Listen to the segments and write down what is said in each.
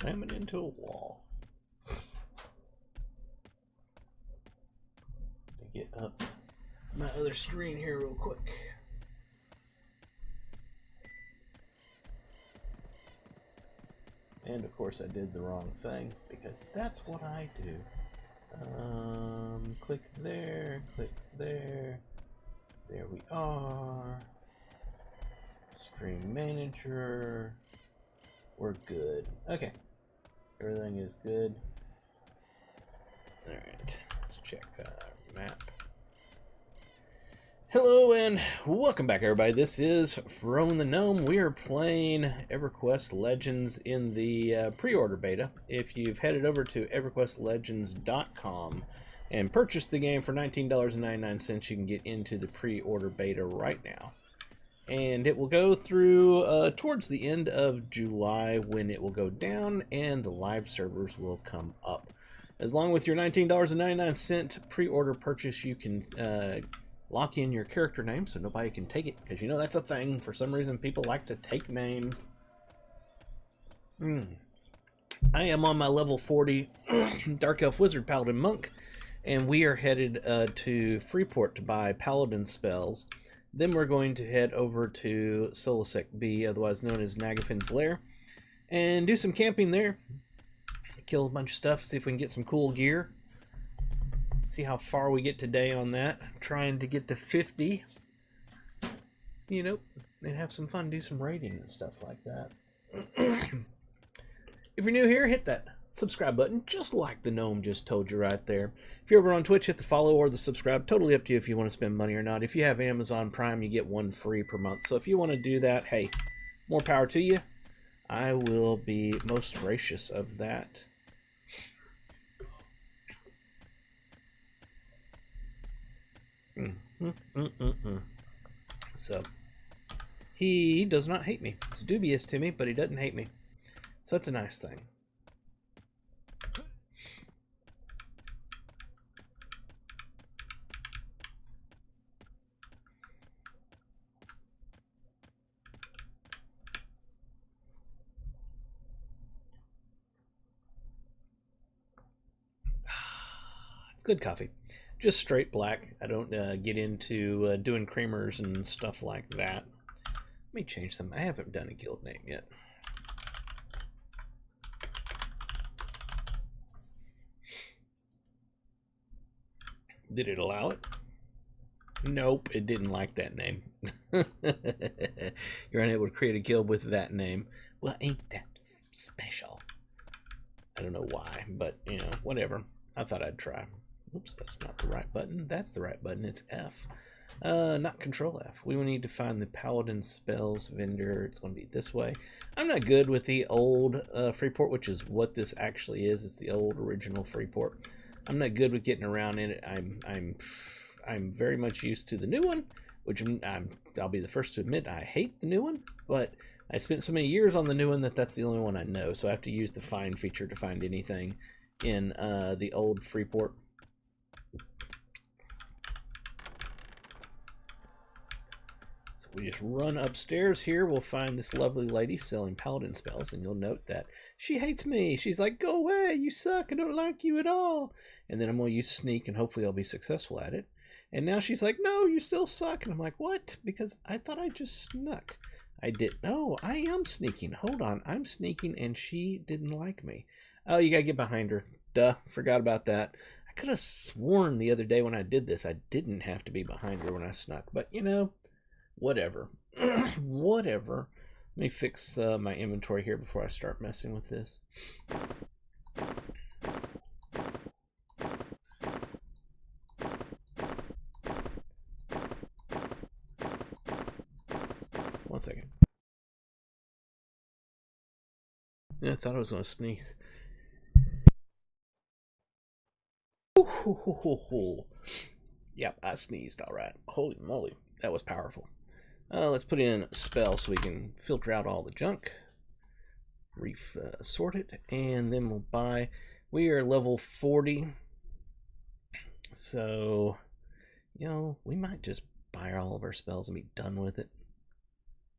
Slamming into a wall. Get up my other screen here real quick. And of course I did the wrong thing because that's what I do. Click there, there we are. Stream manager, we're good. Okay, everything is good. All right, let's check map. Hello and welcome back, everybody. This is From the Gnome. We are playing Everquest Legends in the pre-order beta. If you've headed over to everquestlegends.com and purchased the game for $19.99, you can get into the pre-order beta right now. And it will go through towards the end of July when it will go down and the live servers will come up. As long with your $19.99 pre-order purchase, you can lock in your character name so nobody can take it, because you know that's a thing. For some reason, people like to take names. I am on my level 40 Dark Elf Wizard Paladin Monk, and we are headed to Freeport to buy Paladin spells. Then we're going to head over to Solisec B, otherwise known as Nagafin's Lair, and do some camping there. Kill a bunch of stuff, see if we can get some cool gear. See how far we get today on that. Trying to get to 50. You know, and have some fun, do some raiding and stuff like that. If you're new here, hit that subscribe button, just like the gnome just told you right there. If you're over on Twitch, hit the follow or the subscribe. Totally up to you if you want to spend money or not. If you have Amazon Prime, you get one free per month. So if you want to do that, hey, more power to you. I will be most gracious of that. So, he does not hate me. He's dubious to me, but he doesn't hate me. So that's a nice thing. It's good coffee. Just straight black. I don't get into doing creamers and stuff like that. Let me change some. I haven't done a guild name yet. Did it allow it? Nope, it didn't like that name. You're unable to create a guild with that name. Well, ain't that special? I don't know why, but, you know, whatever. I thought I'd try. Oops, that's not the right button. That's the right button. It's F. Not Control F. We will need to find the Paladin Spells vendor. It's going to be this way. I'm not good with the old Freeport, which is what this actually is. It's the old original Freeport. I'm not good with getting around in it. I'm very much used to the new one, which I'll be the first to admit I hate the new one, but I spent so many years on the new one that that's the only one I know. So I have to use the find feature to find anything in the old Freeport. We just run upstairs here. We'll find this lovely lady selling Paladin spells, and you'll note that she hates me. She's like, go away, you suck, I don't like you at all. And then I'm going to use sneak, and hopefully I'll be successful at it. And now she's like, no, you still suck. And I'm like, what? Because I thought I just snuck. I did. No, I am sneaking. Hold on, I'm sneaking, and she didn't like me. Oh, you got to get behind her. Duh, forgot about that. I could have sworn the other day when I did this, I didn't have to be behind her when I snuck. But, you know, whatever. Whatever. Let me fix my inventory here before I start messing with this. One second. Yeah, I thought I was going to sneeze. Yep, I sneezed all right. Holy moly, that was powerful. Let's put in a spell so we can filter out all the junk, sort it, and then we'll buy. We are level 40, so, you know, we might just buy all of our spells and be done with it.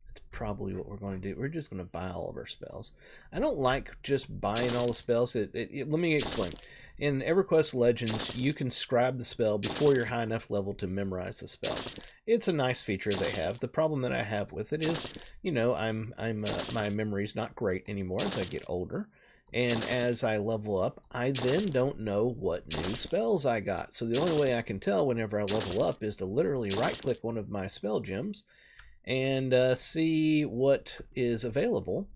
It's probably what we're going to do. We're just going to buy all of our spells. I don't like just buying all the spells. Let me explain. In EverQuest Legends, you can scribe the spell before you're high enough level to memorize the spell. It's a nice feature they have. The problem that I have with it is, you know, my memory's not great anymore as I get older. And as I level up, I then don't know what new spells I got. So the only way I can tell whenever I level up is to literally right-click one of my spell gems and see what is available.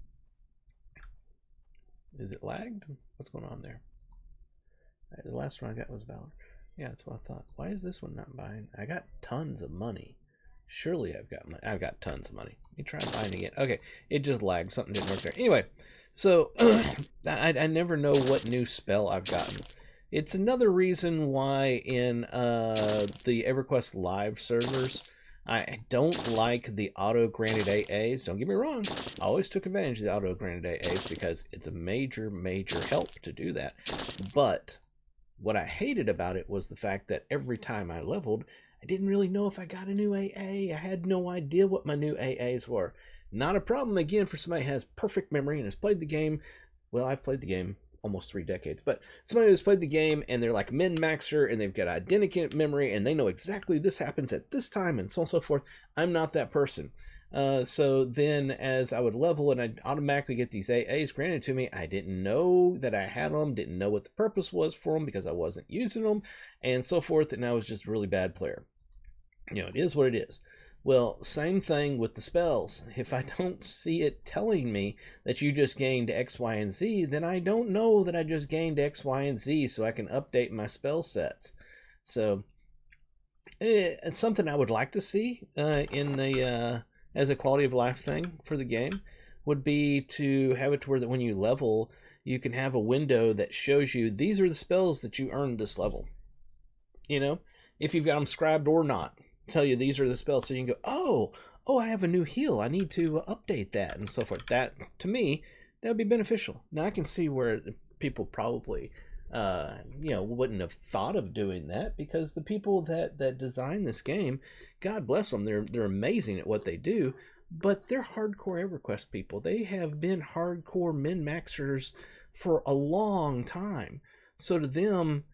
Is it lagged? What's going on there? The last one I got was Valor. Yeah, that's what I thought. Why is this one not buying? I got tons of money. Surely I've got tons of money. Let me try buying again. Okay, it just lagged. Something didn't work there. Anyway, so I never know what new spell I've gotten. It's another reason why in the EverQuest Live servers, I don't like the auto-granted AAs. Don't get me wrong. I always took advantage of the auto-granted AAs because it's a major, major help to do that. But what I hated about it was the fact that every time I leveled, I didn't really know if I got a new AA. I had no idea what my new AAs were. Not a problem, again, for somebody who has perfect memory and has played the game. Well, I've played the game almost 3 decades, but somebody who's played the game and they're like min-maxer and they've got identical memory and they know exactly this happens at this time and so on and so forth. I'm not that person. So then as I would level and I'd automatically get these AAs granted to me, I didn't know that I had them, didn't know what the purpose was for them because I wasn't using them and so forth, and I was just a really bad player. You know, it is what it is. Well, same thing with the spells. If I don't see it telling me that you just gained X, Y, and Z, then I don't know that I just gained X, Y, and Z so I can update my spell sets. So it's something I would like to see in the as a quality of life thing for the game would be to have it to where that when you level, you can have a window that shows you these are the spells that you earned this level. You know, if you've got them scribed or not, tell you these are the spells, so you can go, oh, I have a new heal, I need to update that and so forth. That, to me, that would be beneficial. Now I can see where people probably you know, wouldn't have thought of doing that because the people that design this game, God bless them, they're amazing at what they do, but they're hardcore EverQuest people. They have been hardcore min-maxers for a long time. So to them,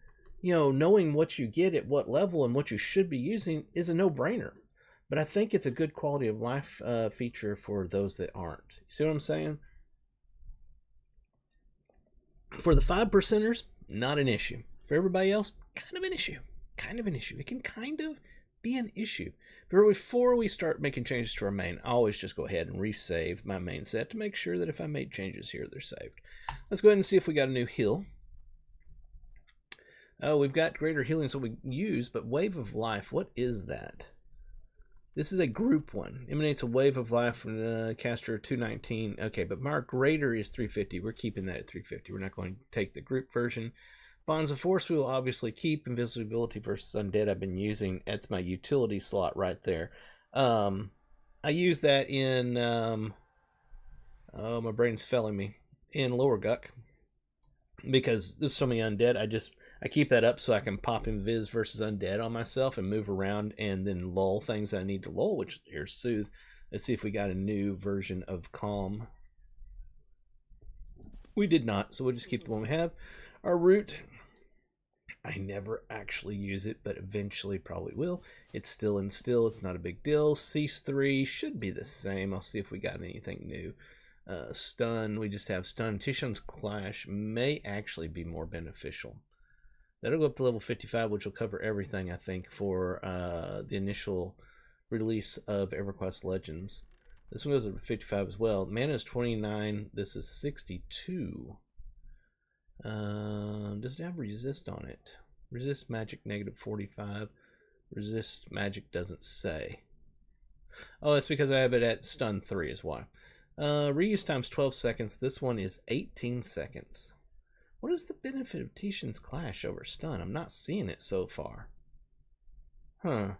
you know, knowing what you get at what level and what you should be using is a no-brainer. But I think it's a good quality of life feature for those that aren't. You see what I'm saying? For the 5%ers, not an issue. For everybody else, kind of an issue. Kind of an issue. It can kind of be an issue. But before we start making changes to our main, I always just go ahead and resave my main set to make sure that if I made changes here, they're saved. Let's go ahead and see if we got a new heal. Oh, we've got greater healing, so we use, but Wave of Life, what is that? This is a group one. Emanates a wave of life from caster 219. Okay, but our greater is 350. We're keeping that at 350. We're not going to take the group version. Bonds of Force we will obviously keep. Invisibility versus Undead I've been using. That's my utility slot right there. I use that in... oh, my brain's failing me. In Lower Guck. Because there's so many undead, I keep that up so I can pop Invis versus Undead on myself and move around and then lull things that I need to lull, which here's Soothe. Let's see if we got a new version of Calm. We did not, so we'll just keep the one we have. Our Root, I never actually use it, but eventually probably will. It's still in still, it's not a big deal. Cease 3 should be the same. I'll see if we got anything new. Stun, we just have Stun. Tishon's Clash may actually be more beneficial. That'll go up to level 55, which will cover everything, I think, for the initial release of EverQuest Legends. This one goes up to 55 as well. Mana is 29. This is 62. Does it have resist on it? Resist magic negative 45. Resist magic doesn't say. Oh, that's because I have it at stun 3 is why. Reuse time's 12 seconds. This one is 18 seconds. What is the benefit of Tishon's Clash over stun? I'm not seeing it so far. Huh.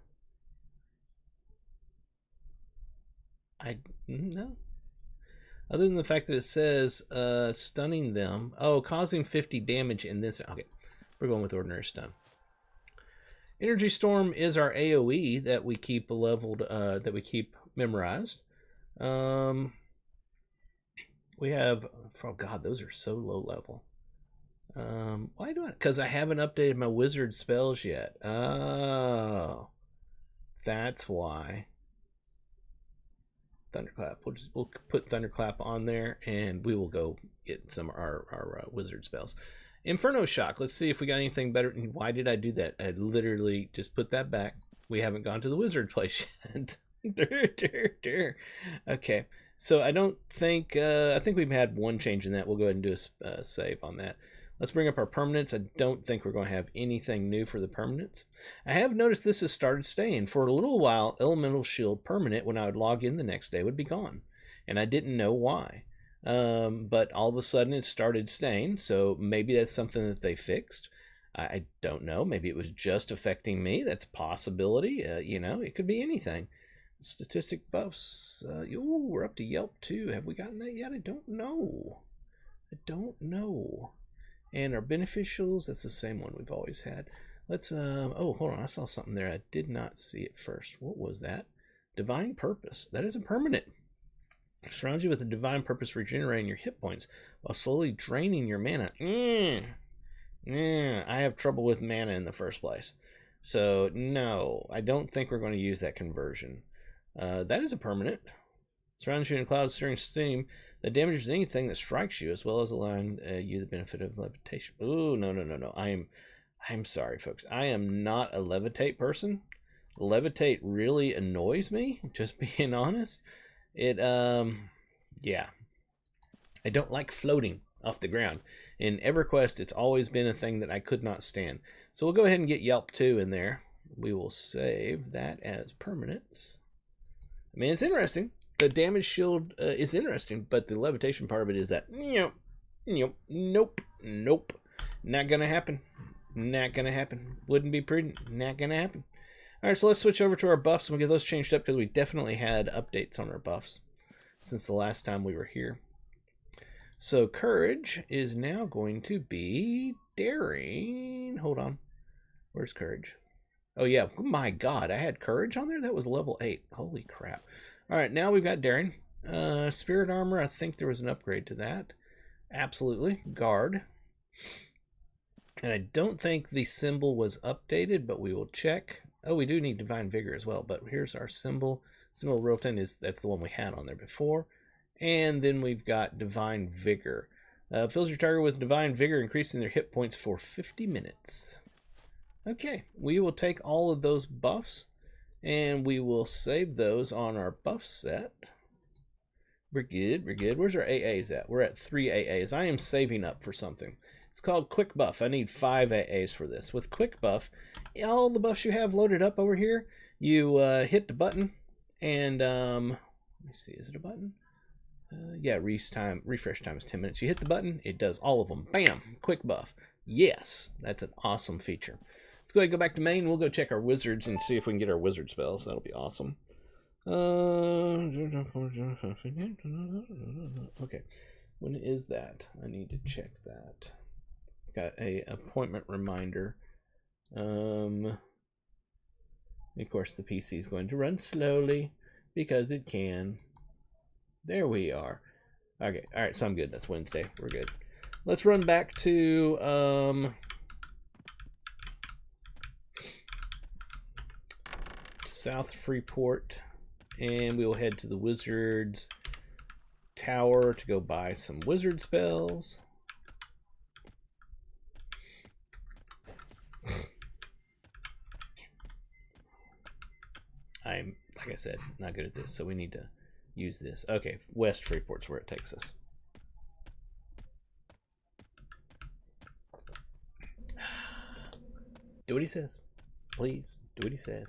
No. Other than the fact that it says stunning them. Oh, causing 50 damage in this. Okay, we're going with ordinary stun. Energy Storm is our AoE that we keep leveled, that we keep memorized. We have, oh god, those are so low level. Why do I? Because I haven't updated my wizard spells yet. Oh, that's why. Thunderclap. We'll put Thunderclap on there, and we will go get some of our wizard spells. Inferno Shock. Let's see if we got anything better. Why did I do that? I literally just put that back. We haven't gone to the wizard place yet. Okay, so I don't think I think we've had one change in that. We'll go ahead and do a save on that. Let's bring up our permanents. I don't think we're going to have anything new for the permanents. I have noticed this has started staying. For a little while, Elemental Shield permanent, when I would log in the next day, would be gone. And I didn't know why. But all of a sudden it started staying, so maybe that's something that they fixed. I don't know. Maybe it was just affecting me. That's a possibility. You know, it could be anything. Statistic buffs. Ooh, we're up to Yelp too. Have we gotten that yet? I don't know. I don't know. And our beneficials, that's the same one we've always had. Let's, oh, hold on. I saw something there. I did not see it first. What was that? Divine Purpose. That is a permanent. Surround you with a divine purpose, regenerating your hit points while slowly draining your mana. I have trouble with mana in the first place. So, no, I don't think we're going to use that conversion. That is a permanent. Surrounds you in a cloud of stirring steam that damages anything that strikes you, as well as allowing you the benefit of levitation. Ooh, no. I'm sorry, folks. I am not a levitate person. Levitate really annoys me, just being honest. It, yeah. I don't like floating off the ground. In EverQuest, it's always been a thing that I could not stand. So we'll go ahead and get Yelp 2 in there. We will save that as permanents. I mean, it's interesting. The damage shield is interesting, but the levitation part of it is that, nope. Not gonna happen. Not gonna happen. Wouldn't be prudent. Not gonna happen. Alright, so let's switch over to our buffs and we'll get those changed up because we definitely had updates on our buffs since the last time we were here. So courage is now going to be daring. Hold on. Where's courage? Oh yeah, oh my god, I had courage on there? That was level 8. Holy crap. Alright, now we've got daring. Spirit armor, I think there was an upgrade to that. Absolutely. Guard. And I don't think the symbol was updated, but we will check. Oh, we do need Divine Vigor as well, but here's our symbol. Symbol of Rotan that's the one we had on there before. And then we've got Divine Vigor. Fills your target with Divine Vigor, increasing their hit points for 50 minutes. Okay, we will take all of those buffs, and we will save those on our buff set. We're good, we're good. Where's our AAs at? We're at 3 AAs. I am saving up for something. It's called Quick Buff. I need 5 AAs for this. With Quick Buff, all the buffs you have loaded up over here, you hit the button, and let me see, is it a button? Yeah, refresh time is 10 minutes. You hit the button, it does all of them. Bam! Quick Buff. Yes, that's an awesome feature. Let's go ahead and go back to main. We'll go check our wizards and see if we can get our wizard spells. That'll be awesome. Okay, when is that? I need to check that. Got a appointment reminder. Of course, the PC is going to run slowly because it can. There we are. Okay, all right, so I'm good. That's Wednesday. We're good. Let's run back to South Freeport, and we will head to the Wizards Tower to go buy some wizard spells. I'm, like I said, not good at this, so we need to use this. Okay, West Freeport's where it takes us. Do what he says. Please, do what he says.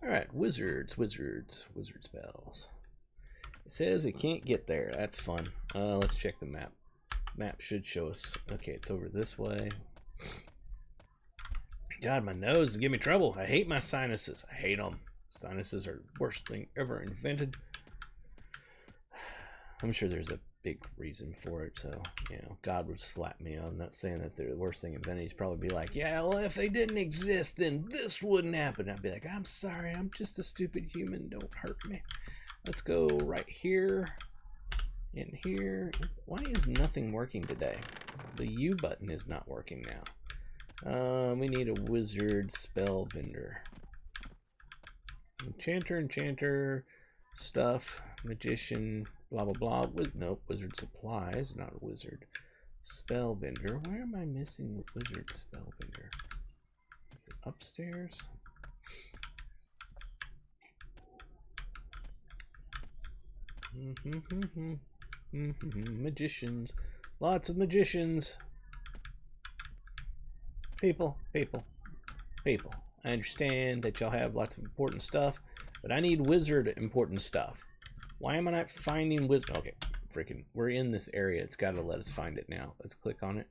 Alright, wizard spells. It says it can't get there. That's fun. Let's check the map. Map should show us. Okay, it's over this way. God, my nose is giving me trouble. I hate my sinuses. I hate them. Sinuses are the worst thing ever invented. I'm sure there's a big reason for it, so, you know, God would slap me. I'm not saying that they're the worst thing invented. He'd probably be like, yeah, well, if they didn't exist, then this wouldn't happen. I'd be like, I'm sorry, I'm just a stupid human. Don't hurt me. Let's go right here. In here. Why is nothing working today? The U button is not working now. We need a wizard spell vendor. Enchanter, stuff, magician, blah blah blah. Nope, wizard supplies, not a wizard. Spell vendor. Where am I missing the wizard spell vendor? Is it upstairs? Magicians. Lots of magicians. People. I understand that y'all have lots of important stuff, but I need wizard important stuff. Why am I not finding wizard? Okay, freaking, we're in this area. It's got to let us find it now. Let's click on it.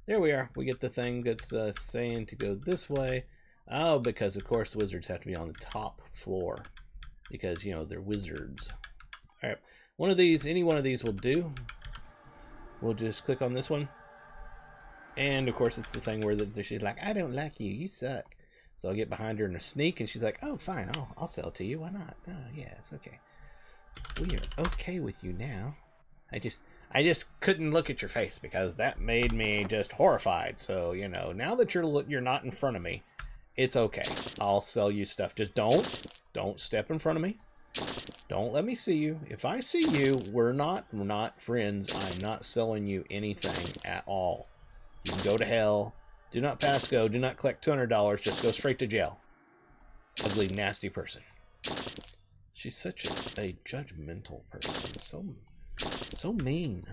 There we are. We get the thing that's saying to go this way. Oh, because of course wizards have to be on the top floor because, you know, they're wizards. All right, one of these, any one of these will do. We'll just click on this one. And of course it's the thing where she's like, I don't like you, you suck. So I'll get behind her in a sneak and she's like, oh fine, I'll sell it to you, why not? Oh yeah, it's okay. We are okay with you now. I just couldn't look at your face because that made me just horrified. So, you know, now that you're not in front of me, it's okay. I'll sell you stuff. Just don't step in front of me. Don't let me see you. If I see you, we're not friends. I'm not selling you anything at all. You can go to hell. Do not pass go. Do not collect $200. Just go straight to jail. Ugly, nasty person. She's such a judgmental person. So mean.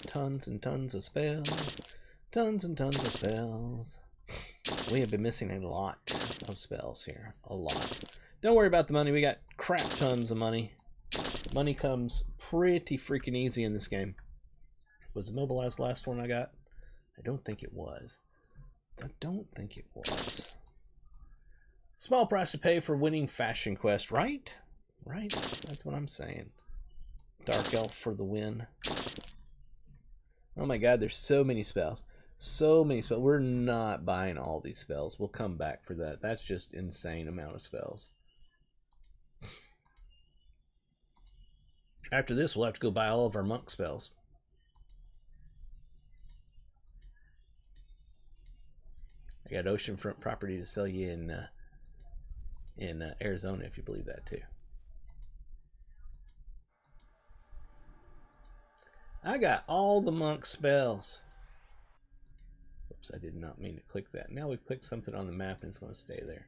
Tons and tons of spells. Tons and tons of spells. We have been missing a lot of spells here. A lot. Don't worry about the money. We got crap tons of money. Money comes pretty freaking easy in this game. Was Immobilized the last one I got? I don't think it was. Small price to pay for winning Fashion Quest, right? Right? That's what I'm saying. Dark Elf for the win. Oh my god, there's so many spells. So many spells. We're not buying all these spells. We'll come back for that. That's just insane amount of spells. After this, we'll have to go buy all of our monk spells. I got oceanfront property to sell you in Arizona, if you believe that too. I got all the monk spells. Oops, I did not mean to click that. Now we click something on the map and it's going to stay there.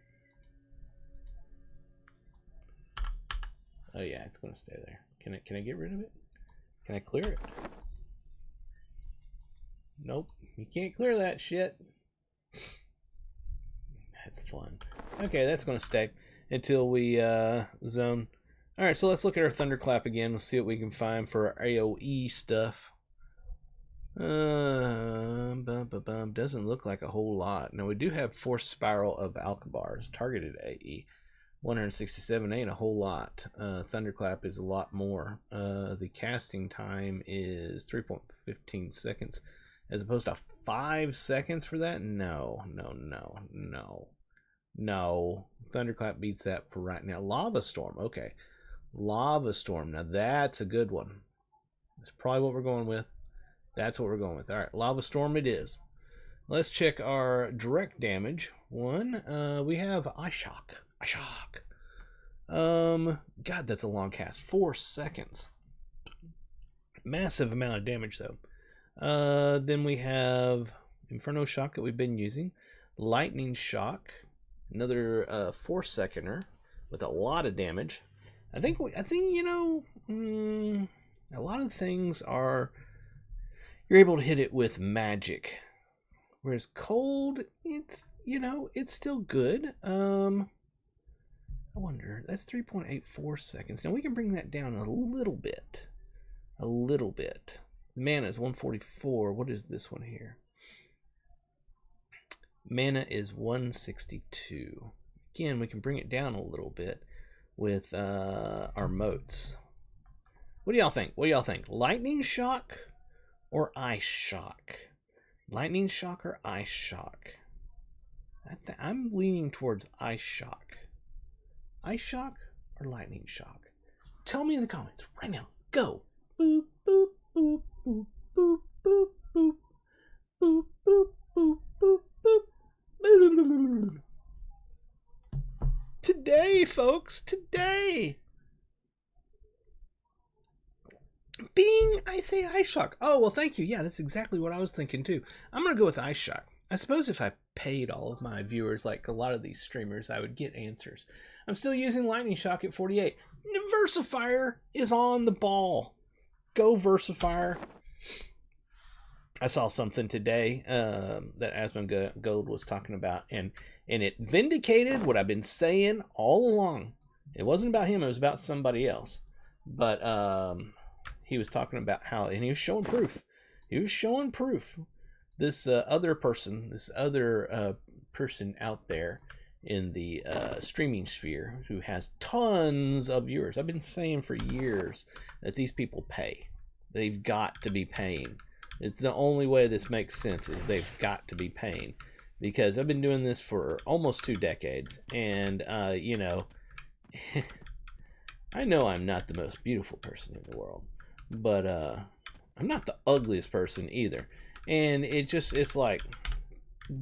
Oh yeah, it's going to stay there. Can I get rid of it? Can I clear it? Nope, you can't clear that shit. That's fun. Okay, that's going to stay until we zone. Alright, so let's look at our Thunderclap again. We'll see what we can find for our AoE stuff. Doesn't look like a whole lot. Now, we do have Force Spiral of Alkabars, targeted AE. 167 ain't a whole lot. Thunderclap is a lot more. The casting time is 3.15 seconds as opposed to 5 seconds for that. No. Thunderclap beats that for right now. Lava Storm, okay. Lava Storm, now that's a good one. That's probably what we're going with. That's what we're going with. All right, Lava Storm it is. Let's check our direct damage. One, we have Eye Shock. God, that's a long cast. 4 seconds. Massive amount of damage, though. Then we have Inferno Shock that we've been using. Lightning Shock. Another 4-seconder with a lot of damage. I think you know, a lot of things are you're able to hit it with magic, whereas cold, it's, you know, it's still good. I wonder, that's 3.84 seconds. Now we can bring that down a little bit. Mana is 144. What is this one here? Mana is 162. Again, we can bring it down a little bit with our motes. What do y'all think? What do y'all think? Lightning shock or ice shock? Lightning shock or ice shock? I'm leaning towards ice shock. Ice shock or lightning shock? Tell me in the comments right now. Go. Boop, boop, boop, boop, boop, boop, boop, boop, boop, boop, boop, boop. Today, folks, today. Bing, I say ice shock. Oh, well, thank you. Yeah, that's exactly what I was thinking too. I'm going to go with ice shock. I suppose if I paid all of my viewers, like a lot of these streamers, I would get answers. I'm still using lightning shock at 48. Versifier is on the ball. Go Versifier. I saw something today that Asmongold was talking about, and it vindicated what I've been saying all along. It wasn't about him, it was about somebody else. But he was talking about how, and he was showing proof. He was showing proof. This other person out there in the streaming sphere who has tons of viewers. I've been saying for years that these people pay. They've got to be paying. It's the only way this makes sense, is they've got to be paying. Because I've been doing this for almost 2 decades, and you know, I know I'm not the most beautiful person in the world, but I'm not the ugliest person either. And it's like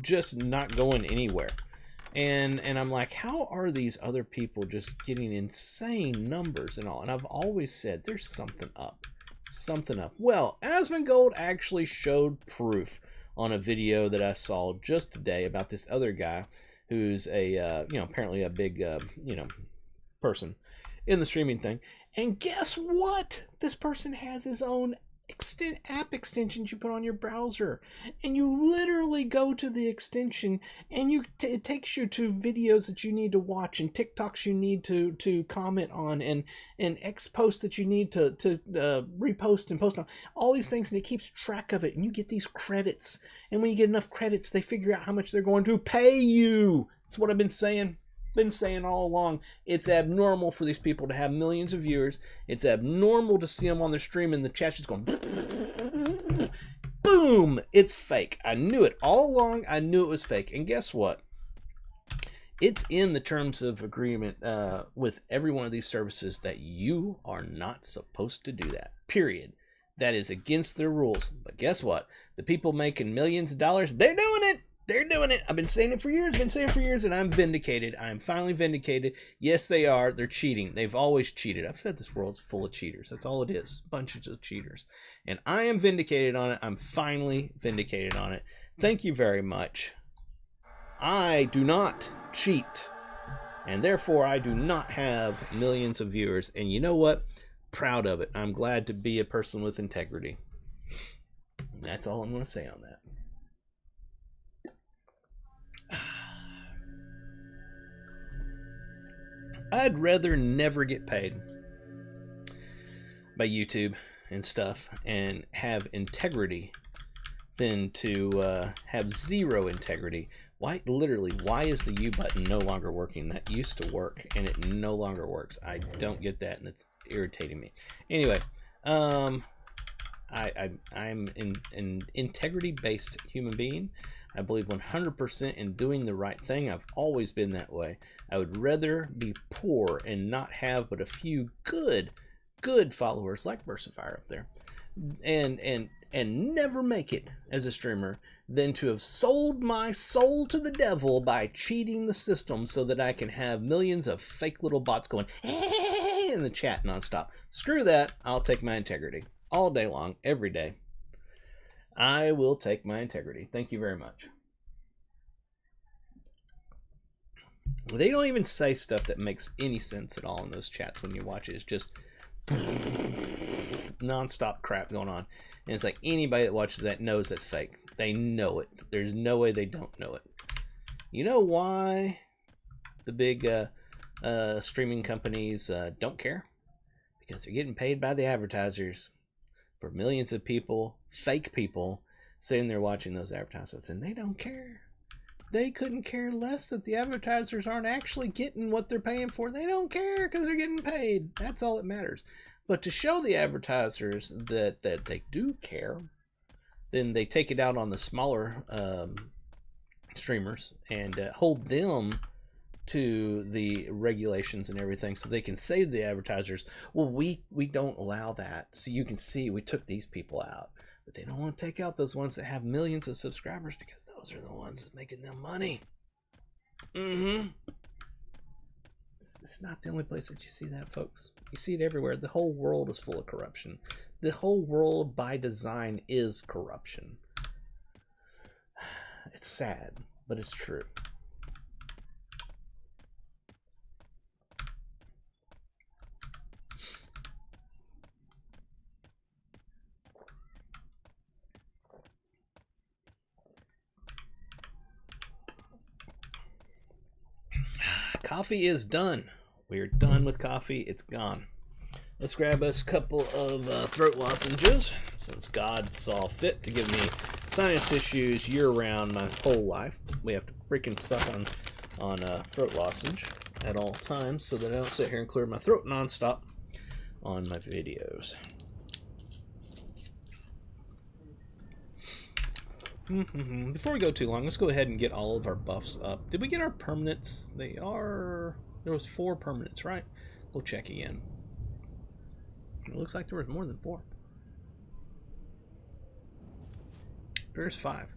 just not going anywhere. And I'm like, how are these other people just getting insane numbers and all? And I've always said there's something up. Something up. Well, Asmongold actually showed proof on a video that I saw just today about this other guy who's a apparently a big person in the streaming thing. And guess what? This person has his own app extensions you put on your browser, and you literally go to the extension and it takes you to videos that you need to watch, and TikToks you need to comment on, and X posts that you need to repost and post on, all these things, and it keeps track of it, and you get these credits, and when you get enough credits they figure out how much they're going to pay you. That's what I've been saying all along. It's abnormal for these people to have millions of viewers. It's abnormal to see them on their stream and the chat just going boom. It's fake. I knew it all along. I knew it was fake. And guess what? It's in the terms of agreement with every one of these services that you are not supposed to do that. Period. That is against their rules. But guess what? The people making millions of dollars, they're doing it. They're doing it. I've been saying it for years, and I'm vindicated. I'm finally vindicated. Yes, they are. They're cheating. They've always cheated. I've said this world's full of cheaters. That's all it is. Bunches of cheaters. And I am vindicated on it. I'm finally vindicated on it. Thank you very much. I do not cheat, and therefore I do not have millions of viewers. And you know what? Proud of it. I'm glad to be a person with integrity. And that's all I'm going to say on that. I'd rather never get paid by YouTube and stuff and have integrity than to have zero integrity. Why is the U button no longer working? That used to work and it no longer works. I don't get that, and it's irritating me. Anyway, I'm an integrity-based human being. I believe 100% in doing the right thing. I've always been that way. I would rather be poor and not have but a few good followers like Versifier up there, and never make it as a streamer, than to have sold my soul to the devil by cheating the system so that I can have millions of fake little bots going in the chat nonstop. Screw that. I'll take my integrity all day long, every day. I will take my integrity. Thank you very much. They don't even say stuff that makes any sense at all in those chats when you watch it. It's just non-stop crap going on. And it's like anybody that watches that knows that's fake. They know it. There's no way they don't know it. You know why the big streaming companies don't care? Because they're getting paid by the advertisers. for millions of people, fake people, sitting there watching those advertisements, and they don't care. They couldn't care less that the advertisers aren't actually getting what they're paying for. They don't care because they're getting paid. That's all that matters. But to show the advertisers that they do care, then they take it out on the smaller streamers and hold them to the regulations and everything, so they can say to the advertisers, well, we don't allow that. So you can see we took these people out. But they don't want to take out those ones that have millions of subscribers, because those are the ones that's making them money. It's not the only place that you see that, folks. You see it everywhere. The whole world is full of corruption. The whole world by design is corruption. It's sad, but it's true. Coffee is done. We're done with coffee. It's gone. Let's grab us a couple of throat lozenges, since God saw fit to give me sinus issues year-round my whole life. We have to freaking suck on throat lozenge at all times so that I don't sit here and clear my throat nonstop on my videos. Before we go too long, let's go ahead and get all of our buffs up. Did we get our permanents? There was 4 permanents, right? We'll check again. It looks like there was more than 4. There's 5.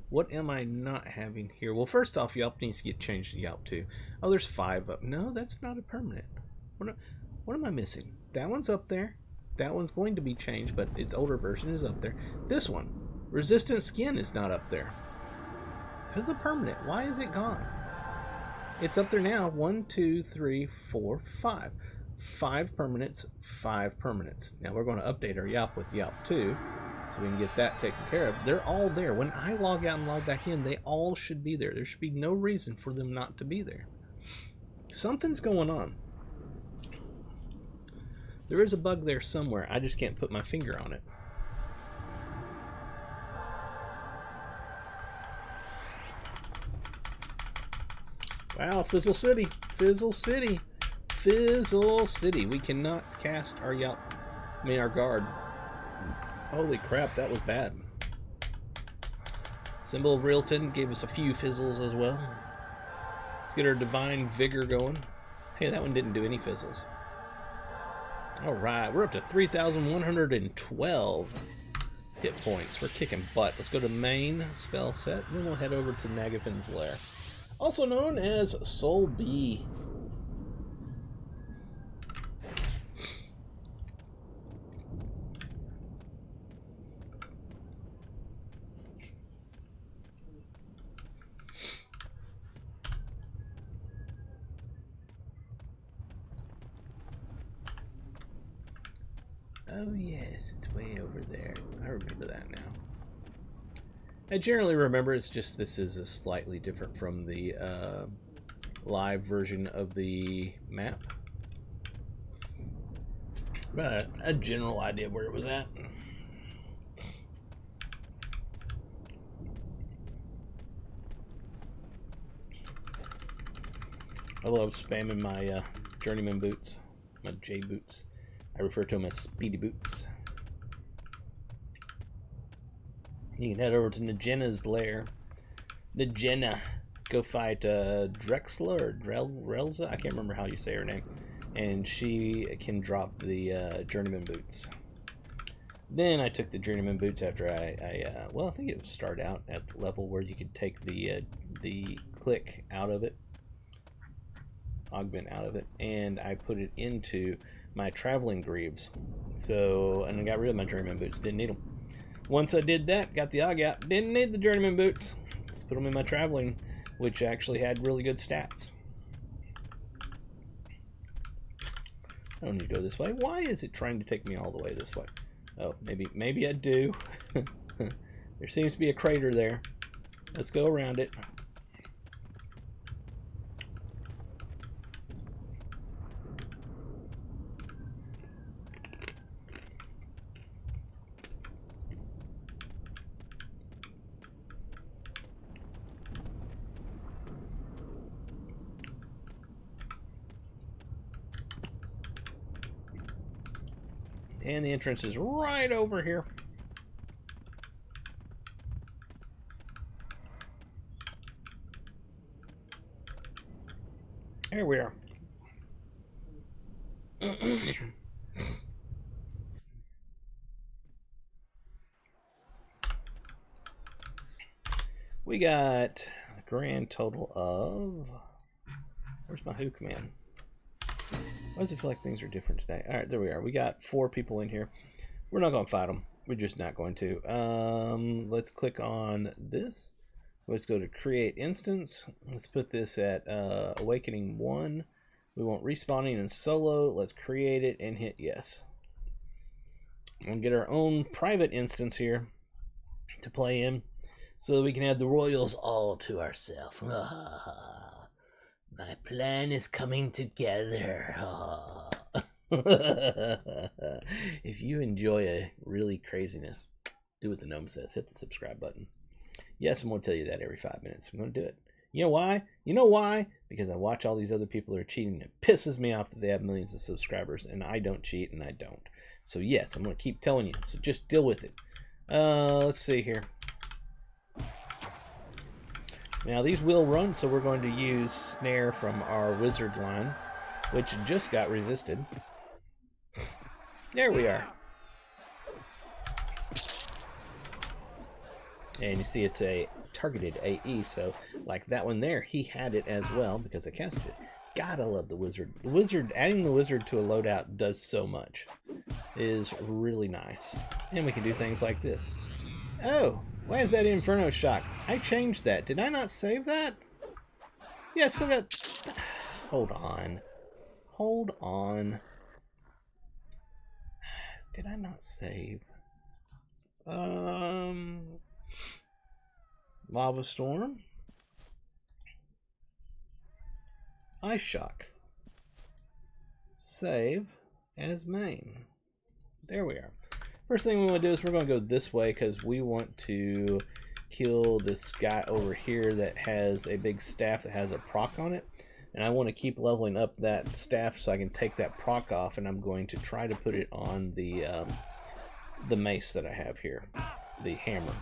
What am I not having here? Well, first off, Yelp needs to get changed to Yelp too. Oh, there's 5 up. No, that's not a permanent. What am I missing? That one's up there. That one's going to be changed, but its older version is up there. This one, resistant skin, is not up there. That's a permanent. Why is it gone? It's up there now. 1, 2, 3, 4, 5. 5 permanents, 5 permanents. Now we're going to update our Yelp with Yelp 2, so we can get that taken care of. They're all there. When I log out and log back in, they all should be there. There should be no reason for them not to be there. Something's going on. There is a bug there somewhere. I just can't put my finger on it. Wow, Fizzle City. Fizzle City. Fizzle City. We cannot cast our our guard. Holy crap, that was bad. Symbol of Realton gave us a few fizzles as well. Let's get our Divine Vigor going. Hey, that one didn't do any fizzles. Alright, we're up to 3,112 hit points. We're kicking butt. Let's go to main spell set, and then we'll head over to Nagafin's Lair, also known as Soul B. Oh yes, it's way over there. I remember that now. I generally remember it's just this is a slightly different from the live version of the map. But a general idea of where it was at. I love spamming my journeyman boots, my J boots. I refer to them as speedy boots. You can head over to Najena's lair. Najena, go fight Drexla or Drelza. I can't remember how you say her name. And she can drop the journeyman boots. Then I took the journeyman boots after well, I think it would start out at the level where you could take the click out of it, augment out of it, and I put it into my traveling greaves. So, and I got rid of my journeyman boots, didn't need them. Once I did that, got the aug out, didn't need the journeyman boots. Just put them in my traveling, which actually had really good stats. I don't need to go this way. Why is it trying to take me all the way this way? Oh, maybe I do. There seems to be a crater there. Let's go around it. And the entrance is right over here. Here we are. We got a grand total of... Where's my who command? Why does it feel like things are different today? Alright, there we are. We got 4 people in here. We're not going to fight them. We're just not going to. Let's click on this. Let's go to create instance. Let's put this at awakening 1. We want respawning in solo. Let's create it and hit yes. We'll get our own private instance here to play in so that we can have the royals all to ourselves. My plan is coming together. If you enjoy a really craziness, do what the gnome says. Hit the subscribe button. Yes, I'm going to tell you that every 5 minutes. I'm going to do it. You know why? You know why? Because I watch all these other people that are cheating. It pisses me off that they have millions of subscribers, and I don't cheat, and I don't. So yes, I'm going to keep telling you. So just deal with it. Let's see here. Now these will run, so we're going to use snare from our wizard line, which just got resisted. There we are. And you see it's a targeted AE, so like that one there, he had it as well because I casted it. Gotta love the wizard. The wizard, adding the wizard to a loadout does so much. It is really nice. And we can do things like this. Oh, why is that Inferno Shock? I changed that. Did I not save that? Yeah, I still got... Hold on. Hold on. Did I not save? Lava Storm. Ice Shock. Save as main. There we are. First thing we want to do is we're going to go this way because we want to kill this guy over here that has a big staff that has a proc on it. And I want to keep leveling up that staff so I can take that proc off, and I'm going to try to put it on the mace that I have here, the hammer.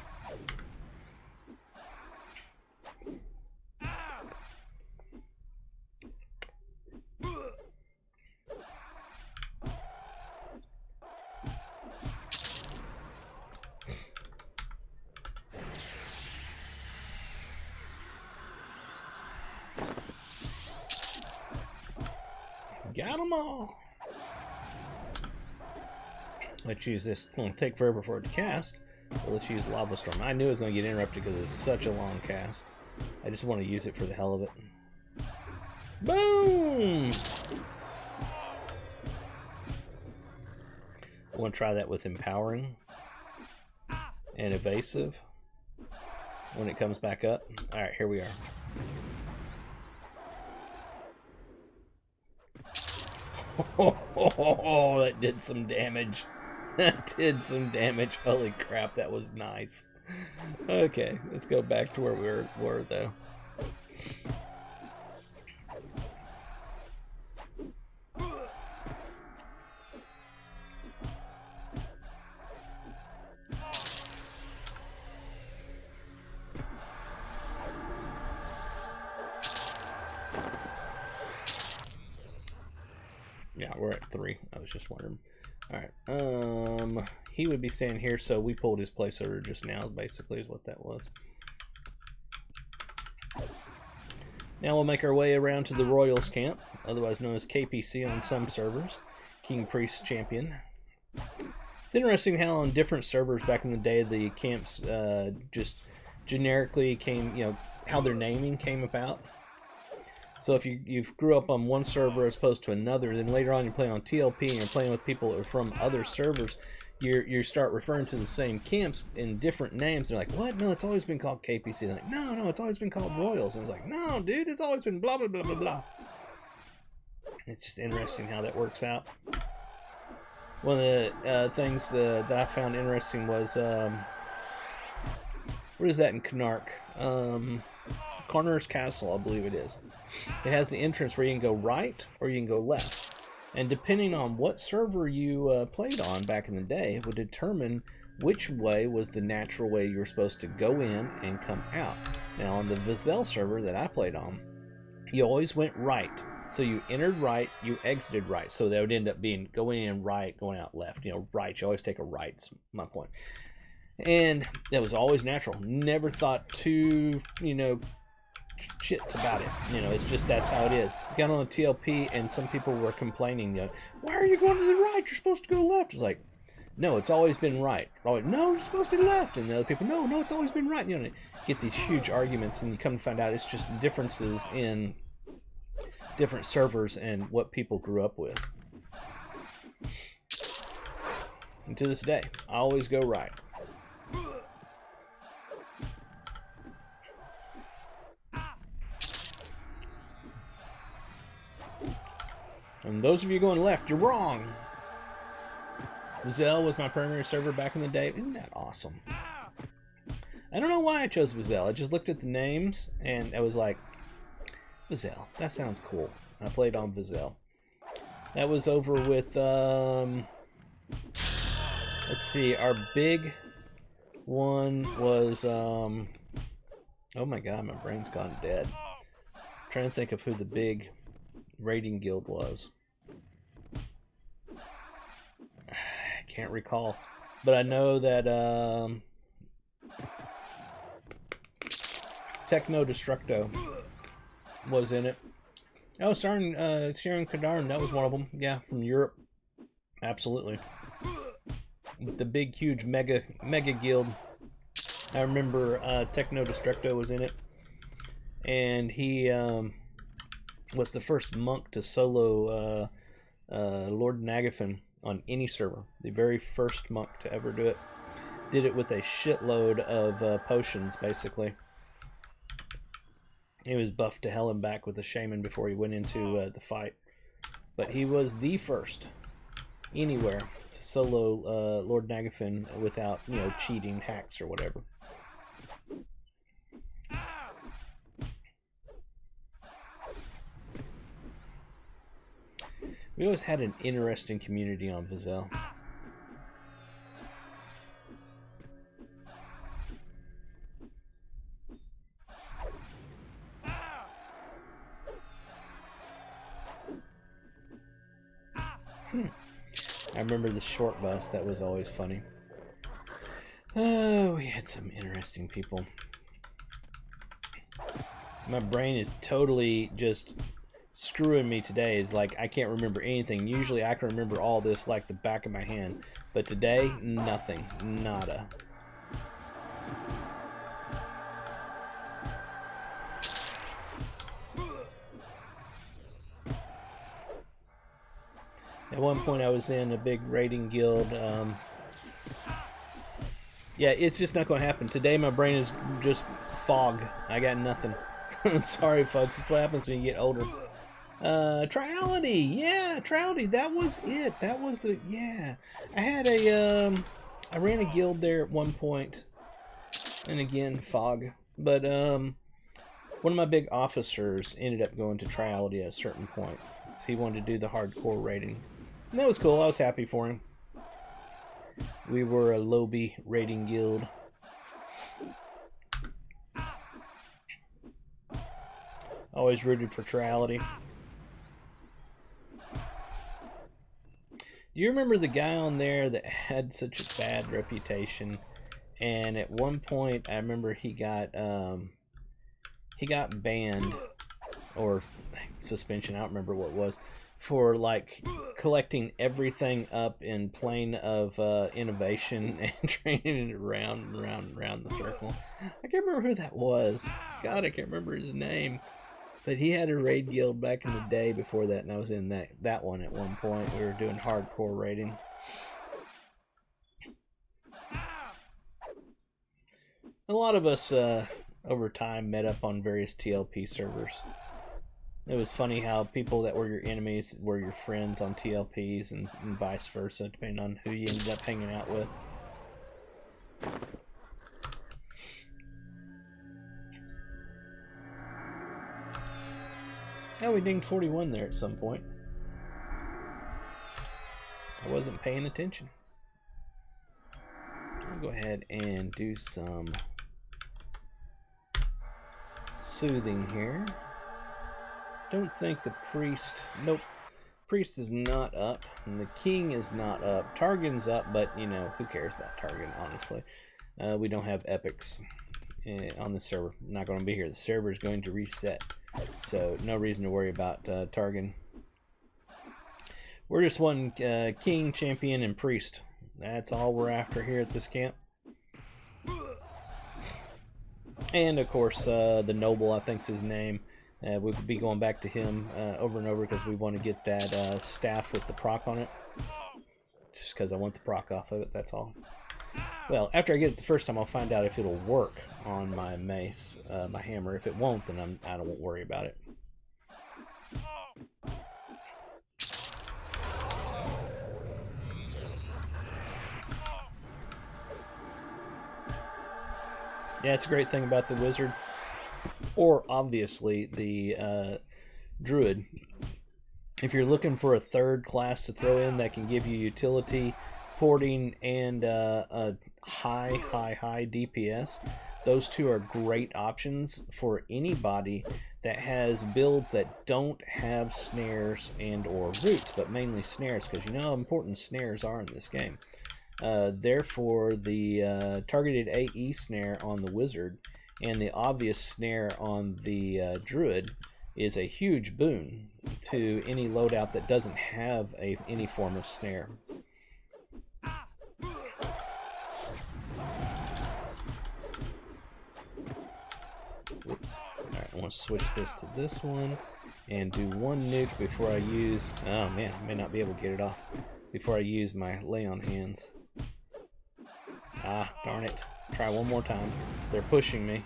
Got them all. Let's use this. It's going to take forever for it to cast. But let's use Lava Storm. I knew it was going to get interrupted because it's such a long cast. I just want to use it for the hell of it. Boom! I want to try that with Empowering and Evasive when it comes back up. Alright, here we are. Oh, that did some damage. That did some damage. Holy crap, that was nice. Okay, let's go back to where we were though. Yeah, we're at 3. I was just wondering. Alright, he would be staying here, so we pulled his place over just now, basically, is what that was. Now we'll make our way around to the Royals camp, otherwise known as KPC on some servers. King Priest Champion. It's interesting how on different servers back in the day, the camps just generically came, you know, how their naming came about. So if you grew up on one server as opposed to another, then later on you play on TLP and you're playing with people who are from other servers, you start referring to the same camps in different names. They're like, what? No, it's always been called KPC. They're like, no, it's always been called Royals. And it's like, no, dude, it's always been blah, blah, blah, blah, blah. It's just interesting how that works out. One of the things that I found interesting was, what is that in Knark? Corner's Castle, I believe it is. It has the entrance where you can go right or you can go left. And depending on what server you played on back in the day, it would determine which way was the natural way you were supposed to go in and come out. Now, on the Vizel server that I played on, you always went right. So you entered right, you exited right. So that would end up being going in right, going out left. You know, right. You always take a right, is my point. And that was always natural. Never thought too, you know, shits about it. You know, it's just that's how it is. Got on a TLP and some people were complaining, you know, why are you going to the right? You're supposed to go left. It's like, no, it's always been right. Always, no, you're supposed to be left. And the other people, no, it's always been right. You know, get these huge arguments, and you come to find out it's just differences in different servers and what people grew up with. And to this day, I always go right. And those of you going left, you're wrong. Vizel was my primary server back in the day. Isn't that awesome? I don't know why I chose Vizel. I just looked at the names and I was like, Vizel, that sounds cool. I played on Vizel. That was over with, let's see, our big one was, oh my god, my brain's gone dead. I'm trying to think of who the big raiding guild was. I can't recall, but I know that Techno Destructo was in it. Oh, Sharon Kadarn, that was one of them. Yeah, from Europe. Absolutely. With the big, huge mega guild. I remember Techno Destructo was in it, and he was the first monk to solo Lord Nagafin on any server. The very first monk to ever do it. Did it with a shitload of potions, basically. He was buffed to hell and back with a shaman before he went into the fight. But he was the first anywhere to solo Lord Nagafin without, you know, cheating, hacks, or whatever. We always had an interesting community on Vizel. I remember the short bus. That was always funny. Oh, we had some interesting people. My brain is totally just screwing me today. It's like I can't remember anything. Usually I can remember all this like the back of my hand, but today, nothing. Nada. At one point I was in a big raiding guild. Yeah, it's just not going to happen. Today my brain is just fog. I got nothing. I'm sorry, folks. That's what happens when you get older. Triality! Yeah, Triality. That was it. That was the... Yeah. I had a... I ran a guild there at one point. And again, fog. But, one of my big officers ended up going to Triality at a certain point. So he wanted to do the hardcore raiding. And that was cool. I was happy for him. We were a Lobby raiding guild. Always rooted for Triality. Do you remember the guy on there that had such a bad reputation? And at one point, I remember he got banned or suspension. I don't remember what it was, for like collecting everything up in plane of innovation and training it around the circle. I can't remember who that was. God, I can't remember his name. But he had a raid guild back in the day before that, and I was in that one at one point. We were doing hardcore raiding. A lot of us over time met up on various TLP servers. It was funny how people that were your enemies were your friends on TLPs and vice versa, depending on who you ended up hanging out with. Oh, we dinged 41 there at some point. I wasn't paying attention. I'll go ahead and do some soothing here. Don't think the priest... Nope. Priest is not up, and the king is not up. Targon's up, but, you know, who cares about Targon, honestly. We don't have epics on the server. Not going to be here. The server is going to reset, so no reason to worry about Targon. We're just one king, champion, and priest. That's all we're after here at this camp. And, of course, the noble, I think's his name. We'll be going back to him over and over because we want to get that staff with the proc on it. Just because I want the proc off of it, that's all. Well, after I get it the first time, I'll find out if it'll work on my mace, my hammer. If it won't, then I won't worry about it. Yeah, it's a great thing about the wizard, or obviously the druid. If you're looking for a third class to throw in that can give you utility, porting, and a high DPS, those two are great options for anybody that has builds that don't have snares and or roots, but mainly snares, because you know how important snares are in this game. Therefore, the targeted AE snare on the wizard and the obvious snare on the druid is a huge boon to any loadout that doesn't have any form of snare. Whoops. Alright, I want to switch this to this one and do one nuke before I use... Oh man, I may not be able to get it off before I use my lay on hands. Ah, darn it. Try one more time. They're pushing me.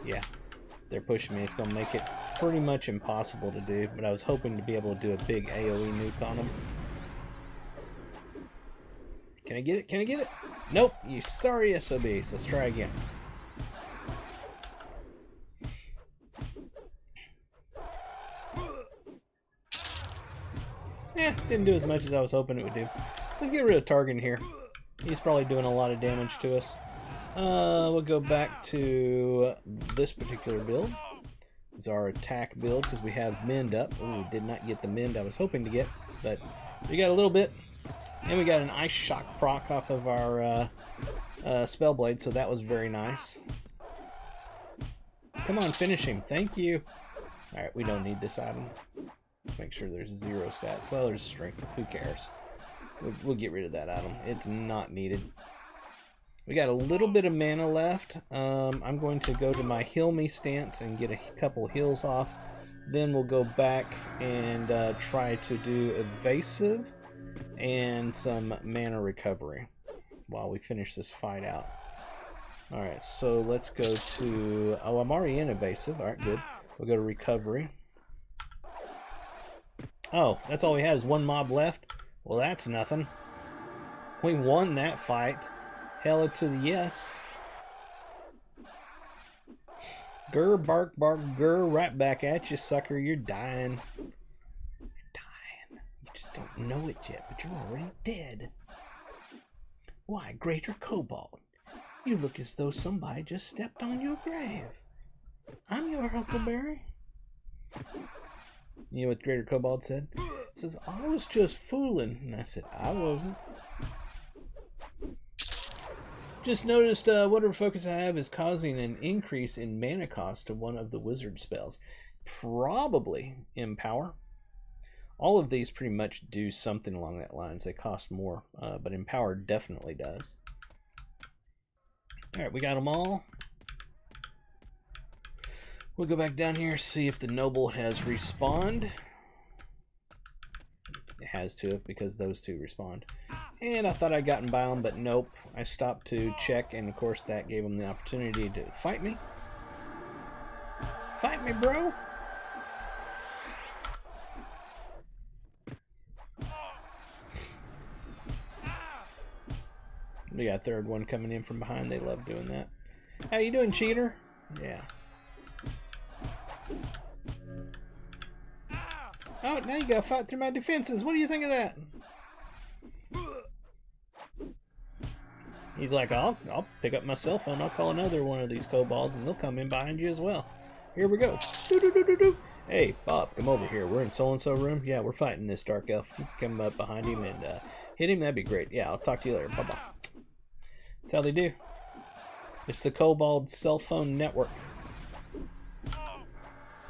Yeah, they're pushing me. It's going to make it pretty much impossible to do, but I was hoping to be able to do a big AoE nuke on them. Can I get it? Can I get it? Nope, you sorry SOBs. Let's try again. Didn't do as much as I was hoping it would do. Let's get rid of Targon here. He's probably doing a lot of damage to us. We'll go back to this particular build. It's our attack build because we have mend up. Ooh, did not get the mend I was hoping to get, but we got a little bit. And we got an ice shock proc off of our spell blade, so that was very nice. Come on, finish him. Thank you. Alright, we don't need this item. Let's make sure there's 0 stats. Well, there's strength. Who cares? We'll get rid of that item. It's not needed. We got a little bit of mana left. I'm going to go to my heal me stance and get a couple heals off. Then we'll go back and try to do evasive and some mana recovery while we finish this fight out. Alright, so let's go to... Oh, I'm already in evasive. Alright, good. We'll go to recovery. Oh, that's all we had is one mob left? Well, that's nothing. We won that fight. Hell to the yes. Grr, bark, bark, grr, right back at you, sucker. You're dying. You're dying. You just don't know it yet, but you're already dead. Why, Greater Kobold, you look as though somebody just stepped on your grave. I'm your Huckleberry. You know what Greater Kobold said? He says, I was just fooling. And I said, I wasn't. Just noticed whatever focus I have is causing an increase in mana cost to one of the wizard spells. Probably Empower. All of these pretty much do something along that lines. They cost more, but Empower definitely does. Alright, we got them all. We'll go back down here, see if the noble has respawned. It has to have, because those two respawned. And I thought I'd gotten by them, but nope. I stopped to check, and of course that gave them the opportunity to fight me. Fight me, bro! We got a third one coming in from behind. They love doing that. How you doing, cheater? Yeah. Oh, now you gotta fight through my defenses. What do you think of that? He's like, I'll pick up my cell phone. I'll call another one of these kobolds, and they'll come in behind you as well. Here we go. Doo-doo-doo-doo-doo. Hey, Bob, come over here. We're in so-and-so room. Yeah, we're fighting this dark elf. You can come up behind him and hit him. That'd be great. Yeah, I'll talk to you later. Bye-bye. That's how they do. It's the kobold cell phone network.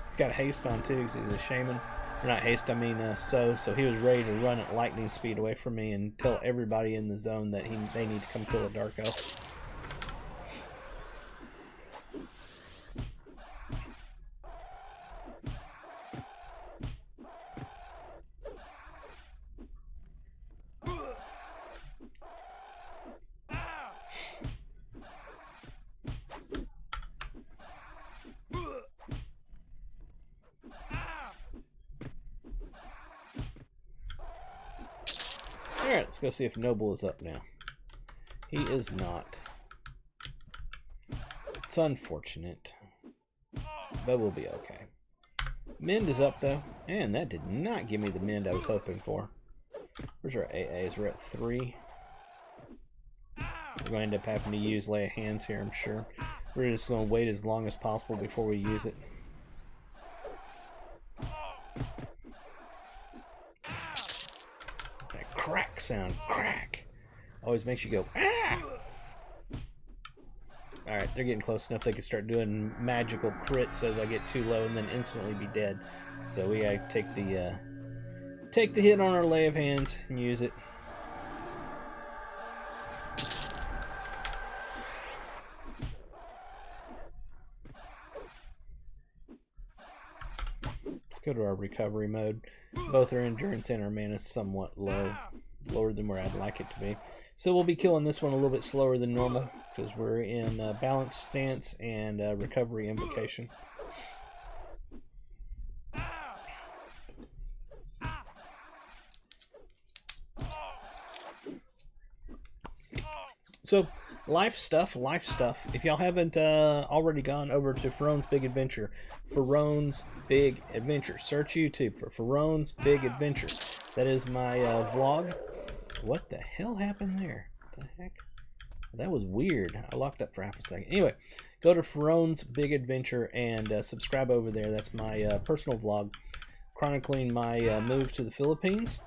He's got haste on, too, because he's a shaman. Or not haste, I mean so he was ready to run at lightning speed away from me and tell everybody in the zone that they need to come kill a dark elf. Alright, let's go see if Noble is up now. He is not. It's unfortunate, but we'll be okay. Mend is up though, and that did not give me the mend I was hoping for. Where's our AAs? We're at 3. We're going to end up having to use Lay of Hands here, I'm sure. We're just going to wait as long as possible before we use it. That crack sound, crack, always makes you go, ah! Alright, they're getting close enough they can start doing magical crits as I get too low and then instantly be dead. So we gotta take the hit on our Lay of Hands and use it. Let's go to our recovery mode. Both our endurance and our mana is somewhat low. Lower than where I'd like it to be. So we'll be killing this one a little bit slower than normal because we're in balanced stance and recovery invocation. So, life stuff. If y'all haven't already gone over to Farone's Big Adventure, Farone's Big Adventure. Search YouTube for Farone's Big Adventure. That is my vlog. What the hell happened there? What the heck? That was weird. I locked up for half a second. Anyway, go to Farone's Big Adventure and subscribe over there. That's my personal vlog chronicling my move to the Philippines.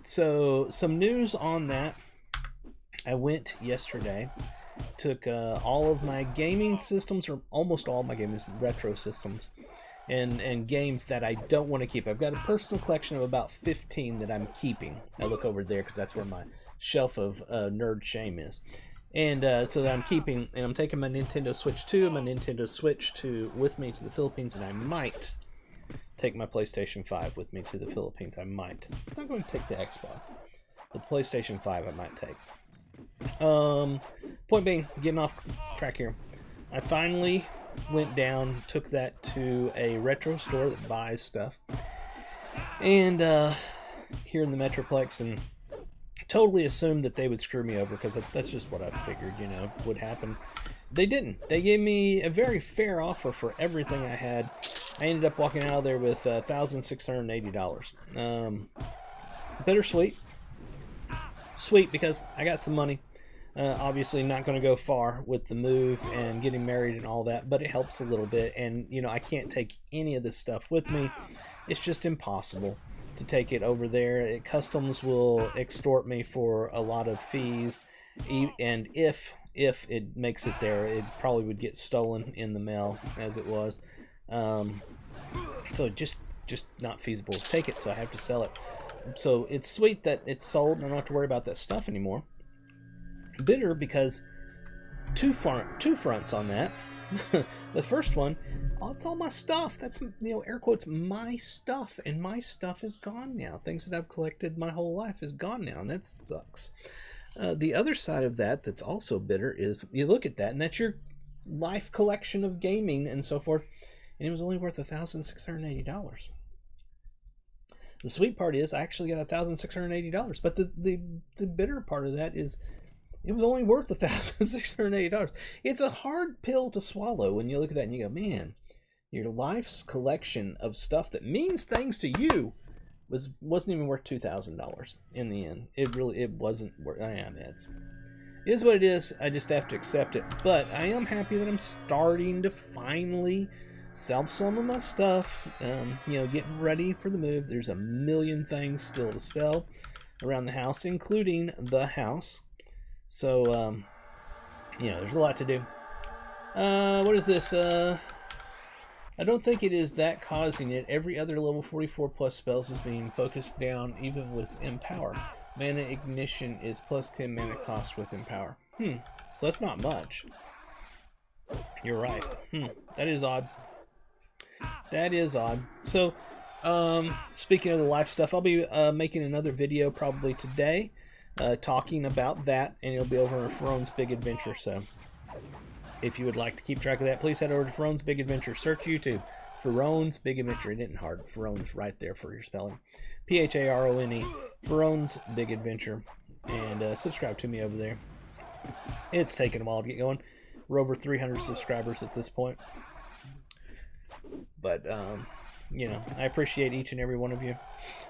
So, some news on that. I went yesterday, took all of my gaming systems, or almost all my gaming retro systems, and games that I don't want to keep. I've got a personal collection of about 15 that I'm keeping. I look over there because that's where my shelf of nerd shame is. And so that I'm keeping, and I'm taking my Nintendo Switch 2 and my Nintendo Switch with me to the Philippines, and I might take my PlayStation 5 with me to the Philippines. I might. I'm not going to take the Xbox, but the PlayStation 5 I might take. Point being, getting off track here, I finally went down, took that to a retro store that buys stuff, and here in the Metroplex, and totally assumed that they would screw me over because that's just what I figured, you know, would happen. They didn't. They gave me a very fair offer for everything I had. I ended up walking out of there with $1,680. Bittersweet. Sweet because I got some money. Obviously not going to go far with the move and getting married and all that, but it helps a little bit. And, you know, I can't take any of this stuff with me. It's just impossible to take it over there. Customs will extort me for a lot of fees. And if it makes it there, it probably would get stolen in the mail as it was. So just not feasible to take it, so I have to sell it. So it's sweet that it's sold and I don't have to worry about that stuff anymore. Bitter because two fronts on that. The first one, it's all my stuff. That's, you know, air quotes, my stuff, and my stuff is gone now. Things that I've collected my whole life is gone now, and that sucks. The other side of that that's also bitter is you look at that, and that's your life collection of gaming and so forth, and it was only worth $1,680. The sweet part is I actually got $1,680, but the bitter part of that is it was only worth $1,680. It's a hard pill to swallow when you look at that and you go, man, your life's collection of stuff that means things to you wasn't even worth $2,000 in the end. It wasn't worth. It is what it is. I just have to accept it. But I am happy that I'm starting to finally sell some of my stuff. Getting ready for the move. There's a million things still to sell around the house, including the house. So there's a lot to do. What is this? I don't think it is that causing it. Every other level 44 plus spells is being focused down, even with Empower. Mana Ignition is plus 10 mana cost with Empower. So that's not much. You're right. That is odd. That is odd. So, speaking of the life stuff, I'll be making another video probably today, talking about that, and it'll be over on Ferone's Big Adventure. So, if you would like to keep track of that, please head over to Ferone's Big Adventure. Search YouTube. Ferone's Big Adventure. It isn't hard. Ferone's right there for your spelling. P-H-A-R-O-N-E. Ferone's Big Adventure. And subscribe to me over there. It's taken a while to get going. We're over 300 subscribers at this point. But, I appreciate each and every one of you.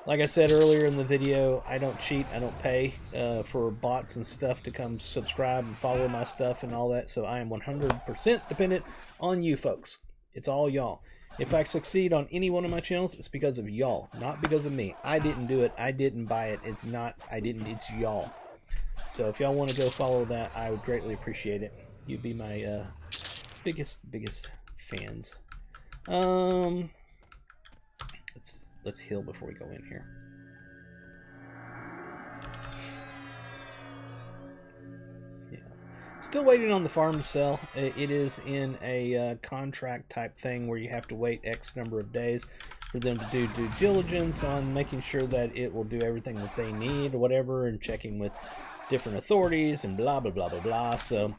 Like I said earlier in the video, I don't cheat. I don't pay for bots and stuff to come subscribe and follow my stuff and all that. So I am 100% dependent on you folks. It's all y'all. If I succeed on any one of my channels, it's because of y'all, not because of me. I didn't do it. I didn't buy it. It's y'all. So if y'all want to go follow that, I would greatly appreciate it. You'd be my biggest fans. Let's heal before we go in here. Yeah, still waiting on the farm to sell. It is in a contract type thing where you have to wait X number of days for them to do due diligence on making sure that it will do everything that they need or whatever, and checking with different authorities and blah blah blah blah blah. So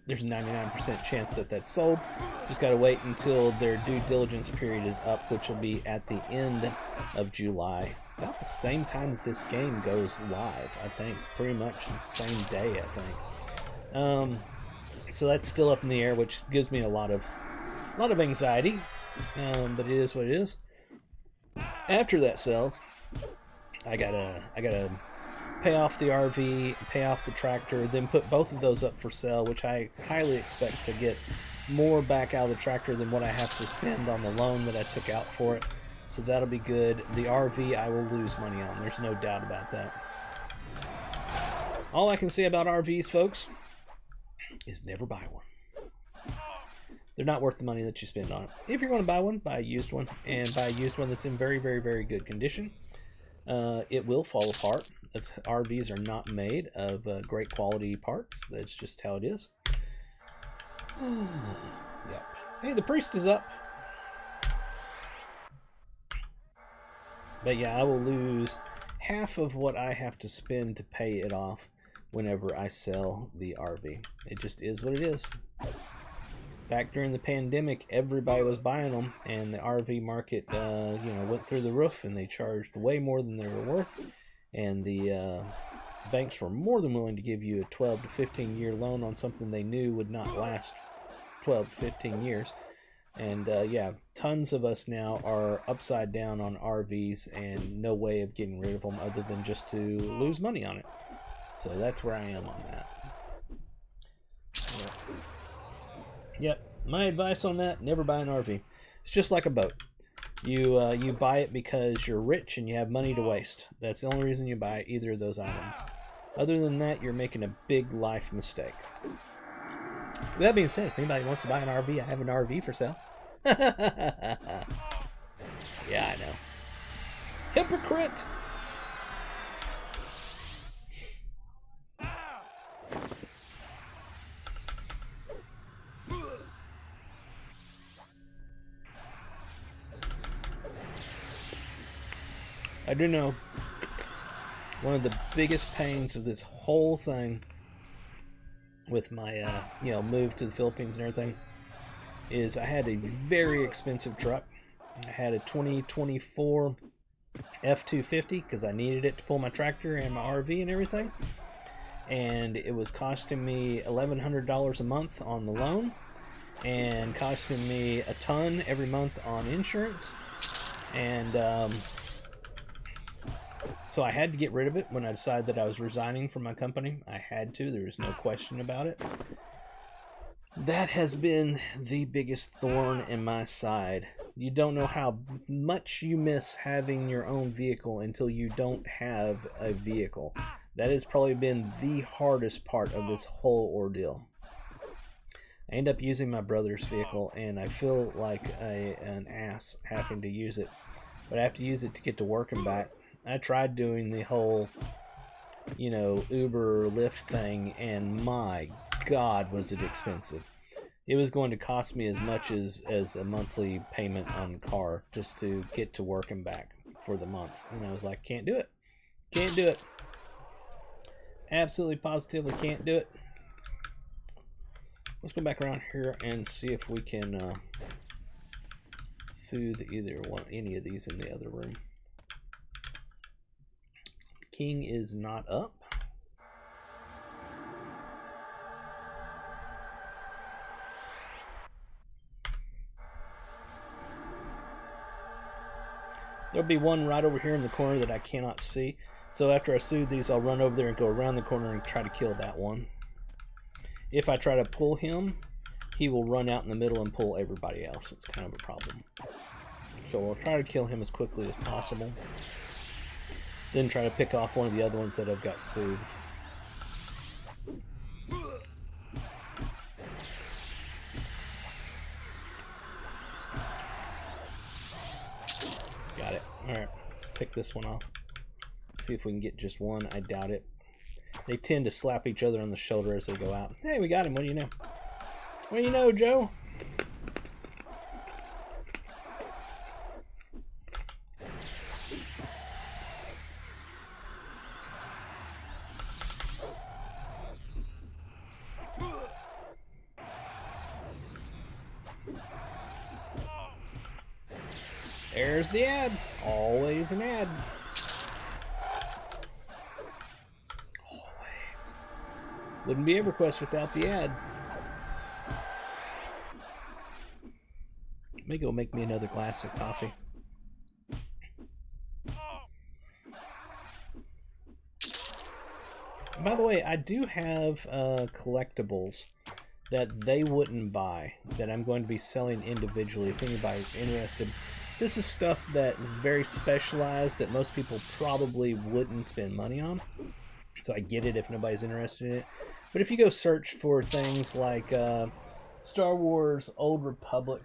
there's a 99% chance that that's sold. Just got to wait until their due diligence period is up, which will be at the end of July. About the same time that this game goes live, I think. Pretty much the same day, I think. So that's still up in the air, which gives me a lot of anxiety. But it is what it is. After that sells, I gotta pay off the RV, pay off the tractor, then put both of those up for sale, which I highly expect to get more back out of the tractor than what I have to spend on the loan that I took out for it. So that'll be good. The RV I will lose money on. There's no doubt about that. All I can say about RVs, folks, is never buy one. They're not worth the money that you spend on it. If you're going to buy one, buy a used one, and buy a used one that's in very, very, very good condition. It will fall apart. RVs are not made of great quality parts. That's just how it is. Yep. Hey, the priest is up. But yeah, I will lose half of what I have to spend to pay it off whenever I sell the RV. It just is what it is. Back during the pandemic, everybody was buying them, and the RV market, went through the roof, and they charged way more than they were worth. And the banks were more than willing to give you a 12 to 15 year loan on something they knew would not last 12 to 15 years. And yeah, tons of us now are upside down on RVs and no way of getting rid of them other than just to lose money on it. So that's where I am on that. Yep, my advice on that, never buy an RV. It's just like a boat. You buy it because you're rich and you have money to waste. That's the only reason you buy either of those items. Other than that, you're making a big life mistake. With that being said, if anybody wants to buy an RV, I have an RV for sale. Yeah, I know. Hypocrite! I do know one of the biggest pains of this whole thing with my move to the Philippines and everything is I had a very expensive truck. I had a 2024 F250 because I needed it to pull my tractor and my RV and everything, and it was costing me $1,100 a month on the loan and costing me a ton every month on insurance. And So I had to get rid of it when I decided that I was resigning from my company. I had to. There was no question about it. That has been the biggest thorn in my side. You don't know how much you miss having your own vehicle until you don't have a vehicle. That has probably been the hardest part of this whole ordeal. I end up using my brother's vehicle, and I feel like an ass having to use it. But I have to use it to get to work and back. I tried doing the whole, you know, Uber or Lyft thing, and my God, was it expensive. It was going to cost me as much as a monthly payment on car just to get to work and back for the month. And I was like, can't do it. Can't do it. Absolutely positively can't do it. Let's go back around here and see if we can soothe any of these in the other room. King is not up. There'll be one right over here in the corner that I cannot see. So after I soothe these, I'll run over there and go around the corner and try to kill that one. If I try to pull him, he will run out in the middle and pull everybody else. It's kind of a problem. So we'll try to kill him as quickly as possible. Then try to pick off one of the other ones that I've got soothed. Got it. Alright, let's pick this one off. See if we can get just one. I doubt it. They tend to slap each other on the shoulder as they go out. Hey, we got him. What do you know? What do you know, Joe? There's the ad. Always an ad. Always. Wouldn't be Everquest without the ad. May go make me another glass of coffee. By the way, I do have collectibles that they wouldn't buy that I'm going to be selling individually if anybody's interested. This is stuff that is very specialized that most people probably wouldn't spend money on. So I get it if nobody's interested in it. But if you go search for things like Star Wars Old Republic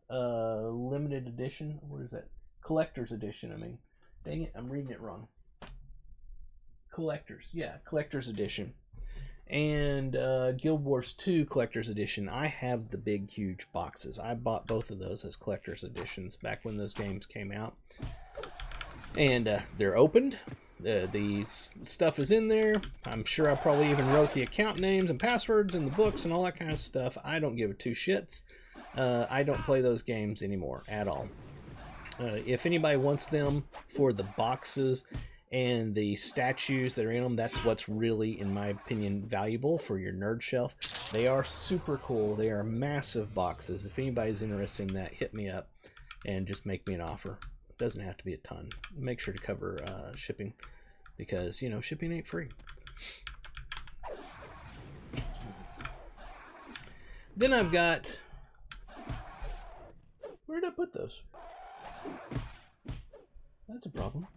limited edition, what is that? Collector's edition, I mean. Dang it, I'm reading it wrong. Collector's edition. And Guild Wars 2 Collector's Edition. I have the big, huge boxes. I bought both of those as Collector's Editions back when those games came out. And they're opened. The stuff is in there. I'm sure I probably even wrote the account names and passwords in the books and all that kind of stuff. I don't give a two shits. I don't play those games anymore at all. If anybody wants them for the boxes and the statues that are in them, that's what's really, in my opinion, valuable for your nerd shelf. They are super cool. They are massive boxes. If anybody's interested in that, hit me up and just make me an offer. It doesn't have to be a ton. Make sure to cover shipping because, you know, shipping ain't free. Then I've got... Where did I put those? That's a problem.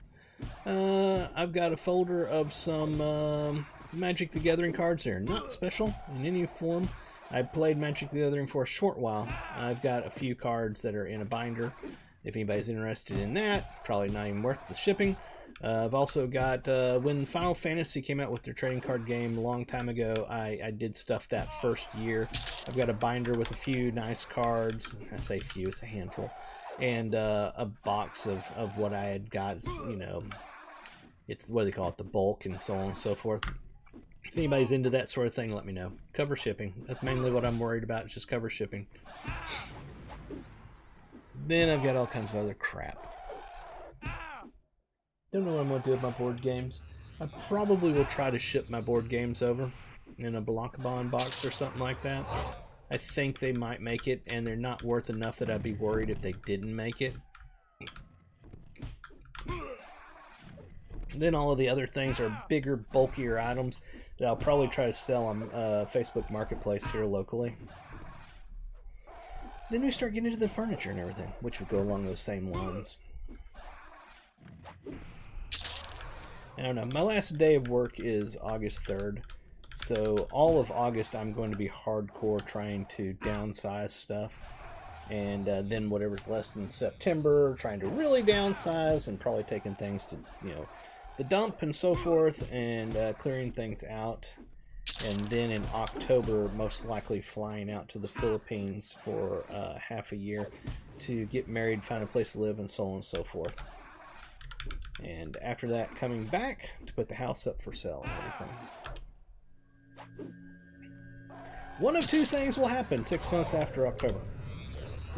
I've got a folder of some Magic the Gathering cards. They're not special in any form. I played Magic the Gathering for a short while. I've got a few cards that are in a binder. If anybody's interested in that, probably not even worth the shipping. I've also got, when Final Fantasy came out with their trading card game a long time ago, I did stuff that first year. I've got a binder with a few nice cards. I say few, it's a handful. And a box of what I had got, you know, it's what do they call it, the bulk and so on and so forth. If anybody's into that sort of thing, let me know. Cover shipping. That's mainly what I'm worried about, just cover shipping. Then I've got all kinds of other crap. Don't know what I'm going to do with my board games. I probably will try to ship my board games over in a Blancaban box or something like that. I think they might make it, and they're not worth enough that I'd be worried if they didn't make it. Then all of the other things are bigger, bulkier items that I'll probably try to sell on Facebook Marketplace here locally. Then we start getting into the furniture and everything, which would go along those same lines. I don't know. My last day of work is August 3rd. So all of August I'm going to be hardcore trying to downsize stuff. And then whatever's left in September, trying to really downsize and probably taking things to, you know, the dump and so forth, and clearing things out. And then in October, most likely flying out to the Philippines for half a year to get married, find a place to live, and so on and so forth. And after that, coming back to put the house up for sale and everything. One of two things will happen 6 months after October.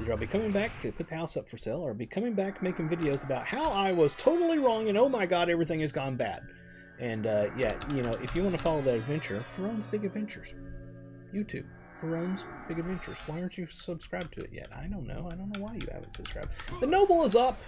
Either I'll be coming back to put the house up for sale, or I'll be coming back making videos about how I was totally wrong and oh my god, everything has gone bad. And yeah, you know, if you want to follow that adventure, Ferone's Big Adventures. YouTube. Ferone's Big Adventures. Why aren't you subscribed to it yet? I don't know. I don't know why you haven't subscribed. The Noble is up!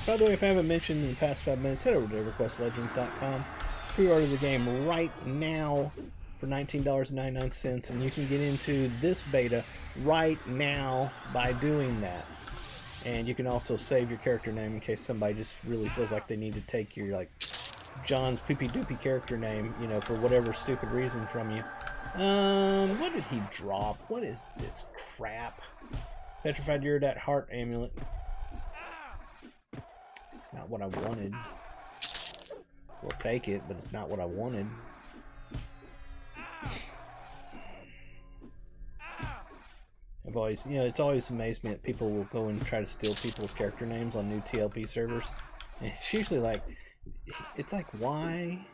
By the way, if I haven't mentioned in the past 5 minutes, head over to Everquestlegends.com. Pre-order the game right now for $19.99, and you can get into this beta right now by doing that. And you can also save your character name in case somebody just really feels like they need to take your, like, John's poopy doopy character name, you know, for whatever stupid reason from you. What did he drop? What is this crap? Petrified Uridat Heart Amulet. It's not what I wanted. We'll take it, but it's not what I wanted. I've always, you know, it's always amazed me that people will go and try to steal people's character names on new TLP servers. And it's usually like, it's like, why?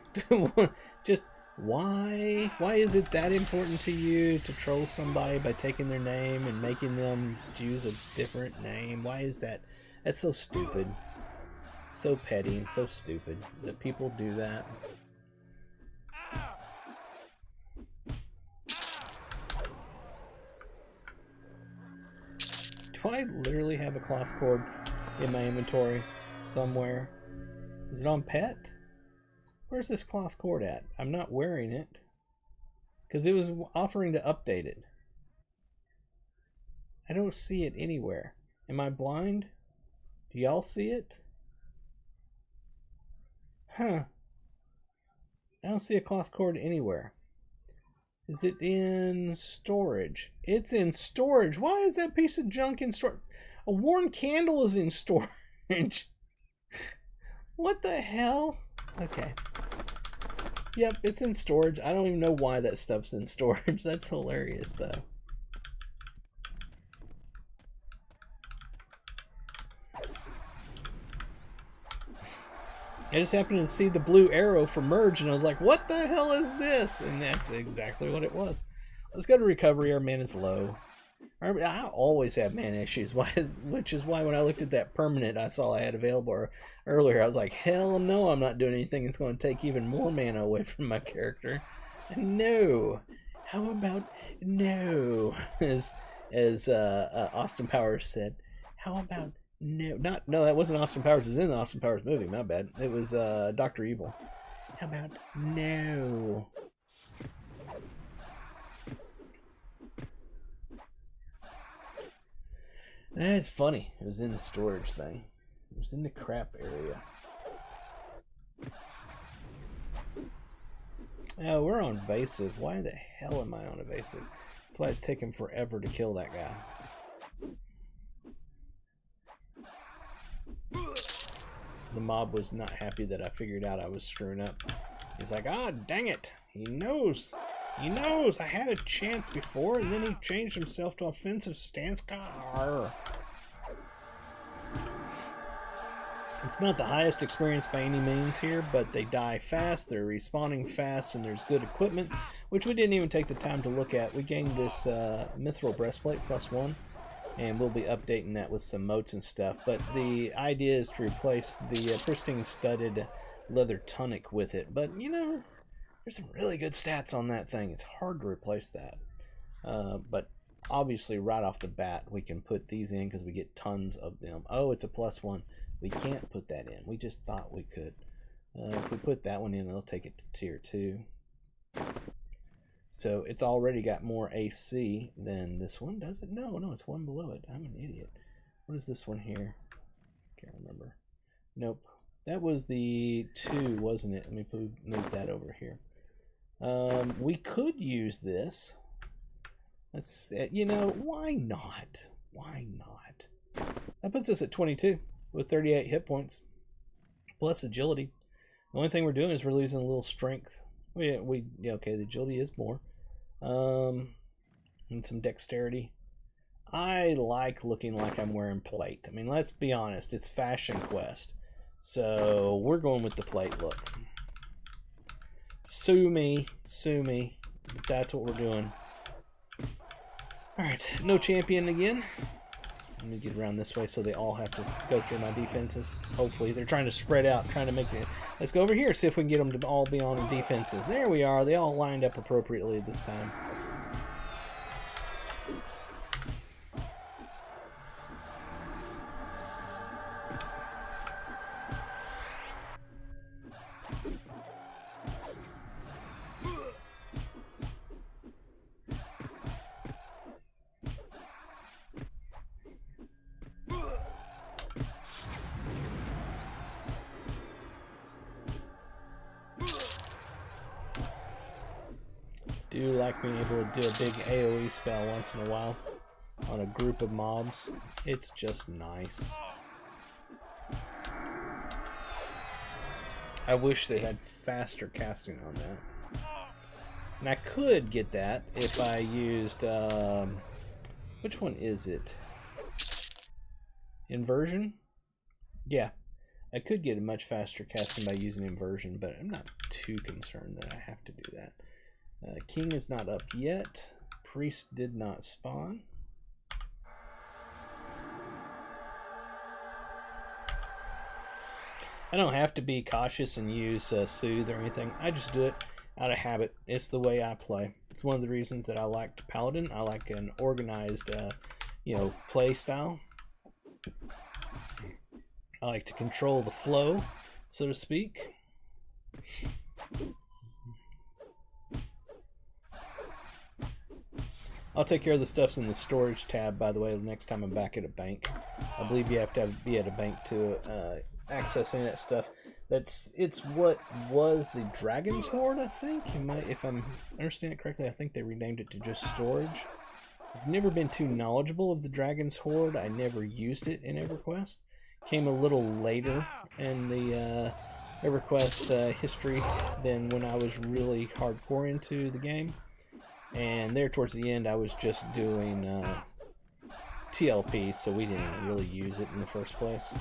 Just, why? Why is it that important to you to troll somebody by taking their name and making them use a different name? Why is that? That's so stupid. So petty and so stupid that people do that. Do I literally have a cloth cord in my inventory somewhere? Is it on pet? Where's this cloth cord at? I'm not wearing it because it was offering to update it. I don't see it anywhere. Am I blind? Do y'all see it? Huh. I don't see a cloth cord anywhere. Is it in storage? It's in storage. Why is that piece of junk in storage? A worn candle is in storage. What the hell? Okay. Yep, it's in storage. I don't even know why that stuff's in storage. That's hilarious, though. I just happened to see the blue arrow for merge, and I was like, what the hell is this? And that's exactly what it was. Let's go to recovery. Our mana is low. I always have mana issues, which is why when I looked at that permanent I saw I had available earlier, I was like, hell no, I'm not doing anything that's going to take even more mana away from my character. No. How about no? As Austin Powers said, how about no, no, that wasn't Austin Powers. It was in the Austin Powers movie. My bad. It was Dr. Evil. How about no? That's funny. It was in the storage thing. It was in the crap area. Oh, we're on evasive. Why the hell am I on evasive? That's why it's taking forever to kill that guy. The mob was not happy that I figured out I was screwing up. He's like, ah, dang it. He knows. He knows. I had a chance before, and then he changed himself to offensive stance. Arr. It's not the highest experience by any means here, but they die fast, they're respawning fast, and there's good equipment, which we didn't even take the time to look at. We gained this mithril breastplate +1. and we'll be updating that with some moats and stuff. But the idea is to replace the pristine studded leather tunic with it. But you know, there's some really good stats on that thing. It's hard to replace that. But obviously right off the bat we can put these in because we get tons of them. Oh, it's a +1. We can't put that in. We just thought we could. If we put that one in, it'll take it to tier 2. So it's already got more AC than this one, does it? No, it's one below it. I'm an idiot. What is this one here? Can't remember. Nope. That was the 2, wasn't it? Let me move that over here. We could use this. Let's, you know, why not? Why not? That puts us at 22 with 38 hit points plus agility. The only thing we're doing is we're losing a little strength. Yeah, okay, the agility is more. And some dexterity. I like looking like I'm wearing plate. I mean, let's be honest, it's Fashion Quest. So we're going with the plate look. Sue me, but that's what we're doing. Alright, no champion again. Let me get around this way so they all have to go through my defenses. Hopefully. They're trying to spread out, trying to make it. Let's go over here, see if we can get them to all be on defenses. There we are. They all lined up appropriately this time. Do like being able to do a big AoE spell once in a while on a group of mobs. It's just nice. I wish they had faster casting on that. And I could get that if I used which one is it? Inversion? Yeah. I could get a much faster casting by using inversion, but I'm not too concerned that I have to do that. King is not up yet. Priest did not spawn. I don't have to be cautious and use Soothe or anything. I just do it out of habit. It's the way I play. It's one of the reasons that I liked Paladin. I like an organized, you know, play style. I like to control the flow, so to speak. I'll take care of the stuffs in the storage tab, by the way, the next time I'm back at a bank. I believe you have to be at a bank to access any of that stuff. It's what was the Dragon's Hoard, I think. If I'm understanding it correctly, I think they renamed it to just storage. I've never been too knowledgeable of the Dragon's Hoard. I never used it in Everquest. Came a little later in the Everquest history than when I was really hardcore into the game. And there towards the end I was just doing TLP, so we didn't really use it in the first place.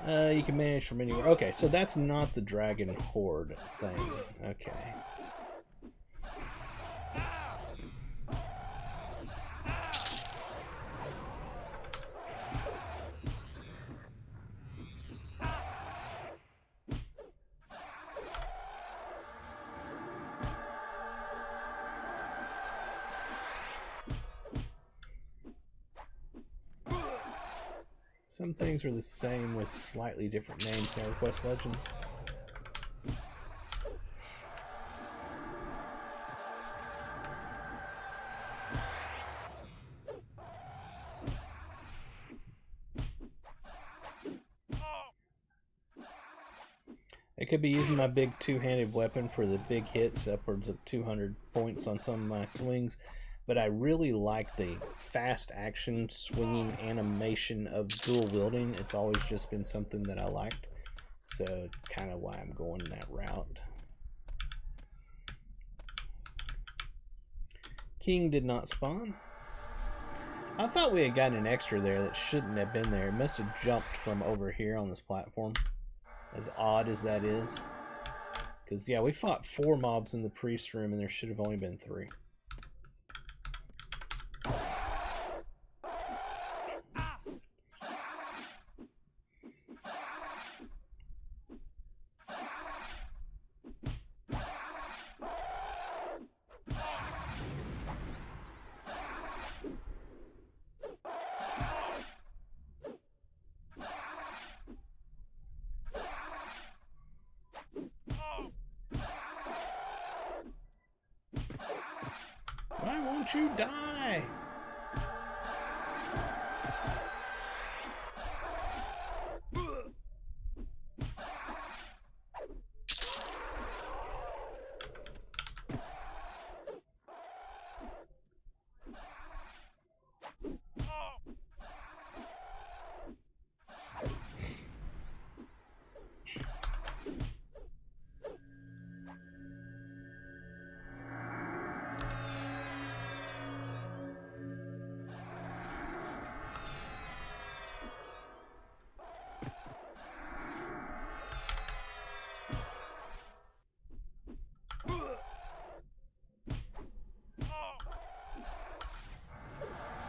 You can manage from anywhere. Okay, so that's not the Dragon Horde thing. Okay. Some things are the same with slightly different names in Everquest Legends. I could be using my big two-handed weapon for the big hits, upwards of 200 points on some of my swings. But I really like the fast action swinging animation of dual wielding. It's always just been something that I liked. So it's kind of why I'm going that route. King did not spawn. I thought we had gotten an extra there that shouldn't have been there. It must have jumped from over here on this platform. As odd as that is. Because, yeah, we fought 4 mobs in the priest room and there should have only been 3. Don't you die!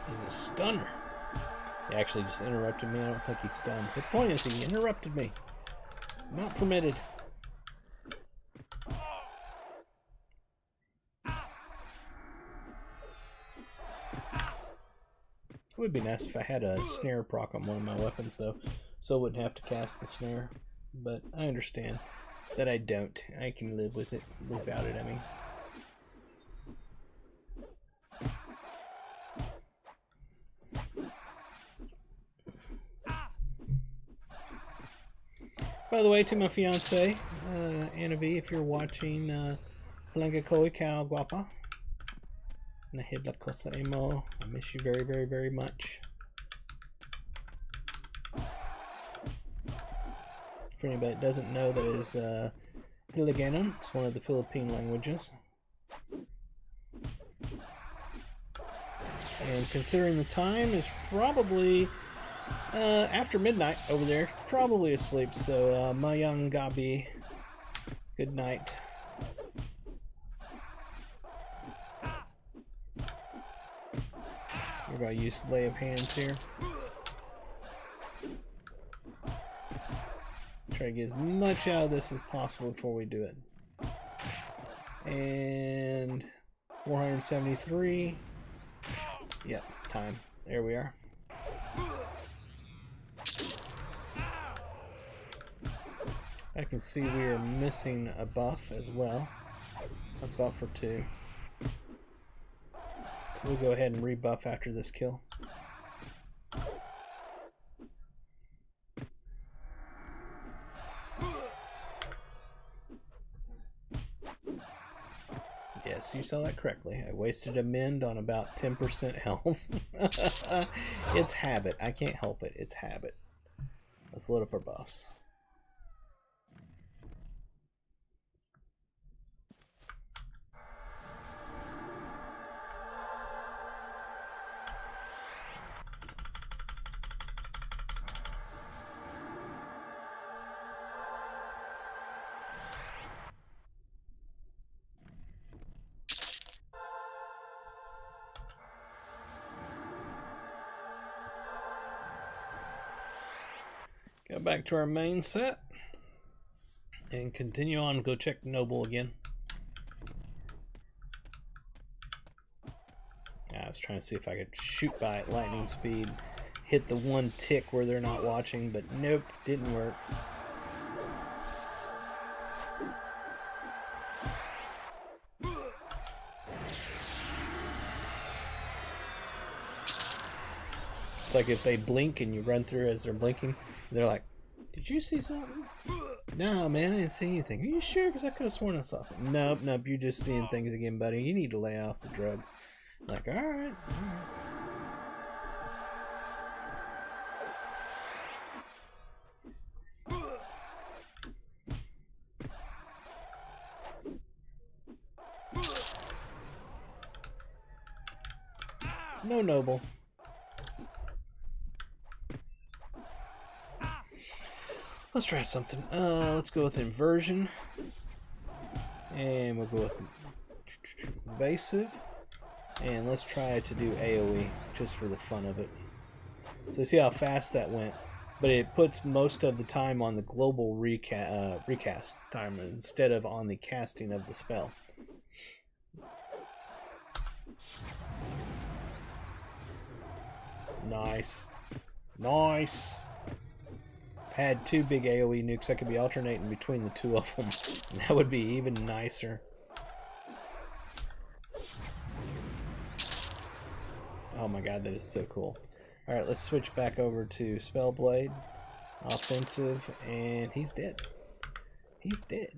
He's a stunner. He actually just interrupted me. I don't think he's stunned. The point is he interrupted me. Not permitted. It would be nice if I had a snare proc on one of my weapons, though, so I wouldn't have to cast the snare. But I understand that I don't. I can live with it, without it, I mean. By the way, to my fiance, Anna V, if you're watching, Palanga Koi Kao Guapa. Nahid la cosa emo. I miss you very, very, very much. For anybody that doesn't know, that is Hiligaynon. It's one of the Philippine languages. And considering the time is probably after midnight over there, probably asleep. So Mayang Gabi, good night. Everybody use lay of hands here. Try to get as much out of this as possible before we do it. And 473. Yep, it's time. There we are. I can see we are missing a buff as well. A buff or two. So we'll go ahead and rebuff after this kill. Yes, you saw that correctly. I wasted a mend on about 10% health. It's habit. I can't help it. It's habit. Let's load up our buffs. Go back to our main set and continue on. Go check Noble again. I was trying to see if I could shoot by at lightning speed, hit the one tick where they're not watching, but nope, didn't work. It's like if they blink and you run through as they're blinking, they're like, did you see something? No, man, I didn't see anything. Are you sure? Because I could have sworn I saw something. Nope, nope, you're just seeing things again, buddy. You need to lay off the drugs. Like, all right. No Noble. Let's try something. Let's go with inversion. And we'll go with evasive. And let's try to do AoE just for the fun of it. So see how fast that went. But it puts most of the time on the global recast time instead of on the casting of the spell. Nice. Nice. Had two big AoE nukes. I could be alternating between the two of them. That would be even nicer. Oh my god, that is so cool. Alright, let's switch back over to Spellblade. Offensive, and he's dead. He's dead.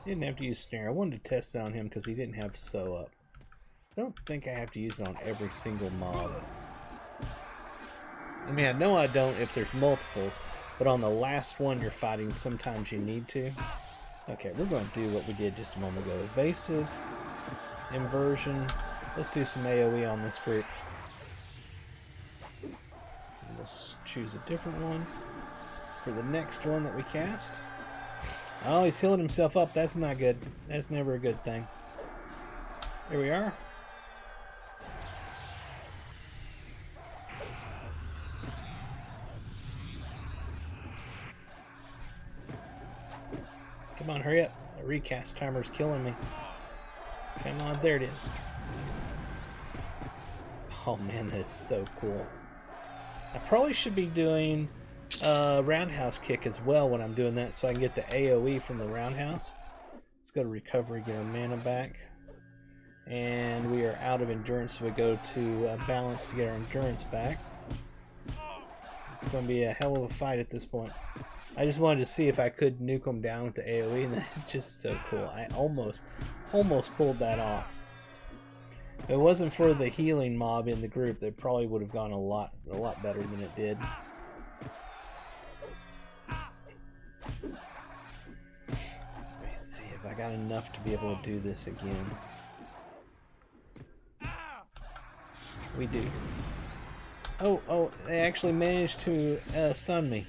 Didn't have to use snare. I wanted to test it on him because he didn't have sew up. I don't think I have to use it on every single mob. I mean, I know I don't if there's multiples, but on the last one you're fighting, sometimes you need to. Okay, we're going to do what we did just a moment ago. Evasive, inversion. Let's do some AoE on this group. Let's choose a different one for the next one that we cast. Oh, he's healing himself up. That's not good. That's never a good thing. Here we are. Come on, hurry up. The recast timer's killing me. Come on, there it is. Oh man, that is so cool. I probably should be doing roundhouse kick as well when I'm doing that so I can get the AoE from the roundhouse. Let's go to recovery, get our mana back. And we are out of endurance, so we go to balance to get our endurance back. It's going to be a hell of a fight at this point. I just wanted to see if I could nuke them down with the AoE, and that is just so cool. I almost pulled that off. If it wasn't for the healing mob in the group, that probably would have gone a lot better than it did. Let me see if I got enough to be able to do this again. We do. Oh, they actually managed to stun me.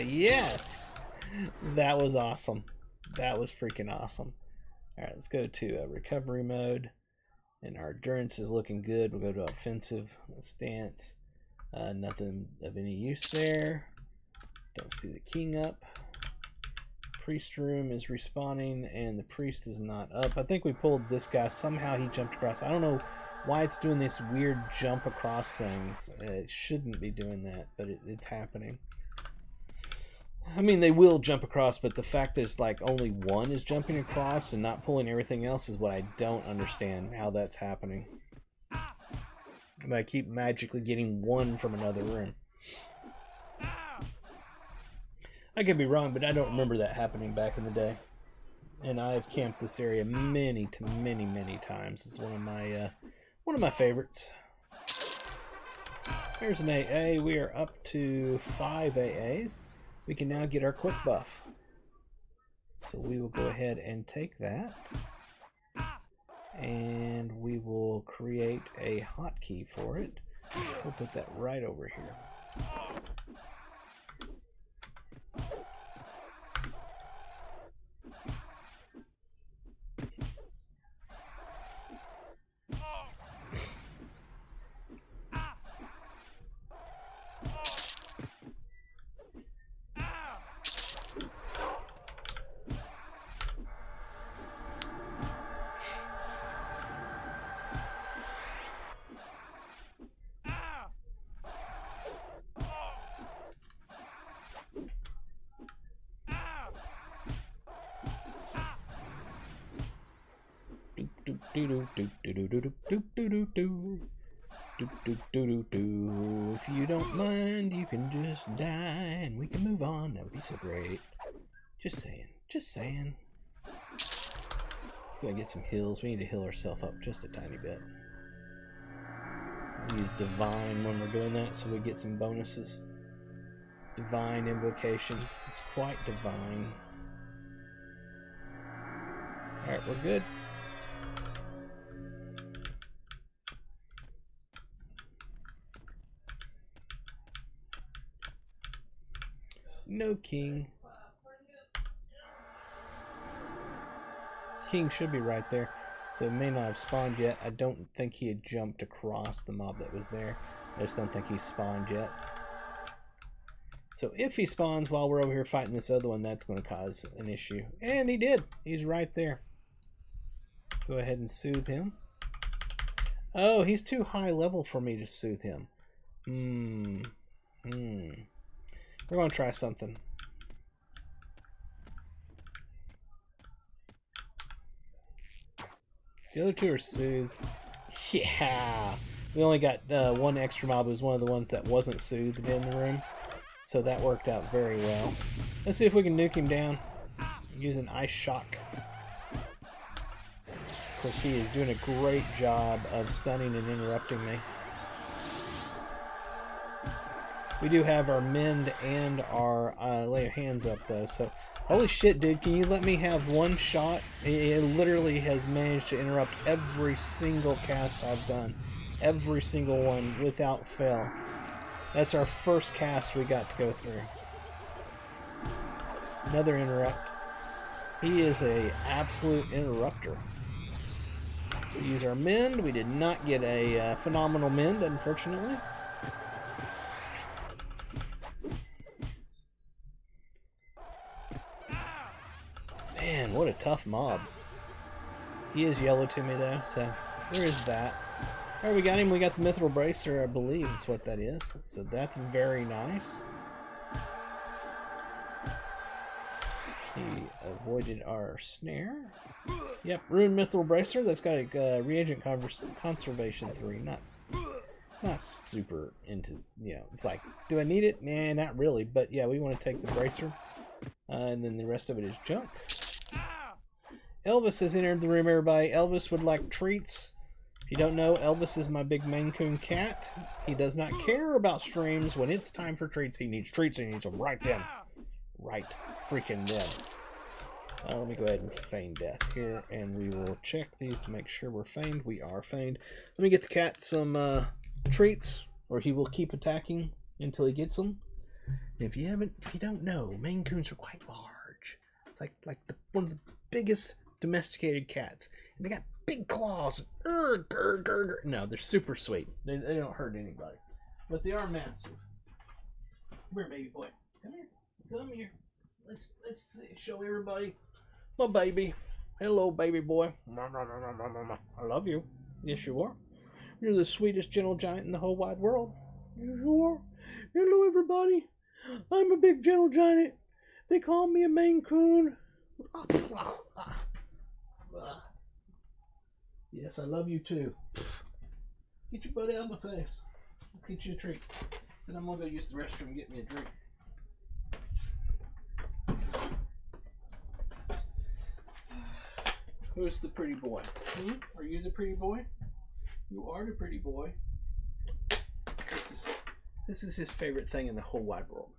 Yes! That was awesome. That was freaking awesome. Alright, let's go to recovery mode. And our endurance is looking good. We'll go to offensive stance. Nothing of any use there. Don't see the king up. Priest room is respawning and the priest is not up. I think we pulled this guy. Somehow he jumped across. I don't know why it's doing this weird jump across things. It shouldn't be doing that, but it's happening. I mean, they will jump across, but the fact that it's like only one is jumping across and not pulling everything else is what I don't understand how that's happening. But I keep magically getting one from another room. I could be wrong, but I don't remember that happening back in the day. And I've camped this area many times. It's one of my favorites. Here's an AA. We are up to 5 AAs. We can now get our quick buff. So we will go ahead and take that. And we will create a hotkey for it. We'll put that right over here. If you don't mind, you can just die and we can move on. That would be so great. Just saying. Let's go get some heals. We need to heal ourselves up just a tiny bit. We'll use Divine when we're doing that so we get some bonuses. Divine Invocation. It's quite divine. Alright, we're good. No king. king should be right there. So it may not have spawned yet. I don't think he had jumped across the mob that was there. I just don't think he spawned yet. So if he spawns while we're over here fighting this other one, that's going to cause an issue. And he did. He's right there. Go ahead and soothe him. Oh, he's too high level for me to soothe him. We're going to try something. The other two are soothed. Yeah! We only got one extra mob. It was one of the ones that wasn't soothed in the room. So that worked out very well. Let's see if we can nuke him down using Ice Shock. Of course, he is doing a great job of stunning and interrupting me. We do have our mend and our lay of hands up, though. So, holy shit, dude. Can you let me have one shot? It literally has managed to interrupt every single cast I've done. Every single one without fail. That's our first cast we got to go through. Another interrupt. He is a absolute interrupter. We use our mend. We did not get a phenomenal mend, unfortunately. Man, what a tough mob. He is yellow to me, though, so there is that. Alright, we got him. We got the Mithril Bracer, I believe is what that is. So that's very nice. He avoided our snare. Yep, Ruined Mithril Bracer. That's got a Reagent Conservation 3. Not super into, you know, it's like, do I need it? Nah, not really. But yeah, we want to take the Bracer. And then the rest of it is junk. Elvis has entered the room, everybody. Elvis would like treats. If you don't know, Elvis is my big Maine Coon cat. He does not care about streams. When it's time for treats, he needs treats, and he needs them right then. Right freaking then. Let me go ahead and feign death here, and we will check these to make sure we're feigned. We are feigned. Let me get the cat some treats, or he will keep attacking until he gets them. And if you don't know, Maine Coons are quite large. It's like one of the biggest domesticated cats, and they got big claws. No, they're super sweet. They don't hurt anybody, but they are massive. Come here, baby boy. Come here. Let's see. Show everybody my baby. Hello, baby boy. I love you. Yes, you are. You're the sweetest gentle giant in the whole wide world. Yes, you are. Hello, everybody. I'm a big gentle giant. They call me a Maine Coon. Yes, I love you too. Get your butt out of my face. Let's get you a treat. Then I'm gonna go use the restroom and get me a drink. Who's the pretty boy? Are you the pretty boy? You are the pretty boy. This is his favorite thing in the whole wide world.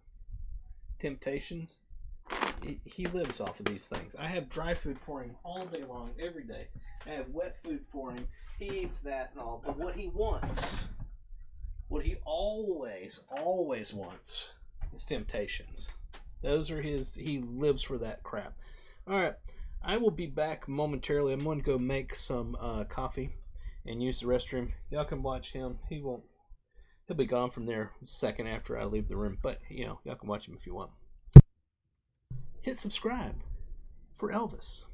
Temptations. He lives off of these things. I have dry food for him all day long, every day. I have wet food for him. He eats that and all. But what he wants, what he always wants, is Temptations. Those are his. He lives for that crap. All right. I will be back momentarily. I'm going to go make some coffee and use the restroom. Y'all can watch him. He'll be gone from there a second after I leave the room. But, you know, y'all can watch him if you want. Hit subscribe for Elvis.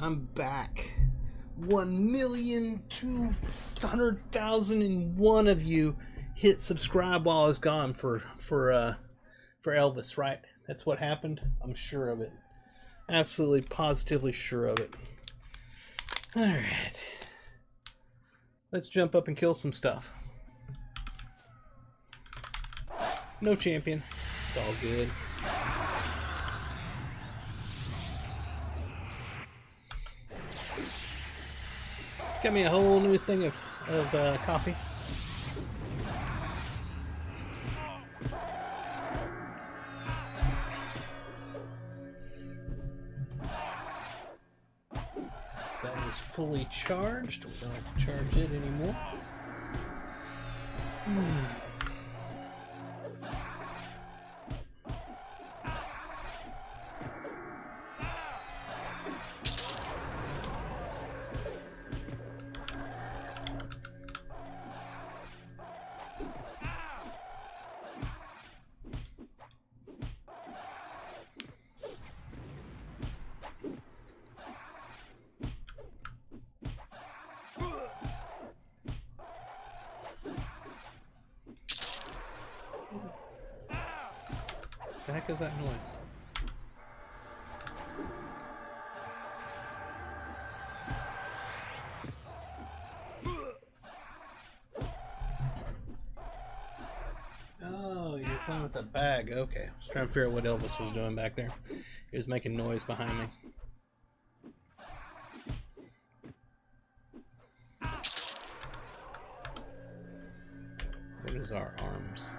I'm back. 1,200,001 of you hit subscribe while I was gone for Elvis, right? That's what happened. I'm sure of it. Absolutely, positively sure of it. All right. Let's jump up and kill some stuff. No champion. It's all good. Got me a whole new thing of coffee. That is fully charged. We don't have to charge it anymore. What the heck is that noise? Oh, you're playing with the bag. Okay. I was trying to figure out what Elvis was doing back there. He was making noise behind me. What is our arms?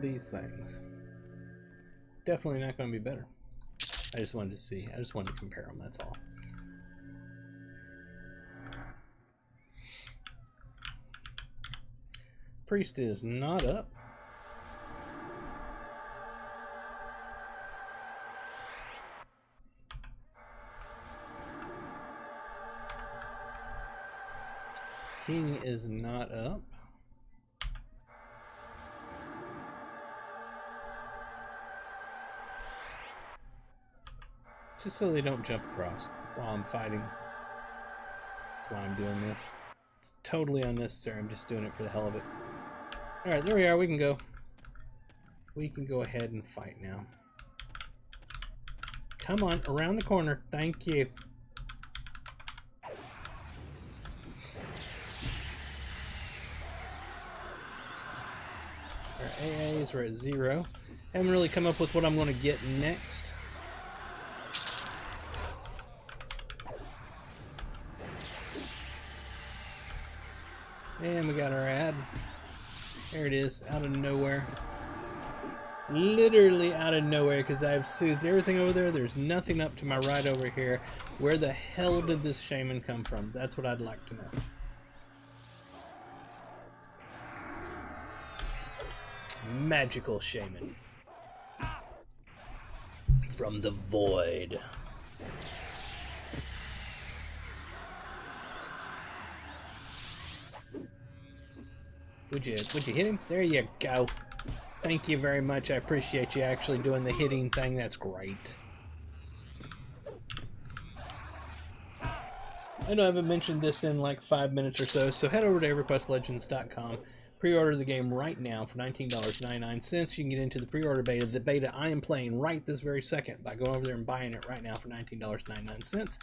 These things. Definitely not going to be better. I just wanted to see. I just wanted to compare them, that's all. Priest is not up. King is not up. Just so they don't jump across while I'm fighting. That's why I'm doing this. It's totally unnecessary. I'm just doing it for the hell of it. Alright, there we are. We can go. We can go ahead and fight now. Come on, around the corner. Thank you. Our AAs are at 0. Haven't really come up with what I'm going to get next. And we got our ad. There it is, out of nowhere. Literally out of nowhere, because I've soothed everything over there. There's nothing up to my right over here. Where the hell did this shaman come from? That's what I'd like to know. Magical shaman. From the void. Would you hit him? There you go. Thank you very much. I appreciate you actually doing the hitting thing. That's great. I know I haven't mentioned this in like 5 minutes or so, so head over to Everquestlegends.com. Pre-order the game right now for $19.99. You can get into the pre-order beta. The beta I am playing right this very second by going over there and buying it right now for $19.99.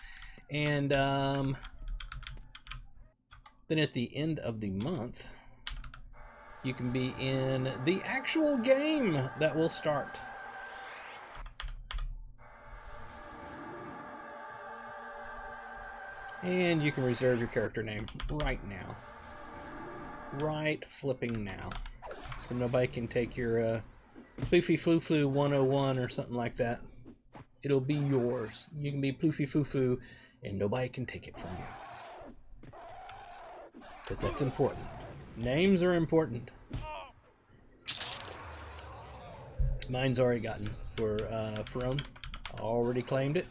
And then at the end of the month, you can be in the actual game that will start. And you can reserve your character name right now. Right flipping now. So nobody can take your Ploofy Foo Foo 101 or something like that. It'll be yours. You can be Ploofy Foo Foo and nobody can take it from you. Because that's important. Names are important. Mine's already gotten for Ferone. Already claimed it.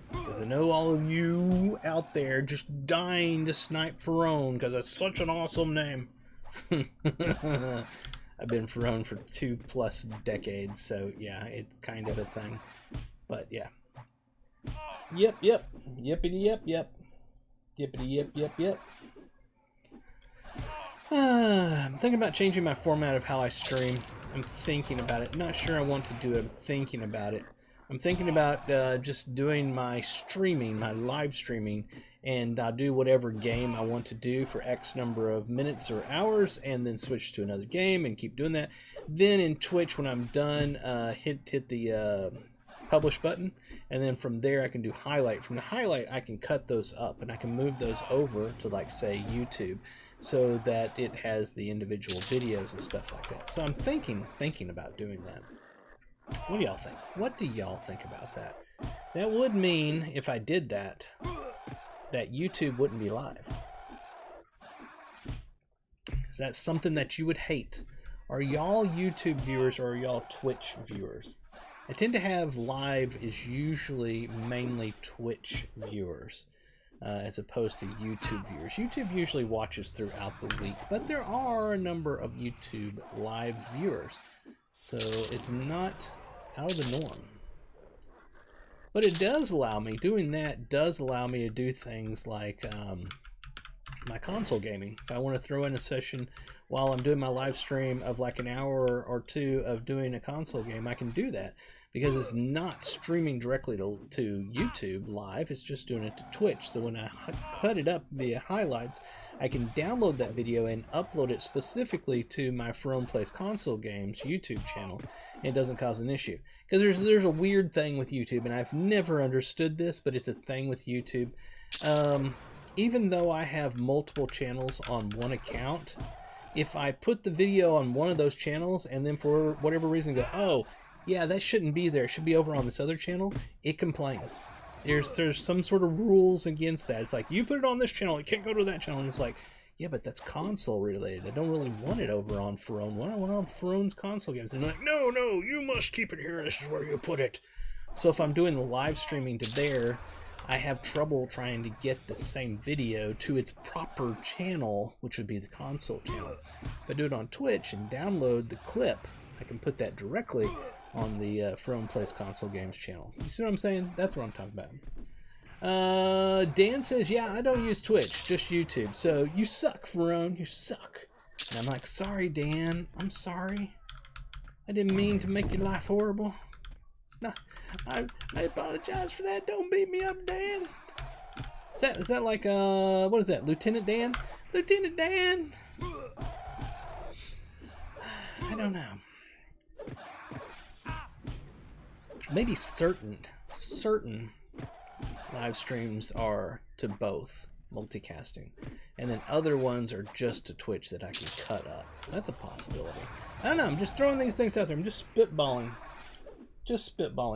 Because I know all of you out there just dying to snipe Ferone because it's such an awesome name. I've been Ferone for 2+ decades, so yeah, it's kind of a thing. But yeah. Yep. Yippity yep. Yippity yep. I'm thinking about changing my format of how I stream. I'm thinking about it. Not sure I want to do it. I'm thinking about it. I'm thinking about just doing my streaming, my live streaming, and I'll do whatever game I want to do for X number of minutes or hours, and then switch to another game and keep doing that. Then in Twitch, when I'm done, hit the publish button, and then from there I can do highlight. From the highlight, I can cut those up, and I can move those over to, like, say, YouTube, so that it has the individual videos and stuff like that. So I'm thinking about doing that. What do y'all think? What do y'all think about that? That would mean, if I did that, that YouTube wouldn't be live. Is that something that you would hate? Are y'all YouTube viewers or are y'all Twitch viewers? I tend to have live is usually mainly Twitch viewers. As opposed to YouTube viewers. YouTube usually watches throughout the week, but there are a number of YouTube live viewers, so it's not out of the norm. But it does allow me, doing that does allow me to do things like my console gaming. If I want to throw in a session while I'm doing my live stream of like an hour or two of doing a console game, I can do that. Because it's not streaming directly to YouTube live, it's just doing it to Twitch. So when I cut it up via highlights, I can download that video and upload it specifically to my Ferone Plays Console Games YouTube channel. And it doesn't cause an issue. Because there's a weird thing with YouTube, and I've never understood this, but it's a thing with YouTube. Even though I have multiple channels on one account, if I put the video on one of those channels and then for whatever reason go, oh, yeah, that shouldn't be there, it should be over on this other channel, it complains. There's some sort of rules against that. It's like, you put it on this channel, it can't go to that channel. And it's like, yeah, but that's console related. I don't really want it over on Ferone. I want it on Ferone's console games. And they're like, no, you must keep it here, this is where you put it. So if I'm doing the live streaming to there, I have trouble trying to get the same video to its proper channel, which would be the console channel. If I do it on Twitch and download the clip, I can put that directly on the Ferone Plays Console Games channel. You see what I'm saying? That's what I'm talking about. Dan says, yeah, I don't use Twitch, just YouTube. So you suck, Ferone, you suck. And I'm like, sorry, Dan, I'm sorry. I didn't mean to make your life horrible. It's not. I apologize for that. Don't beat me up, Dan. Is that like what is that, Lieutenant Dan? Lieutenant Dan. I don't know. Maybe certain live streams are to both multicasting, and then other ones are just to Twitch that I can cut up. That's a possibility. I don't know. I'm just throwing these things out there. I'm just spitballing,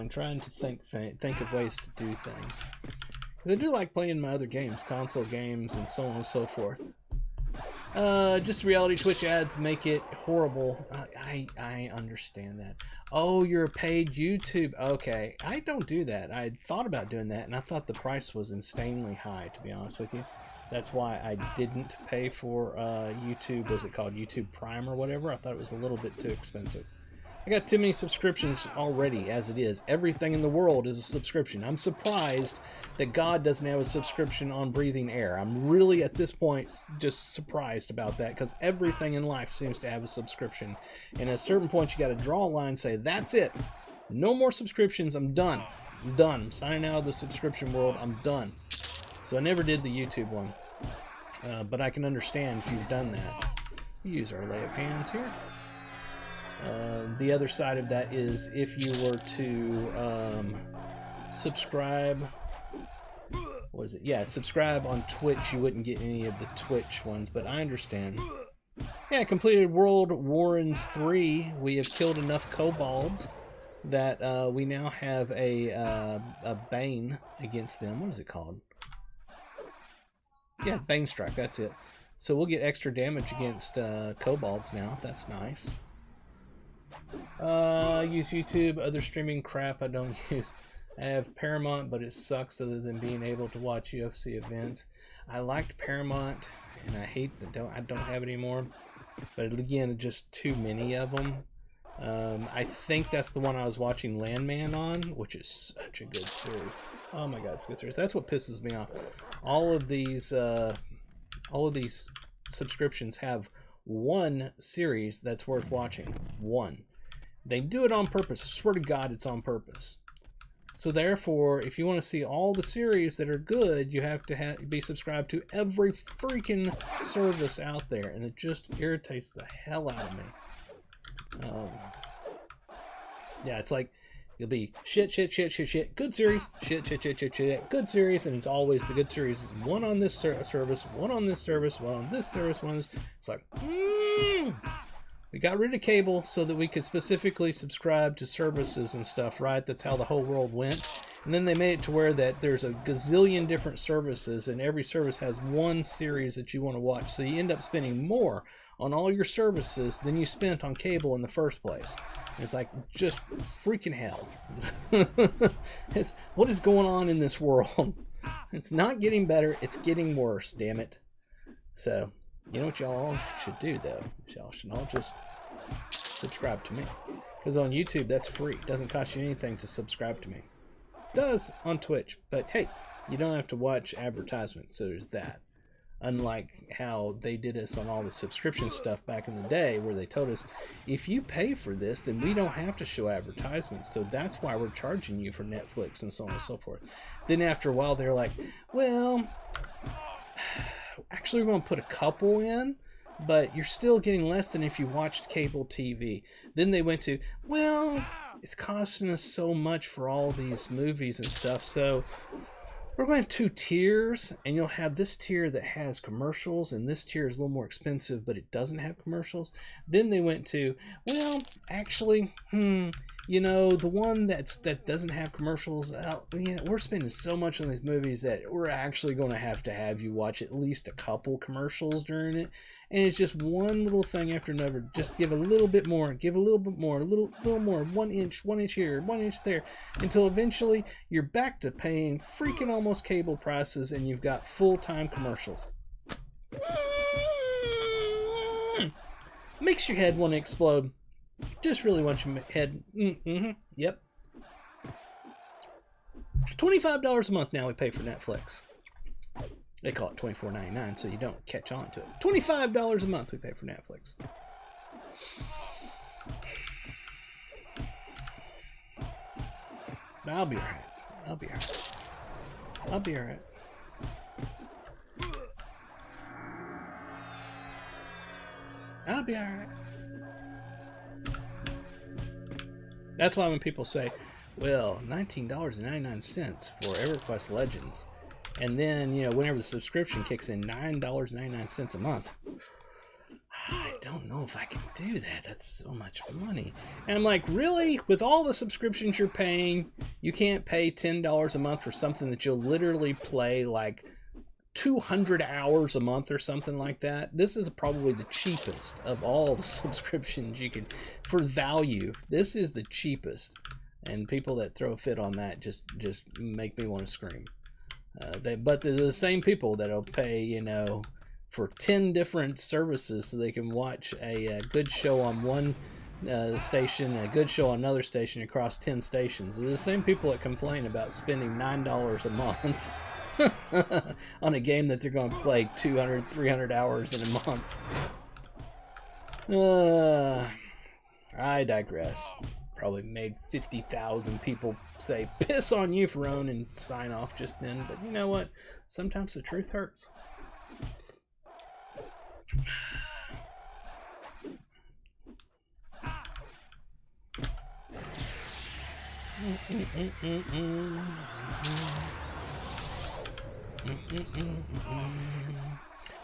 trying to think of ways to do things. I do like playing my other games, console games, and so on and so forth. Just reality Twitch ads make it horrible. I understand that. Oh, you're a paid YouTube. Okay, I don't do that. I thought about doing that, and I thought the price was insanely high, to be honest with you. That's why I didn't pay for YouTube. Was it called YouTube Prime or whatever? I thought it was a little bit too expensive. I got too many subscriptions already as it is. Everything in the world is a subscription. I'm surprised that God doesn't have a subscription on breathing air. I'm really, at this point, just surprised about that, because everything in life seems to have a subscription. And at a certain point, you got to draw a line and say, that's it. No more subscriptions. I'm done. I'm signing out of the subscription world. I'm done. So I never did the YouTube one. But I can understand if you've done that. We use our lay of hands here. The other side of that is if you were to subscribe, what is it? Yeah, subscribe on Twitch, you wouldn't get any of the Twitch ones, but I understand. Yeah, completed World Warrens 3. We have killed enough kobolds that we now have a Bane against them. What is it called? Yeah, Bane Strike, that's it. So we'll get extra damage against kobolds now. That's nice. Use YouTube, other streaming crap I don't use. I have Paramount, but it sucks other than being able to watch UFC events. I liked Paramount, and I hate that I don't have it anymore. But again, just too many of them. I think that's the one I was watching Landman on, which is such a good series. Oh my god, it's a good series. That's what pisses me off. All of these subscriptions have one series that's worth watching. One. They do it on purpose. I swear to God, it's on purpose. So therefore, if you want to see all the series that are good, you have to be subscribed to every freaking service out there, and it just irritates the hell out of me. Yeah, it's like you'll be shit, good series, shit, good series, and it's always the good series is one on this service, one on this service, one on this service, one on this. It's like, we got rid of cable so that we could specifically subscribe to services and stuff, right? That's how the whole world went. And then they made it to where that there's a gazillion different services, and every service has one series that you want to watch. So you end up spending more on all your services than you spent on cable in the first place. And it's like, just freaking hell. It's what is going on in this world? It's not getting better, it's getting worse, damn it. So, you know what y'all should do, though? Y'all should all just subscribe to me. Because on YouTube, that's free. It doesn't cost you anything to subscribe to me. It does on Twitch. But hey, you don't have to watch advertisements, so there's that. Unlike how they did us on all the subscription stuff back in the day, where they told us, if you pay for this, then we don't have to show advertisements. So that's why we're charging you for Netflix and so on and so forth. Then after a while, they're like, well, actually, we're going to put a couple in, but you're still getting less than if you watched cable TV. Then they went to, well, it's costing us so much for all these movies and stuff, so we're going to have 2 tiers, and you'll have this tier that has commercials, and this tier is a little more expensive, but it doesn't have commercials. Then they went to, well, actually, you know, the one that doesn't have commercials, you know, we're spending so much on these movies that we're actually going to have you watch at least a couple commercials during it. And it's just one little thing after another. Just give a little bit more, give a little bit more, a little more, 1 inch here, 1 inch there, until eventually you're back to paying freaking almost cable prices, and you've got full-time commercials. Makes your head want to explode. Just really want your head. Yep. $25 a month now we pay for Netflix. They call it $24.99, so you don't catch on to it. $25 a month we pay for Netflix. I'll be alright. I'll be alright. I'll be alright. I'll be alright. That's why when people say, well, $19.99 for Everquest Legends, and then, you know, whenever the subscription kicks in, $9.99 a month. I don't know if I can do that. That's so much money. And I'm like, really? With all the subscriptions you're paying, you can't pay $10 a month for something that you'll literally play like 200 hours a month or something like that? This is probably the cheapest of all the subscriptions you can, for value. This is the cheapest. And people that throw a fit on that just make me want to scream. But they're the same people that'll pay, you know, for 10 different services so they can watch a good show on one station, a good show on another station across 10 stations. They're the same people that complain about spending $9 a month on a game that they're going to play 200, 300 hours in a month. I digress. Probably made 50,000 people say piss on you for owning and sign off just then, but you know what, sometimes the truth hurts.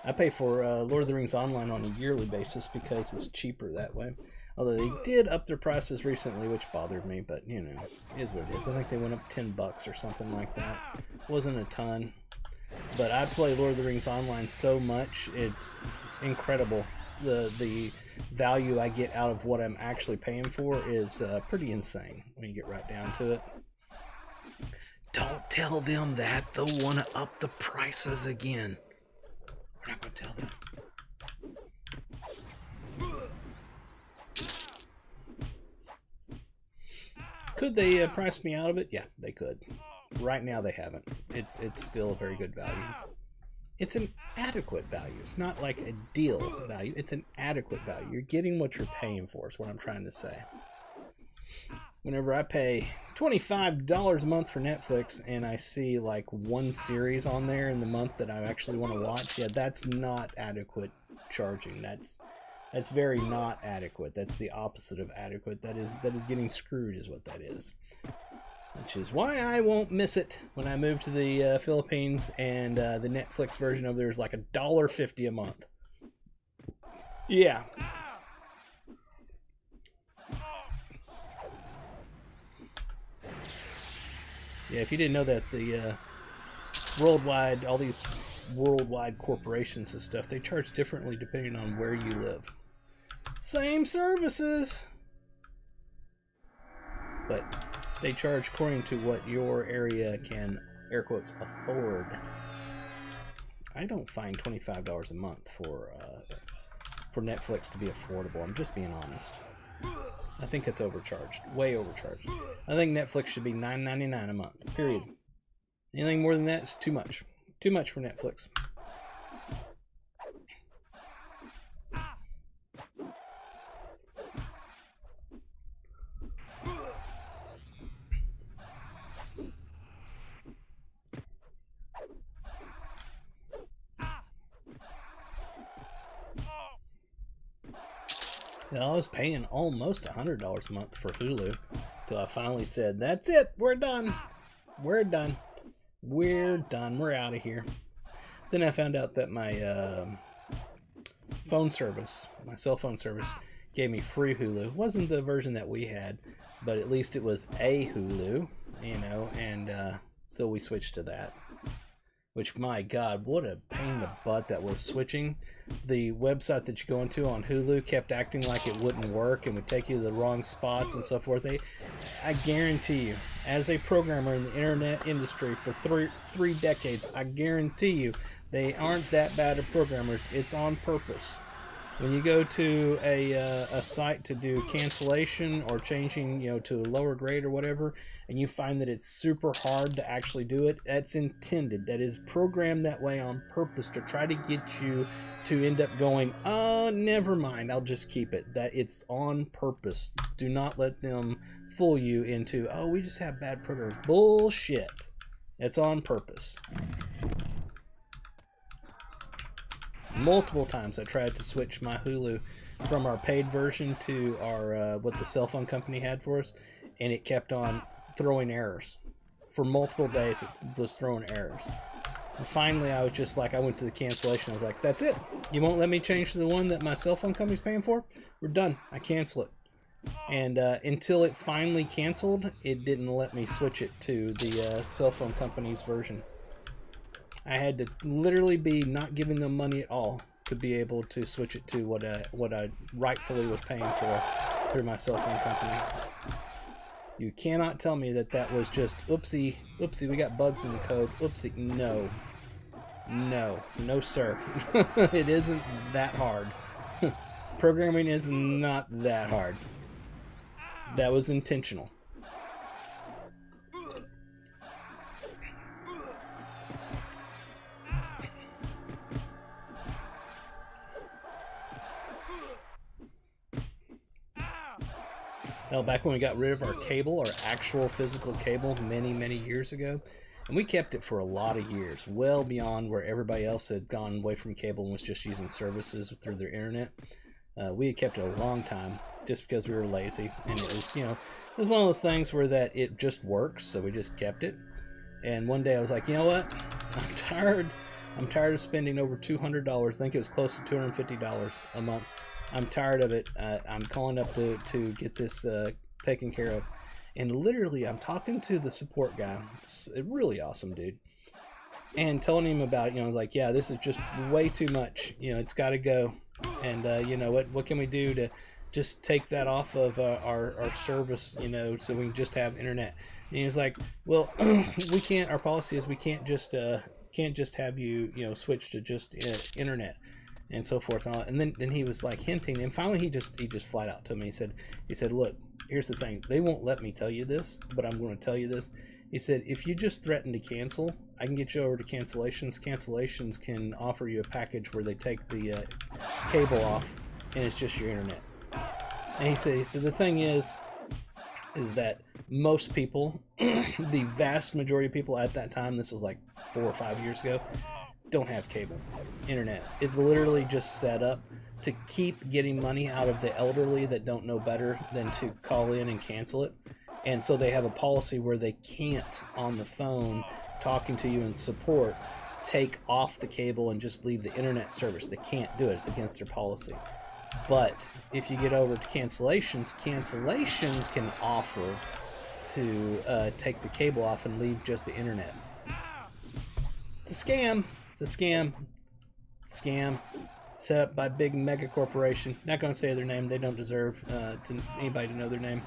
I pay for Lord of the Rings Online on a yearly basis because it's cheaper that way. Although they did up their prices recently, which bothered me, but, you know, it is what it is. I think they went up $10 or something like that. Wasn't a ton. But I play Lord of the Rings Online so much, it's incredible. The value I get out of what I'm actually paying for is pretty insane when you get right down to it. Don't tell them that. They'll want to up the prices again. We're not going to tell them. Could they price me out of it? Yeah, they could. Right now they haven't. It's still a very good value. It's an adequate value. It's not like a deal value. It's an adequate value. You're getting what you're paying for is what I'm trying to say. Whenever I pay $25 a month for Netflix and I see like one series on there in the month that I actually want to watch, yeah, that's not adequate charging. That's very not adequate. That's the opposite of adequate. That is getting screwed is what that is. Which is why I won't miss it when I move to the Philippines, and the Netflix version over there is like $1.50 a month. Yeah. Yeah, if you didn't know that, the worldwide, all these worldwide corporations and stuff, they charge differently depending on where you live. Same services, but they charge according to what your area can, air quotes, afford. I don't find $25 a month for Netflix to be affordable. I'm just being honest. I think it's overcharged, way overcharged. I think Netflix should be $9.99 a month, period. Anything more than that is too much. Too much for Netflix. I was paying almost $100 a month for Hulu till I finally said, that's it, we're done. We're done. We're done. We're out of here. Then I found out that my phone service, my cell phone service, gave me free Hulu. It wasn't the version that we had, but at least it was a Hulu, you know, and so we switched to that. Which, my God, what a pain in the butt that was switching. The website that you go into on Hulu kept acting like it wouldn't work and would take you to the wrong spots and so forth. I guarantee you, as a programmer in the internet industry for three decades, I guarantee you they aren't that bad of programmers. It's on purpose. When you go to a site to do cancellation or changing, you know, to a lower grade or whatever, and you find that it's super hard to actually do it, that's intended. That is programmed that way on purpose to try to get you to end up going, oh, never mind, I'll just keep it. That it's on purpose. Do not let them fool you into, oh, we just have bad programmers. Bullshit. It's on purpose. Multiple times I tried to switch my Hulu from our paid version to our what the cell phone company had for us, and it kept on throwing errors. For multiple days it was throwing errors. And finally I was just like, I went to the cancellation. I was like, that's it. You won't let me change to the one that my cell phone company's paying for? We're done. I cancel it. And until it finally canceled, it didn't let me switch it to the cell phone company's version. I had to literally be not giving them money at all to be able to switch it to what I rightfully was paying for through my cell phone company. You cannot tell me that that was just oopsie, we got bugs in the code, oopsie. No sir. It isn't that hard. Programming is not that hard. That was intentional. Well, back when we got rid of our cable, our actual physical cable, many years ago, and we kept it for a lot of years, well beyond where everybody else had gone away from cable and was just using services through their internet. We had kept it a long time just because we were lazy, and it was, you know, it was one of those things where that it just works, so we just kept it. And one day I was like, you know what? I'm tired of spending over $200. I think it was close to $250 a month. I'm tired of it. I'm calling up to get this taken care of. And literally, I'm talking to the support guy. It's a really awesome dude. And telling him about it, you know, I was like, yeah, this is just way too much. You know, it's got to go. And, you know, what can we do to just take that off of our service, you know, so we can just have internet? And he was like, well, we can't, our policy is we can't just have you, you know, switch to just internet. And so forth and all. And then he was like hinting, and finally he just flat out told me, he said, look, here's the thing. They won't let me tell you this, but I'm going to tell you this. He said, if you just threaten to cancel, I can get you over to cancellations. Cancellations can offer you a package where they take the cable off, and it's just your internet. And he said the thing is that most people, the vast majority of people at that time, this was like 4 or 5 years ago, don't have cable internet. It's literally just set up to keep getting money out of the elderly that don't know better than to call in and cancel it. And so they have a policy where they can't, on the phone, talking to you in support, take off the cable and just leave the internet service. They can't do it. It's against their policy. But if you get over to cancellations, cancellations can offer to take the cable off and leave just the internet. It's a scam. It's a scam. Scam. Set up by big mega corporation. Not going to say their name. They don't deserve anybody to know their name.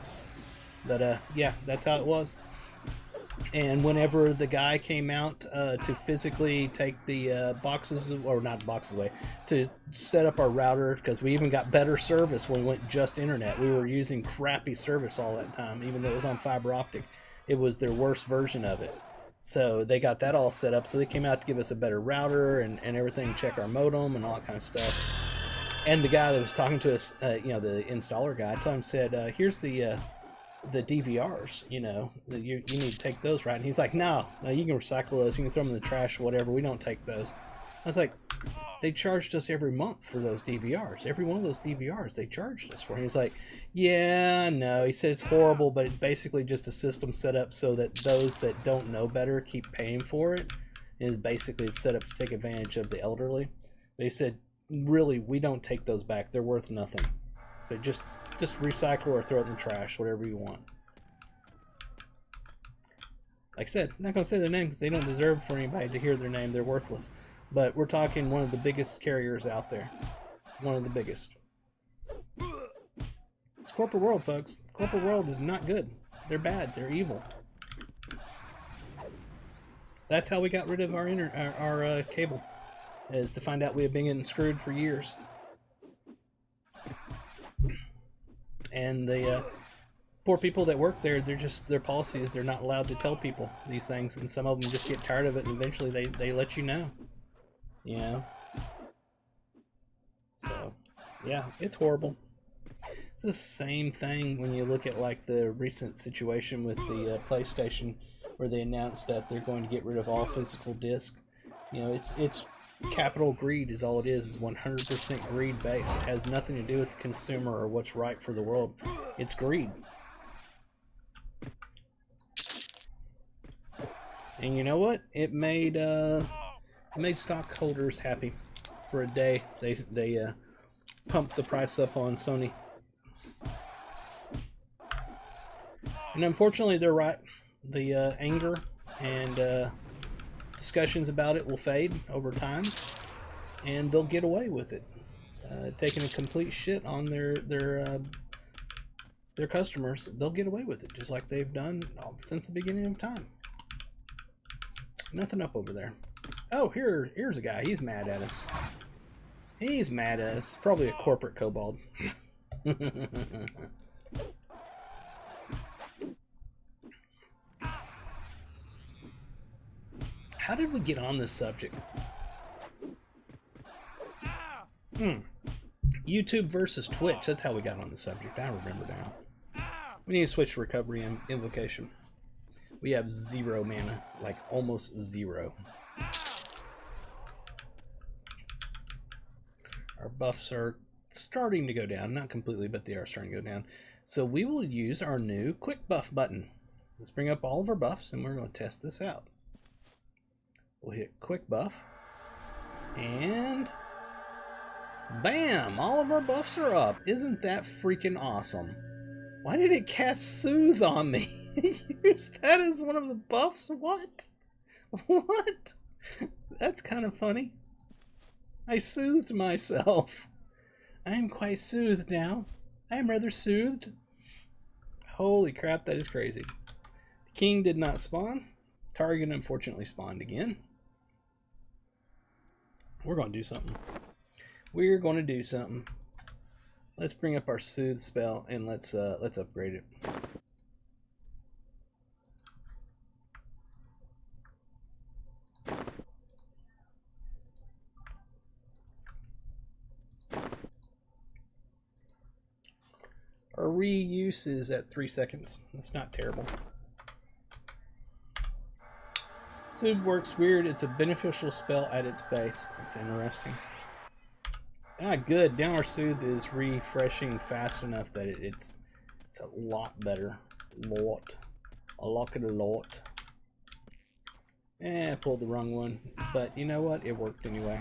But yeah, that's how it was. And whenever the guy came out to physically take the boxes, or not boxes away, to set up our router, because we even got better service when we went just internet. We were using crappy service all that time, even though it was on fiber optic. It was their worst version of it. So they got that all set up. So they came out to give us a better router and everything, check our modem and all that kind of stuff. And the guy that was talking to us, you know, the installer guy, I told him, said, here's the DVRs, you know, you need to take those, right? And he's like, no, you can recycle those, you can throw them in the trash, whatever, we don't take those. I was like, they charged us every month for those DVRs. Every one of those DVRs they charged us for. And he's like, yeah, no. He said it's horrible, but it's basically just a system set up so that those that don't know better keep paying for it. And basically it's set up to take advantage of the elderly. They said, really, we don't take those back. They're worth nothing. So just recycle or throw it in the trash, whatever you want. Like I said, I'm not going to say their name because they don't deserve for anybody to hear their name. They're worthless. But we're talking one of the biggest carriers out there. One of the biggest. It's corporate world, folks. Corporate world is not good. They're bad. They're evil. That's how we got rid of our cable. Is to find out we have been getting screwed for years. And the poor people that work there, their policy is they're not allowed to tell people these things, and some of them just get tired of it, and eventually they let you know. You know? So, yeah, it's horrible. It's the same thing when you look at like the recent situation with the PlayStation, where they announced that they're going to get rid of all physical disc. You know, it's capital greed is all it is 100% greed based. It has nothing to do with the consumer or what's right for the world. It's greed. And you know what? It made stockholders happy for a day. They pumped the price up on Sony. And unfortunately, they're right. The anger and discussions about it will fade over time, and they'll get away with it, taking a complete shit on their customers. They'll get away with it, just like they've done since the beginning of time. Nothing up over there. Oh, here's a guy. He's mad at us. He's mad at us. Probably a corporate kobold. How did we get on this subject? YouTube versus Twitch. That's how we got on the subject. I remember now. We need to switch to recovery and invocation. We have 0 mana. Like, almost 0. Our buffs are starting to go down. Not completely, but they are starting to go down. So we will use our new quick buff button. Let's bring up all of our buffs, and we're going to test this out. We'll hit quick buff, and bam! All of our buffs are up. Isn't that freaking awesome? Why did it cast Soothe on me? Use that as one of the buffs? What? What? That's kind of funny. I soothed myself. I am quite soothed now. I am rather soothed. Holy crap, that is crazy. The king did not spawn. Target unfortunately spawned again. We're going to do something. We're going to do something. Let's bring up our soothe spell and let's upgrade it. Our reuse is at 3 seconds. That's not terrible. Soothe works weird. It's a beneficial spell at its base. That's interesting. Ah, good. Now our soothe is refreshing fast enough that it's a lot better. A lot of a lot. I pulled the wrong one, but you know what? It worked anyway.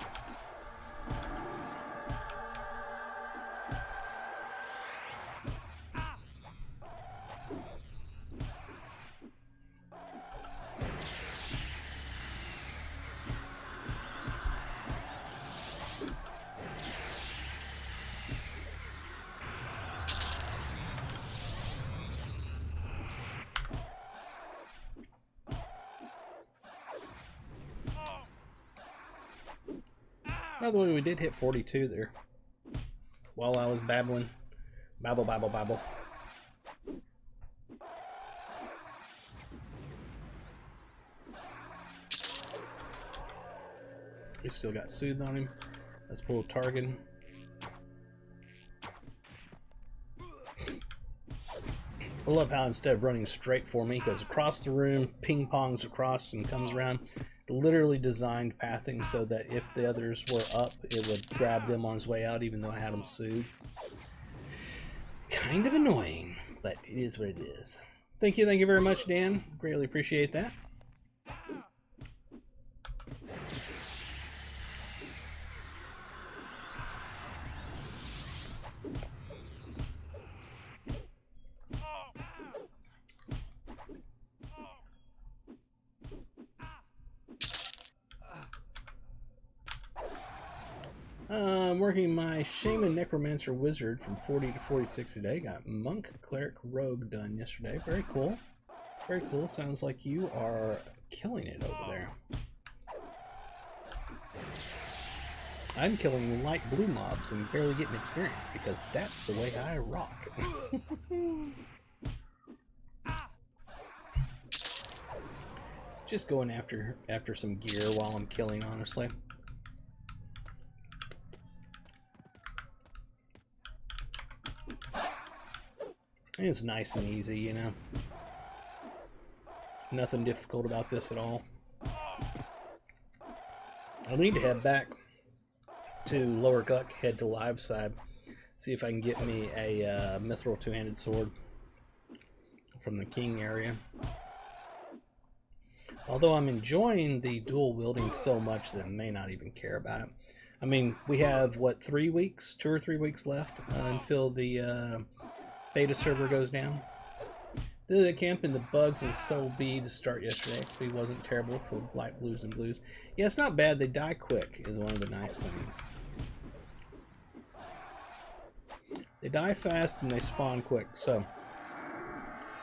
By the way, we did hit 42 there while I was babbling. Babble, babble, babble. We still got soothe on him. Let's pull target. I love how instead of running straight for me, he goes across the room, ping pongs across, and comes around. Literally designed pathing so that if the others were up, it would grab them on his way out, even though I had them soothed. Kind of annoying, but it is what it is. Thank you very much, Dan. Greatly appreciate that. I'm working my Shaman Necromancer Wizard from 40 to 46 today. Got Monk, Cleric, Rogue done yesterday. Very cool. Very cool. Sounds like you are killing it over there. I'm killing light blue mobs and barely getting experience because that's the way I rock. Just going after some gear while I'm killing, honestly. It's nice and easy, you know. Nothing difficult about this at all. I'll need to head back to Lower Guck, head to Live Side, see if I can get me a Mithril two-handed sword from the King area. Although I'm enjoying the dual wielding so much that I may not even care about it. I mean, we have, what, 3 weeks? 2 or 3 weeks left until the beta server goes down. Did the camp in the bugs and Soul B to start yesterday. XP wasn't terrible for light blues and blues. Yeah, it's not bad. They die quick is one of the nice things. They die fast and they spawn quick, so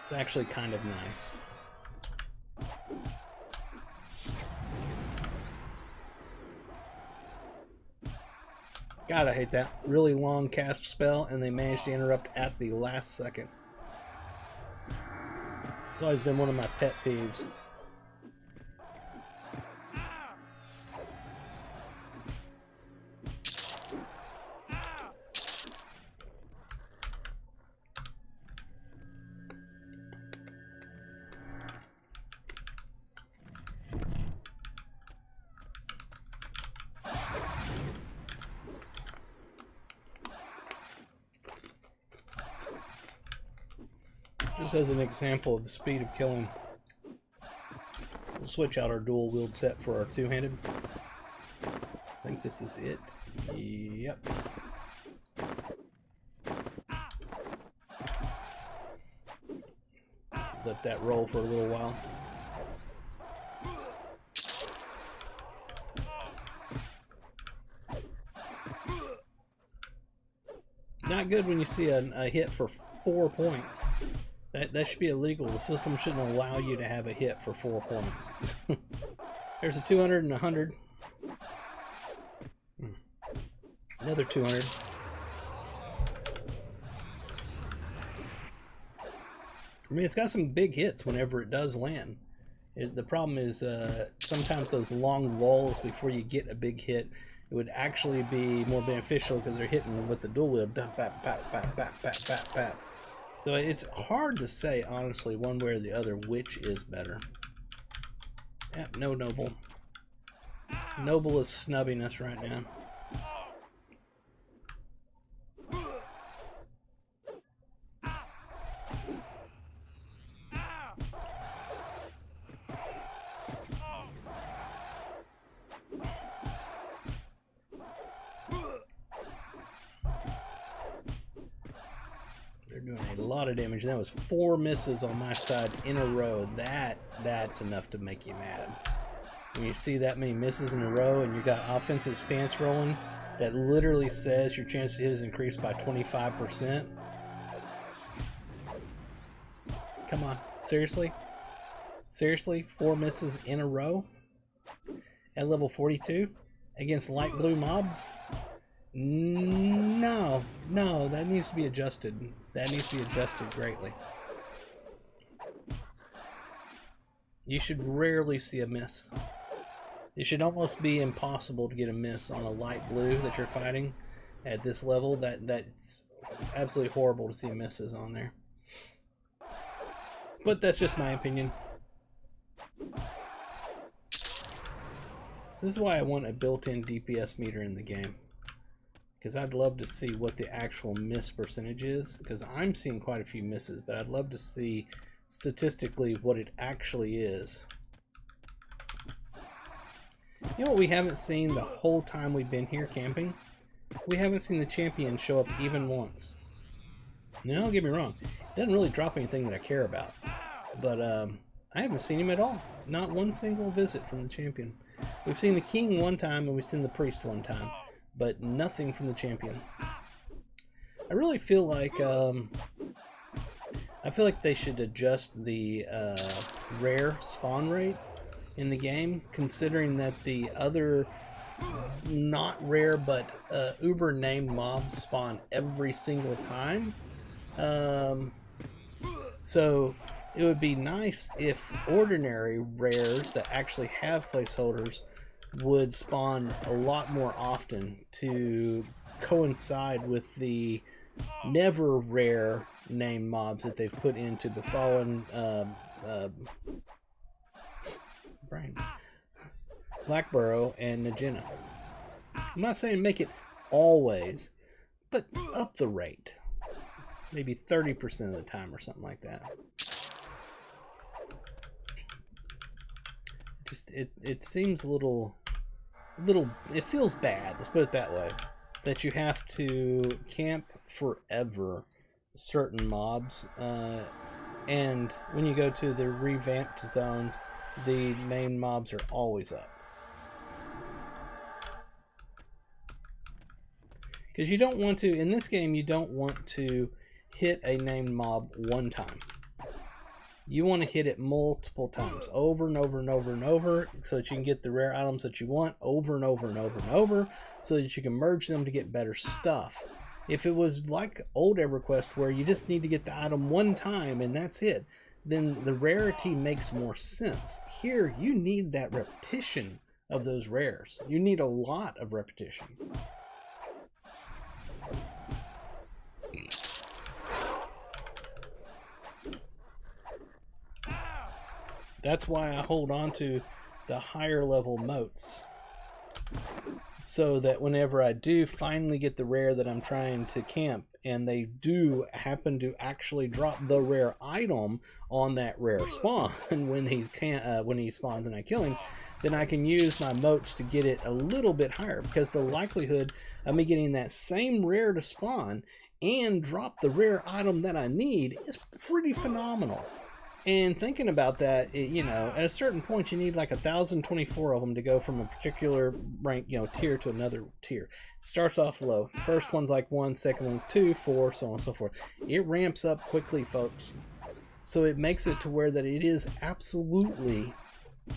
it's actually kind of nice. God, I hate that. Really long cast spell, and they managed to interrupt at the last second. It's always been one of my pet peeves. Just as an example of the speed of killing, we'll switch out our dual wield set for our two-handed. I think this is it. Yep. Let that roll for a little while. Not good when you see a hit for 4 points. That should be illegal. The system shouldn't allow you to have a hit for 4 points. There's a 200 and 100. Another 200. I mean, it's got some big hits whenever it does land. The problem is sometimes those long lulls before you get a big hit, it would actually be more beneficial because they're hitting with the dual wield. Bap, bap, bap, bap, bap, bap, bap. So it's hard to say, honestly, one way or the other, which is better. Yeah, no Noble. Noble is snubbing us right now. They're doing a lot of damage. That was 4 misses on my side in a row. That's enough to make you mad. When you see that many misses in a row and you got offensive stance rolling, that literally says your chance to hit is increased by 25%. Come on, seriously? Seriously? 4 misses in a row? At level 42? Against light blue mobs? No, that needs to be adjusted. That needs to be adjusted greatly. You should rarely see a miss. It should almost be impossible to get a miss on a light blue that you're fighting at this level. That's absolutely horrible to see misses on there. But that's just my opinion. This is why I want a built-in DPS meter in the game. Because I'd love to see what the actual miss percentage is. Because I'm seeing quite a few misses, but I'd love to see statistically what it actually is. You know what we haven't seen the whole time we've been here camping? We haven't seen the champion show up even once. Now, don't get me wrong, it doesn't really drop anything that I care about. But I haven't seen him at all. Not one single visit from the champion. We've seen the king one time and we've seen the priest one time. But nothing from the champion. I really feel like they should adjust the rare spawn rate in the game, considering that the other not rare but uber named mobs spawn every single time. So it would be nice if ordinary rares that actually have placeholders would spawn a lot more often to coincide with the never rare named mobs that they've put into Befallen Blackburrow and Najina. I'm not saying make it always, but up the rate. Maybe 30% of the time or something like that. Just it seems a little, it feels bad, let's put it that way, that you have to camp forever certain mobs, and when you go to the revamped zones, the main mobs are always up. Because you don't want to, in this game, you don't want to hit a named mob one time. You want to hit it multiple times, over and over and over and over, so that you can get the rare items that you want over and over and over and over, so that you can merge them to get better stuff. If it was like old EverQuest where you just need to get the item one time and that's it, then the rarity makes more sense. Here, you need that repetition of those rares. You need a lot of repetition. That's why I hold on to the higher level moats, so that whenever I do finally get the rare that I'm trying to camp, and they do happen to actually drop the rare item on that rare spawn when he spawns and I kill him, then I can use my moats to get it a little bit higher, because the likelihood of me getting that same rare to spawn and drop the rare item that I need is pretty phenomenal. And thinking about that, you know, at a certain point you need like 1,024 of them to go from a particular rank, you know, tier to another tier. It starts off low. First one's like 1, second one's 2, 4, so on and so forth. It ramps up quickly, folks. So it makes it to where that it is absolutely,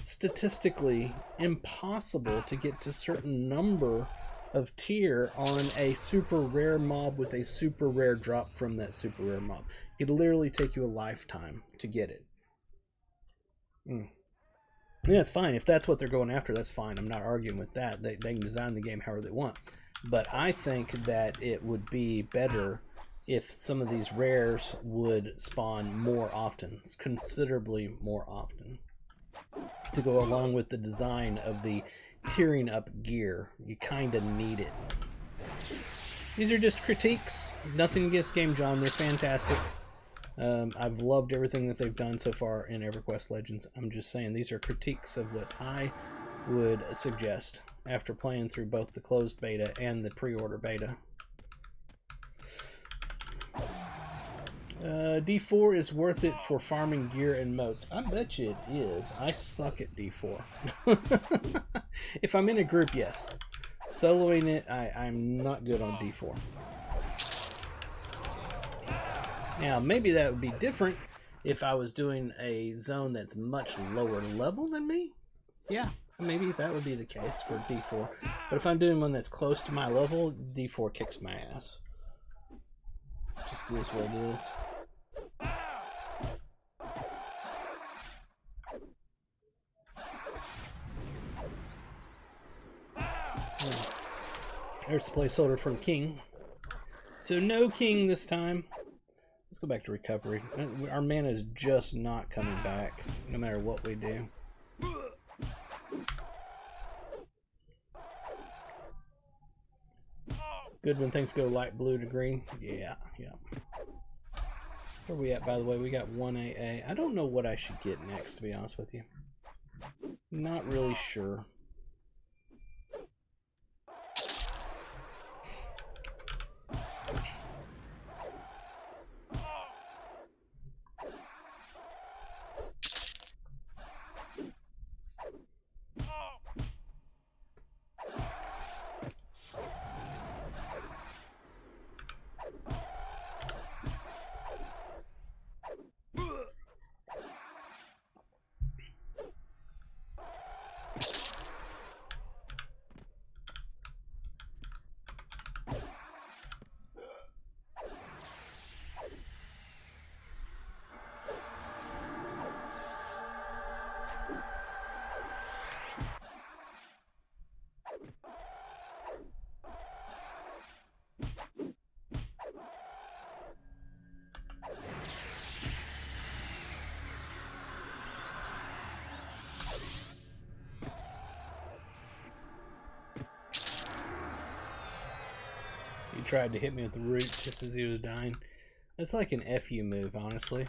statistically impossible to get to a certain number of tier on a super rare mob with a super rare drop from that super rare mob. You It could literally take you a lifetime to get it. Yeah, it's fine. If that's what they're going after, that's fine. I'm not arguing with that. They can design the game however they want. But I think that it would be better if some of these rares would spawn more often, considerably more often, to go along with the design of the tiering up gear. You kind of need it. These are just critiques. Nothing against Game John. They're fantastic. I've loved everything that they've done so far in Everquest Legends. I'm just saying these are critiques of what I would suggest after playing through both the closed beta and the pre-order beta. D4 is worth it for farming gear and moats. I bet you it is. I suck at D4. If I'm in a group, yes. Soloing it, I'm not good on D4. Now, maybe that would be different if I was doing a zone that's much lower level than me. Yeah, maybe that would be the case for D4. But if I'm doing one that's close to my level, D4 kicks my ass. Just is what it is. There's the placeholder from King. So no King this time. Let's go back to recovery. Our mana is just not coming back, no matter what we do. Good when things go light blue to green. Yeah. Where are we at, by the way? We got 1 AA. I don't know what I should get next, to be honest with you. Not really sure. He tried to hit me with the root just as he was dying. It's like an FU move, honestly,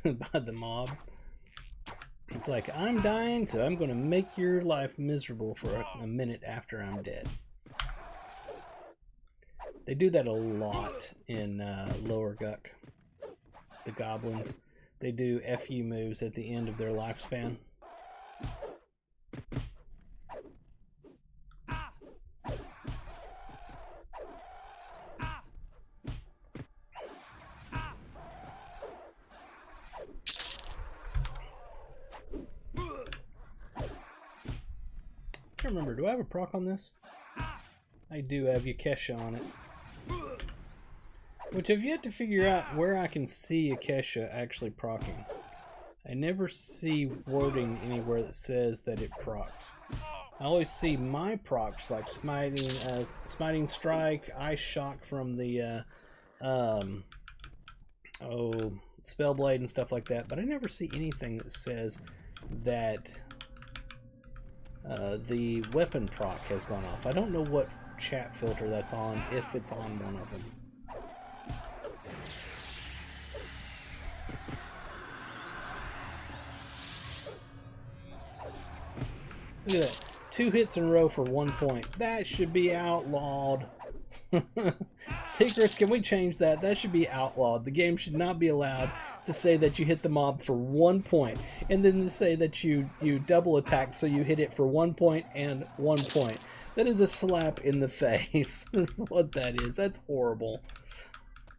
by the mob. It's like, I'm dying, so I'm going to make your life miserable for a minute after I'm dead. They do that a lot in Lower Guck. The goblins. They do FU moves at the end of their lifespan. I can't remember, do I have a proc on this? I do have Yakesha on it. Which I've yet to figure out where I can see Yakesha actually procking. I never see wording anywhere that says that it procs. I always see my procs like smiting strike, ice shock from the spellblade and stuff like that, but I never see anything that says that the weapon proc has gone off. I don't know what chat filter that's on, if it's on one of them. Look at that. 2 hits in a row for 1 point. That should be outlawed. Secrets, can we change that? That should be outlawed. The game should not be allowed to say that you hit the mob for 1 point and then to say that you double attack so you hit it for 1 point and 1 point. That is a slap in the face. What that is. That's horrible.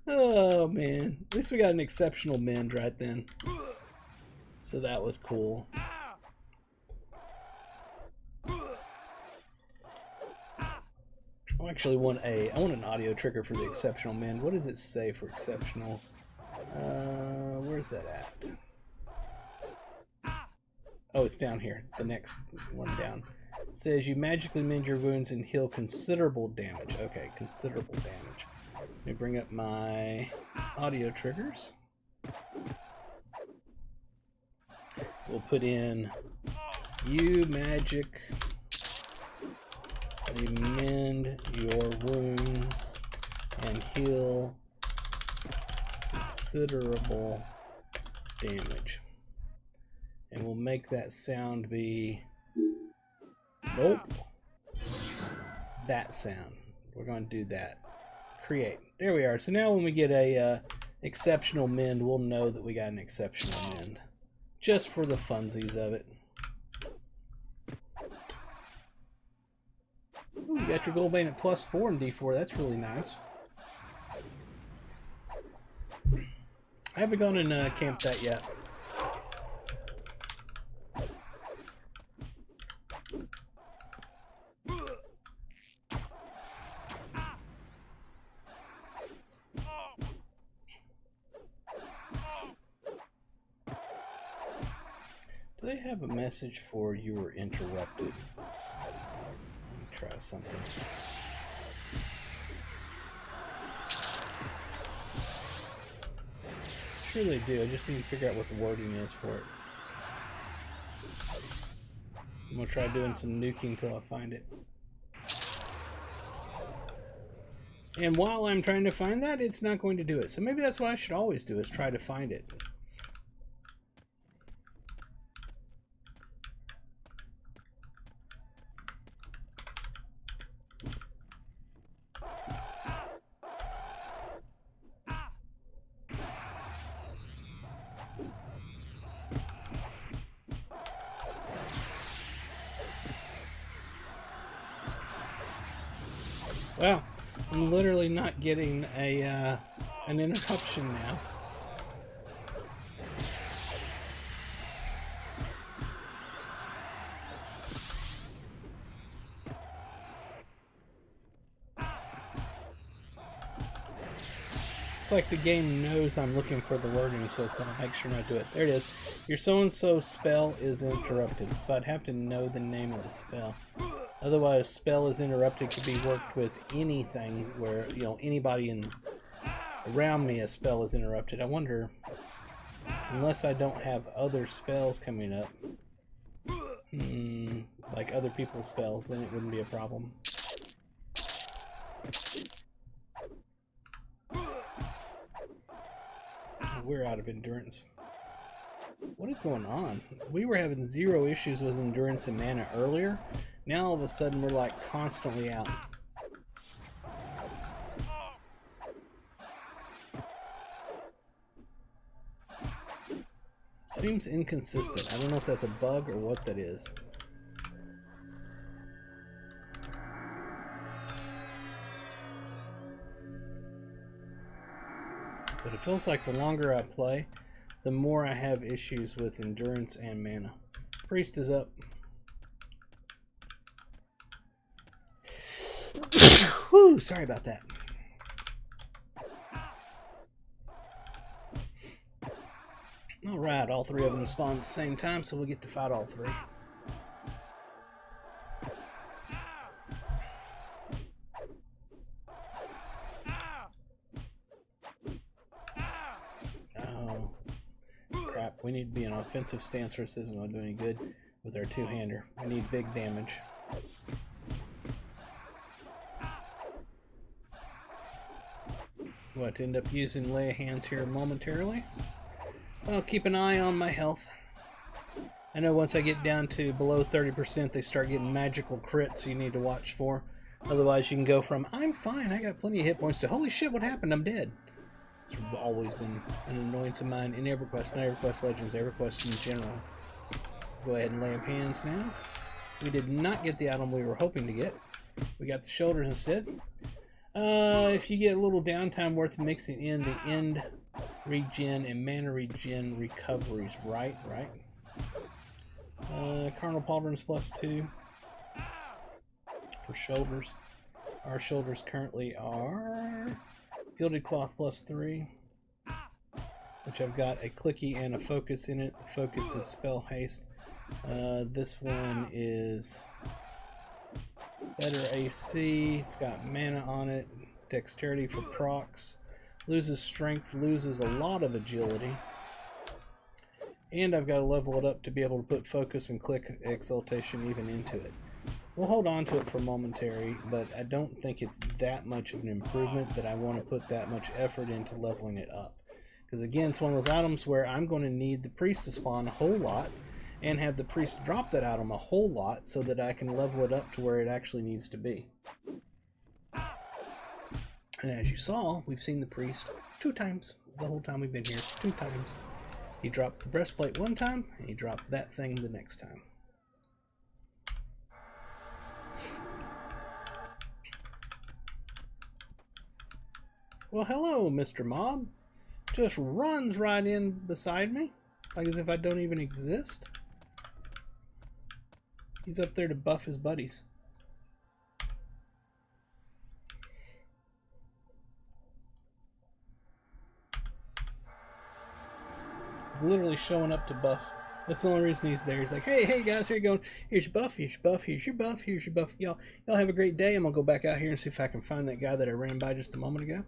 Oh man. At least we got an exceptional mend right then. So that was cool. I actually want an audio trigger for the exceptional mend. What does it say for exceptional? Where's that at? Oh, it's down here. It's the next one down. It says you magically mend your wounds and heal considerable damage. Okay, considerable damage. Let me bring up my audio triggers. We'll put in you magically mend your wounds and heal considerable damage. And we'll make that sound be, nope, that sound. We're going to do that. Create. There we are. So now when we get a exceptional mend, we'll know that we got an exceptional mend. Just for the funsies of it. Ooh, you got your gold bane at +4 and D4. That's really nice. I haven't gone and camped that yet. Do they have a message for you were interrupted? Let me try something. Sure they do. I just need to figure out what the wording is for it. So I'm going to try doing some nuking till I find it. And while I'm trying to find that, it's not going to do it. So maybe that's what I should always do, is try to find it. Well, I'm literally not getting a an interruption now. It's like the game knows I'm looking for the wording, so it's going to make sure not to do it. There it is. Your so-and-so spell is interrupted. So I'd have to know the name of the spell. Otherwise, spell is interrupted could be worked with anything where, you know, anybody around me, a spell is interrupted. I wonder, unless I don't have other spells coming up, like other people's spells, then it wouldn't be a problem. We're out of endurance. What is going on? We were having 0 issues with endurance and mana earlier. Now all of a sudden we're like constantly out. Seems inconsistent. I don't know if that's a bug or what that is. But it feels like the longer I play, the more I have issues with endurance and mana. Priest is up. Whew, sorry about that. Alright, all 3 of them spawn at the same time, so we'll get to fight all 3. Oh, crap. We need to be in an offensive stance, or this isn't going to do any good with our 2-hander. We need big damage. What, to end up using lay of hands here momentarily? Well, keep an eye on my health. I know once I get down to below 30%, they start getting magical crits you need to watch for. Otherwise, you can go from, I'm fine, I got plenty of hit points, to, holy shit, what happened? I'm dead. It's always been an annoyance of mine in Everquest, not Everquest Legends, Everquest in general. Go ahead and lay of hands now. We did not get the item we were hoping to get. We got the shoulders instead. If you get a little downtime, worth mixing in the end regen and mana regen recoveries, right? Carnal Pauldrons +2 for shoulders. Our shoulders currently are Gilded Cloth +3. which I've got a clicky and a focus in it. The focus is spell haste. This one is better AC. It's got mana on it. Dexterity for procs. Loses strength, loses a lot of agility. And I've got to level it up to be able to put focus and click exaltation even into it. We'll hold on to it for momentary, but I don't think it's that much of an improvement that I want to put that much effort into leveling it up. Because again, it's one of those items where I'm going to need the priest to spawn a whole lot and have the priest drop that item a whole lot so that I can level it up to where it actually needs to be. And as you saw, we've seen the priest 2 times the whole time we've been here. 2 times. He dropped the breastplate 1 time, and he dropped that thing the next time. Well, hello, Mr. Mob. Just runs right in beside me, like as if I don't even exist. He's up there to buff his buddies. He's literally showing up to buff. That's the only reason he's there. He's like, hey guys, here you go. Here's your buff, here's your buff, here's your buff, here's your buff. Y'all have a great day. I'm gonna go back out here and see if I can find that guy that I ran by just a moment ago.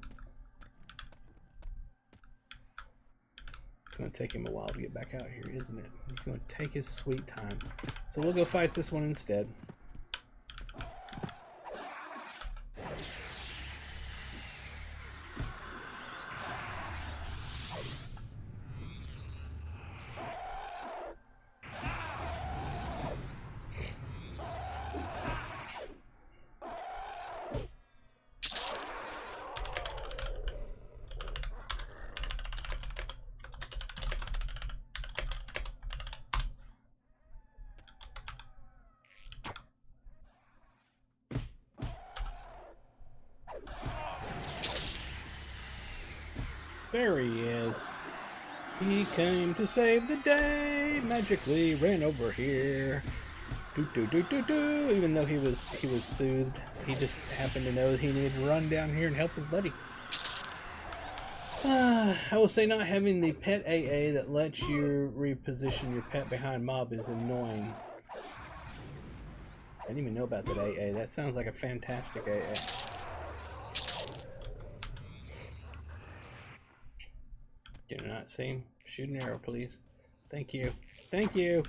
It's going to take him a while to get back out here, isn't it? He's going to take his sweet time. So we'll go fight this one instead. There he is. He came to save the day. Magically ran over here. Even though he was soothed, he just happened to know that he needed to run down here and help his buddy. I will say not having the pet AA that lets you reposition your pet behind mob is annoying. I didn't even know about that AA. That sounds like a fantastic AA. Do not see him. Shoot an arrow, please. Thank you. Thank you.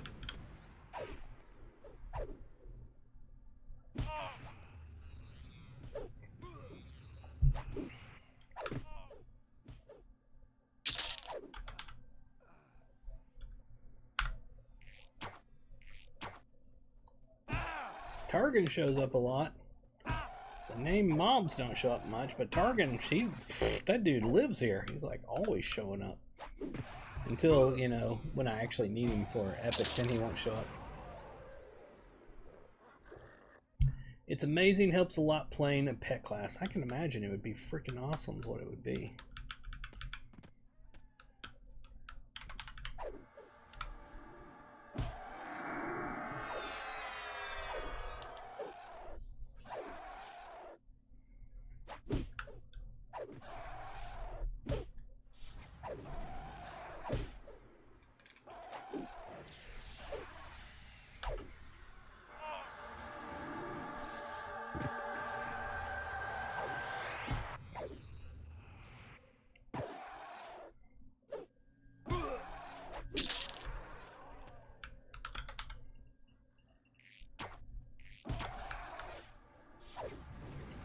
Targan shows up a lot. The name mobs don't show up much, but Targan, that dude lives here. He's like always showing up. Until, you know, when I actually need him for epic, then he won't show up. It's amazing, helps a lot playing a pet class. I can imagine it would be freaking awesome is what it would be.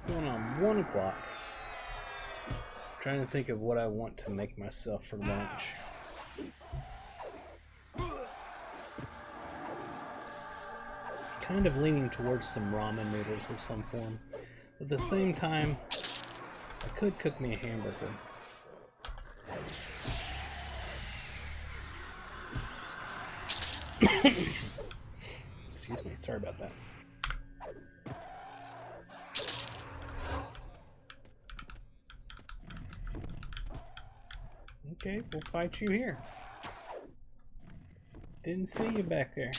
Going on 1 o'clock. Trying to think of what I want to make myself for lunch. Kind of leaning towards some ramen noodles of some form. At the same time, I could cook me a hamburger. Excuse me, sorry about that. Okay, we'll fight you here. Didn't see you back there.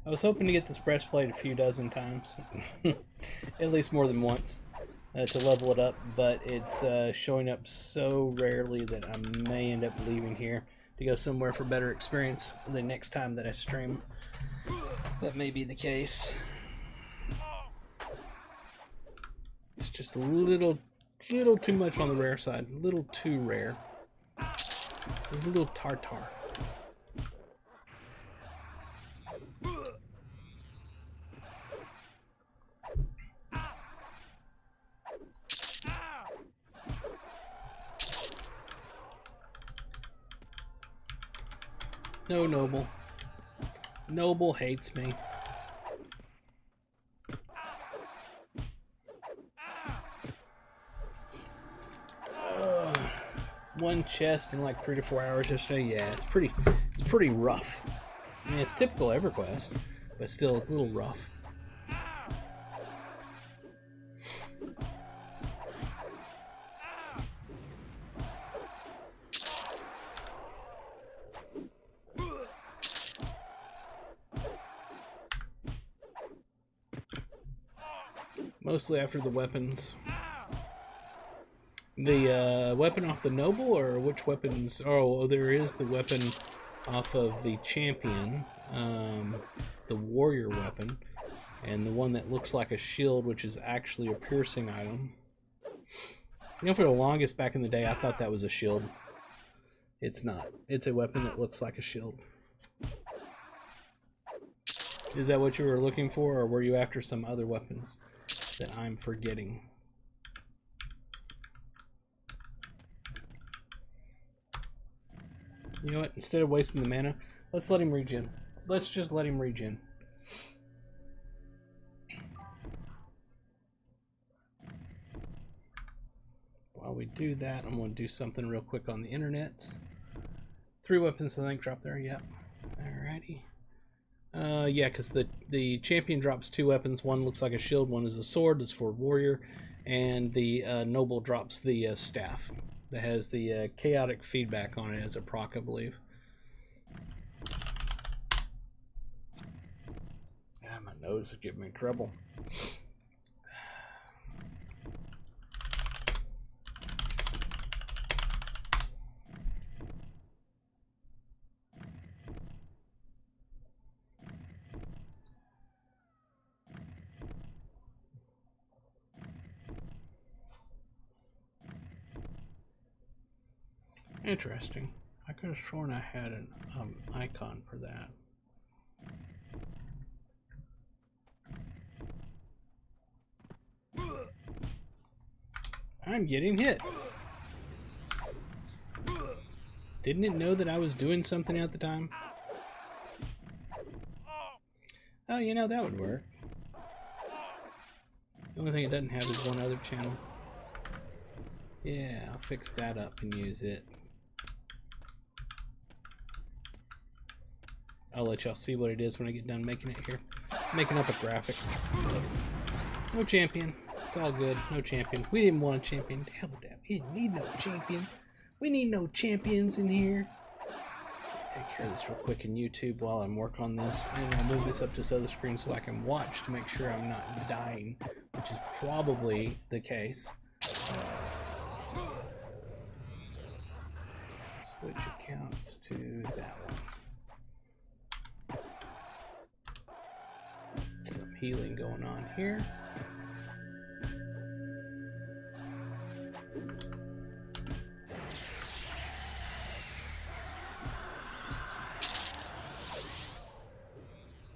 I was hoping to get this breastplate a few dozen times. At least more than once. to level it up, but it's showing up so rarely that I may end up leaving here to go somewhere for better experience the next time that I stream. That may be the case. It's just a little too much on the rare side. A little too rare. There's a little tartar. No, Noble. Noble hates me. One chest in like 3 to 4 hours yesterday. Yeah, it's pretty rough. I mean, it's typical EverQuest, but still a little rough. Mostly after the weapons. The weapon off the Noble, or which weapons? Oh, there is the weapon off of the Champion, the Warrior weapon, and the one that looks like a shield, which is actually a piercing item. You know, for the longest back in the day, I thought that was a shield. It's not. It's a weapon that looks like a shield. Is that what you were looking for, or were you after some other weapons that I'm forgetting? You know what? Instead of wasting the mana, let's let him regen. Let's just let him regen. While we do that, I'm going to do something real quick on the internet. 3 weapons, I think, drop there. Yep. Alrighty. Yeah, because the Champion drops 2 weapons. One looks like a shield, one is a sword, that's for Warrior, and the Noble drops the staff that has the chaotic feedback on it as a proc, I believe. Ah, my nose is giving me trouble. Interesting. I could have sworn I had an icon for that. I'm getting hit. Didn't it know that I was doing something at the time? Oh, you know, that would work. The only thing it doesn't have is one other channel. Yeah, I'll fix that up and use it. I'll let y'all see what it is when I get done making it here. Making up a graphic. No champion. It's all good. No champion. We didn't want a champion. The hell with that. We didn't need no champion. We need no champions in here. Take care of this real quick in YouTube while I'm working on this. And I'll move this up to this other screen so I can watch to make sure I'm not dying, which is probably the case. Switch accounts to that one. Some healing going on here.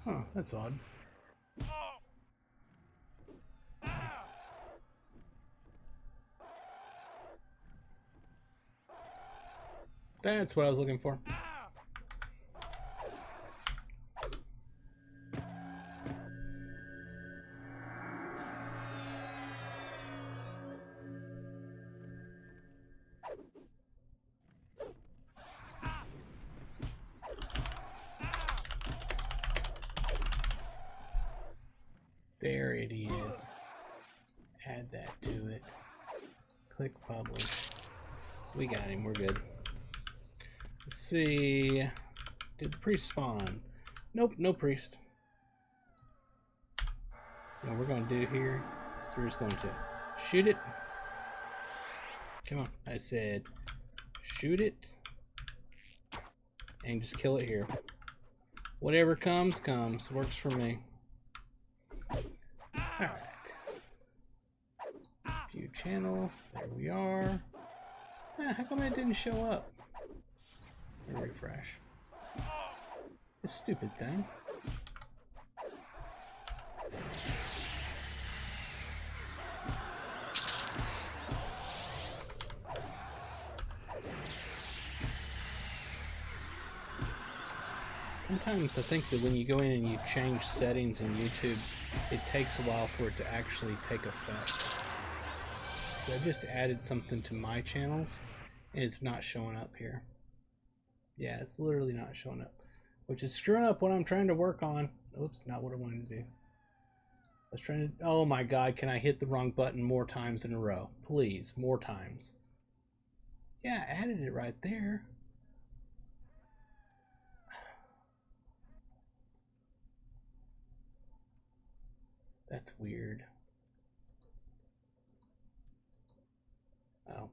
Huh, that's odd. That's what I was looking for. There it is. Add that to it. Click publish. We got him, we're good. Let's see. Did the priest spawn? Nope, no priest. What we're going to do here is we're just going to Shoot it. Come on. I said shoot it. And just kill it here. Whatever comes, comes. Works for me. Alright. View channel. There we are. How come it didn't show up? Refresh. This stupid thing. Sometimes I think that when you go in and you change settings in YouTube, it takes a while for it to actually take effect. So I just added something to my channels and it's not showing up here. Yeah, it's literally not showing up, which is screwing up what I'm trying to work on. Oops, not what I wanted to do. I was trying to, oh my God, can I hit the wrong button more times in a row? Please, more times. Yeah, I added it right there. That's weird. Oh.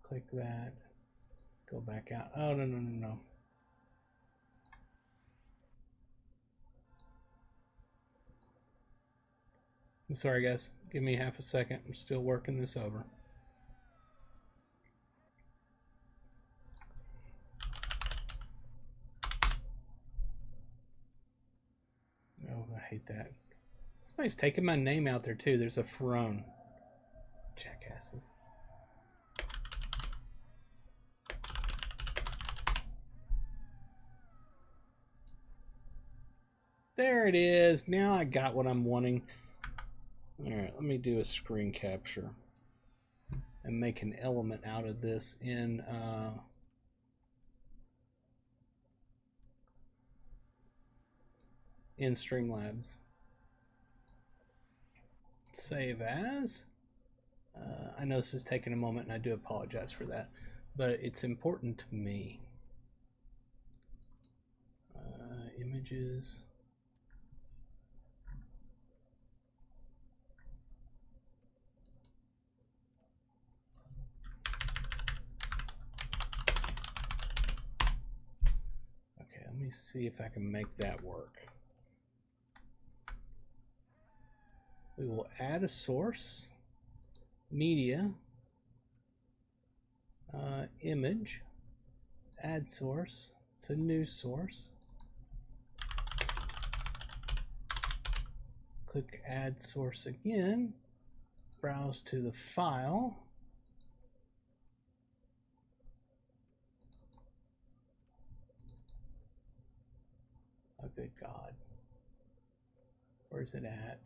Click that. Go back out. Oh, no, no, no, no. I'm sorry, guys. Give me half a second. I'm still working this over. Oh, I hate that. Somebody's taking my name out there, too. There's a Ferone. Jackasses. There it is. Now I got what I'm wanting. Alright, let me do a screen capture and make an element out of this in Streamlabs. Save as. I know this is taking a moment and I do apologize for that, but it's important to me. Images. Okay, let me see if I can make that work. We will add a source, media, image, add source. It's a new source. Click add source again, browse to the file. Oh, good God. Where's it at?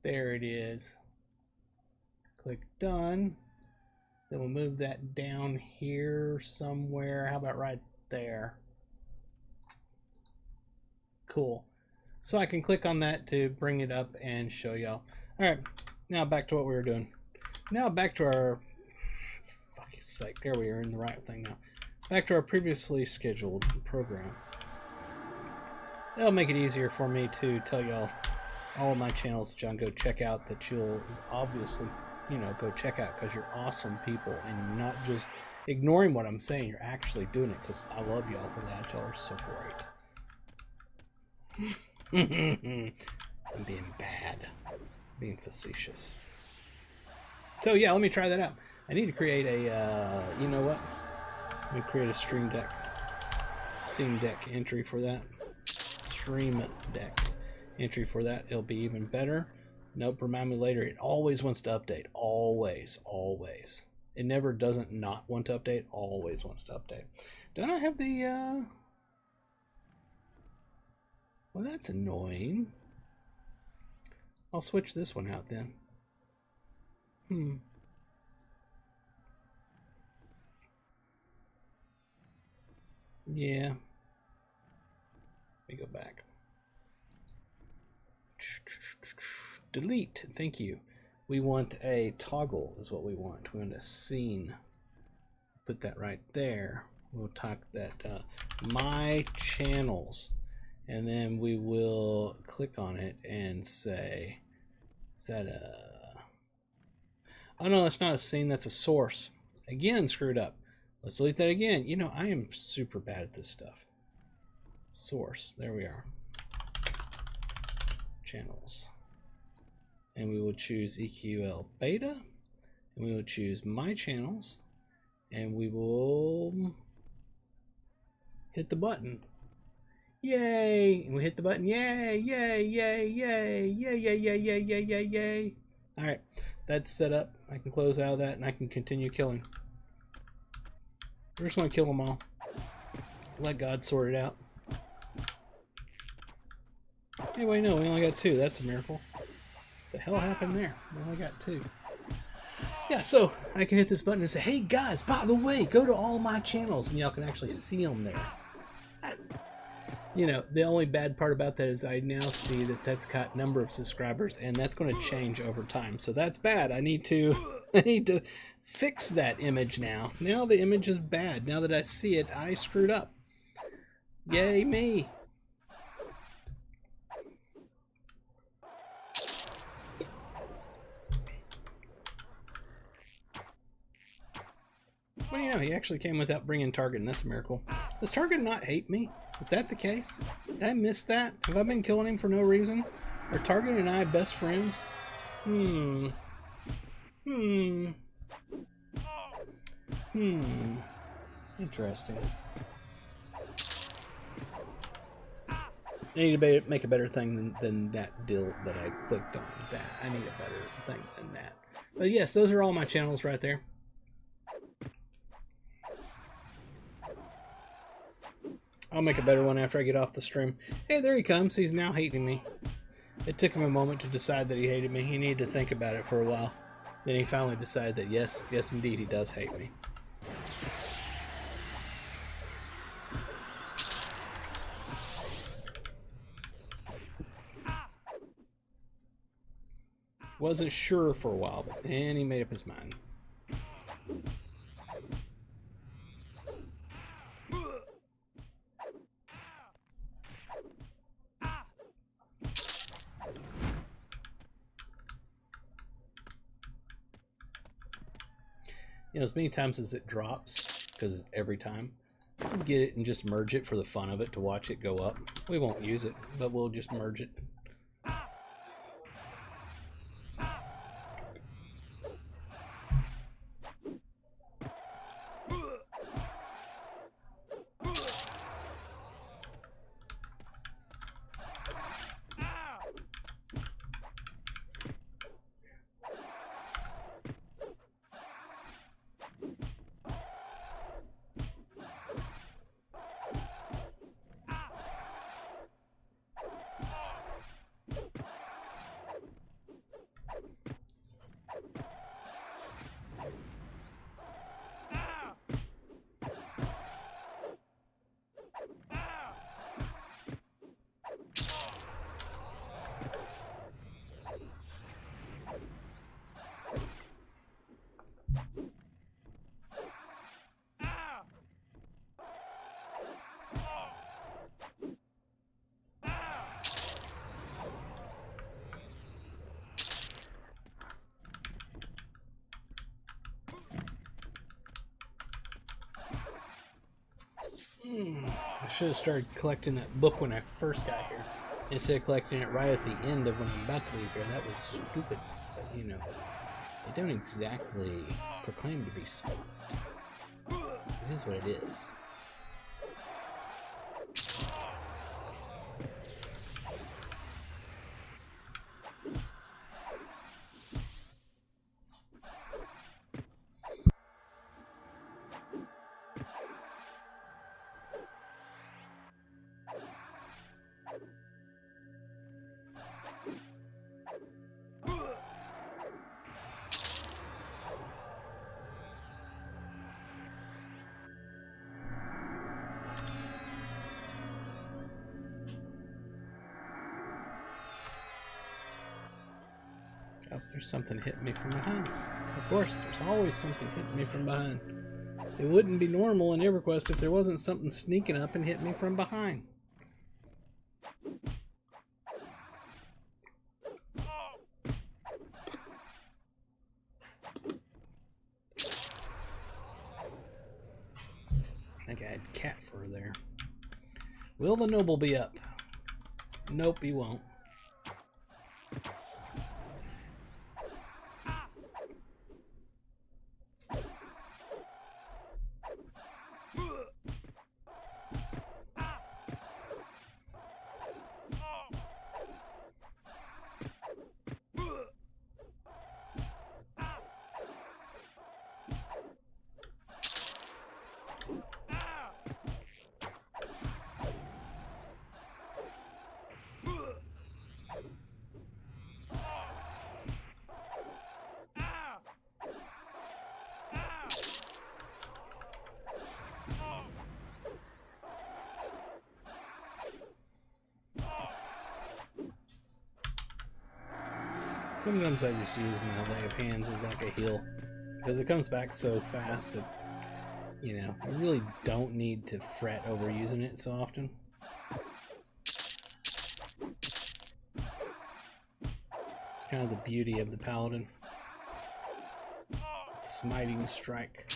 There it is. Click done. Then we'll move that down here somewhere. How about right there? Cool. So I can click on that to bring it up and show y'all. All right, now back to what we were doing. Now back to our, fucking sake, there we are in the right thing now. Back to our previously scheduled program. That'll make it easier for me to tell y'all all of my channels that y'all go check out, that you'll obviously, you know, go check out because you're awesome people and you're not just ignoring what I'm saying, you're actually doing it, because I love y'all for that. Y'all are so great. I'm being bad, being facetious. So yeah, let me try that out. I need to create a, you know what? Let me create a Steam Deck entry for that. Stream Deck entry for that. It'll be even better. Nope, remind me later. It always wants to update. Always, always. It never doesn't not want to update. Always wants to update. Don't I have the, well, that's annoying. I'll switch this one out then. Yeah. Let me go back. Delete. Thank you. We want a toggle is what we want. We want a scene. Put that right there. We'll talk that my channels, and then we will click on it and say Is that a... Oh no, that's not a scene, that's a source. Again, screwed up. Let's delete that again. You know, I am super bad at this stuff. Source, there we are. Channels. And we will choose EQL Beta. And we will choose My Channels. And we will hit the button. Yay! And we hit the button. Yay! Yay! Yay! Yay! Yay! Yay! Yay! Yay! Yay! Yay! Yay! All right, that's set up. I can close out of that, and I can continue killing. We're just gonna kill them all. Let God sort it out. Hey, wait, no, we only got 2. That's a miracle. What the hell happened there? We only got 2. Yeah, so I can hit this button and say, hey guys, by the way, go to all my channels, and y'all can actually see them there. You know, the only bad part about that is I now see that that's got number of subscribers, and that's going to change over time. So that's bad. I need to fix that image now. Now the image is bad. Now that I see it, I screwed up. Yay me. Well, you know, he actually came without bringing Target, and that's a miracle. Does Target not hate me? Is that the case? Did I miss that? Have I been killing him for no reason? Are Target and I best friends? Interesting. I need to make a better thing than that deal that I clicked on. I need a better thing than that. But yes, those are all my channels right there. I'll make a better one after I get off the stream. Hey, there he comes. He's now hating me. It took him a moment to decide that he hated me. He needed to think about it for a while. Then he finally decided that yes, indeed, he does hate me. Wasn't sure for a while, but then he made up his mind. You know, as many times as it drops, because every time, we'll get it and just merge it for the fun of it to watch it go up. We won't use it, but we'll just merge it. I should have started collecting that book when I first got here, instead of collecting it right at the end of when I'm about to leave here. That was stupid, but you know, they don't exactly proclaim to be smart. It is what it is. Oh, there's something hitting me from behind. Of course, there's always something hitting me from behind. It wouldn't be normal in Everquest if there wasn't something sneaking up and hitting me from behind. cat fur there. Will the noble be up? Nope, he won't. Sometimes I just use my lay of hands as like a heal, because it comes back so fast that, you know, I really don't need to fret over using it so often. It's kind of the beauty of the paladin. Smiting strike.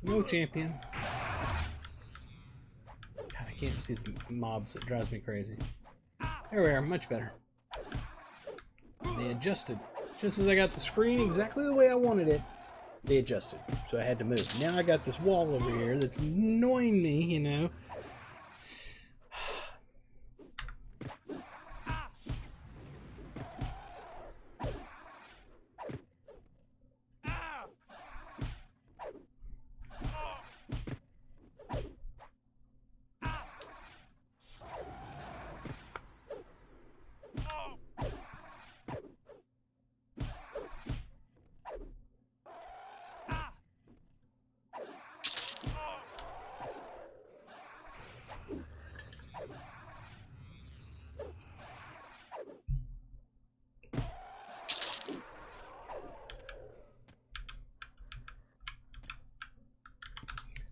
No champion. God, I can't see the mobs. That drives me crazy. There we are, much better. They adjusted. Just as I got the screen exactly the way I wanted it, they adjusted. So I had to move. Now I got this wall over here that's annoying me, you know.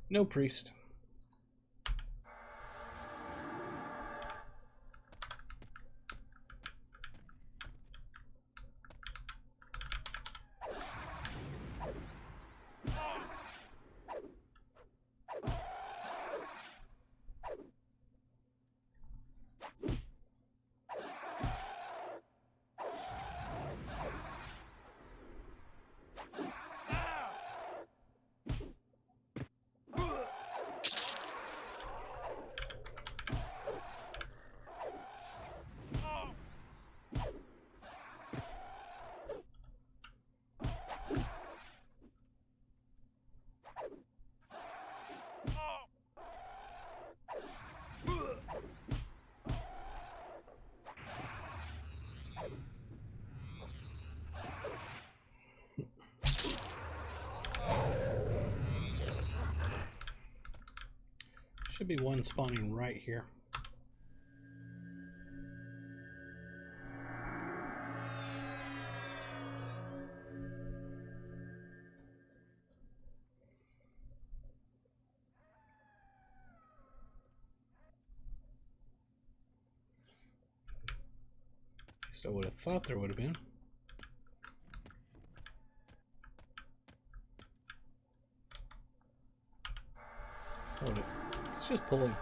No priest. Should be one spawning right here. I would have thought there would have been. Hold it. It's just pulling.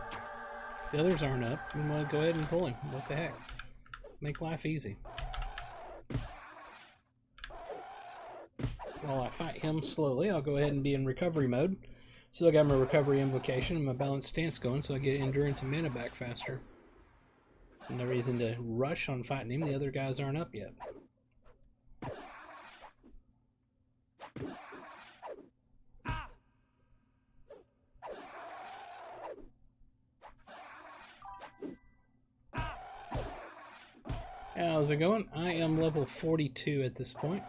The others aren't up. We want to go ahead and pull him. What the heck? Make life easy. While I fight him slowly, I'll go ahead and be in recovery mode. So I got my recovery invocation and my balanced stance going, so I get endurance and mana back faster. No reason to rush on fighting him. The other guys aren't up yet. How's it going? I am level 42 at this point.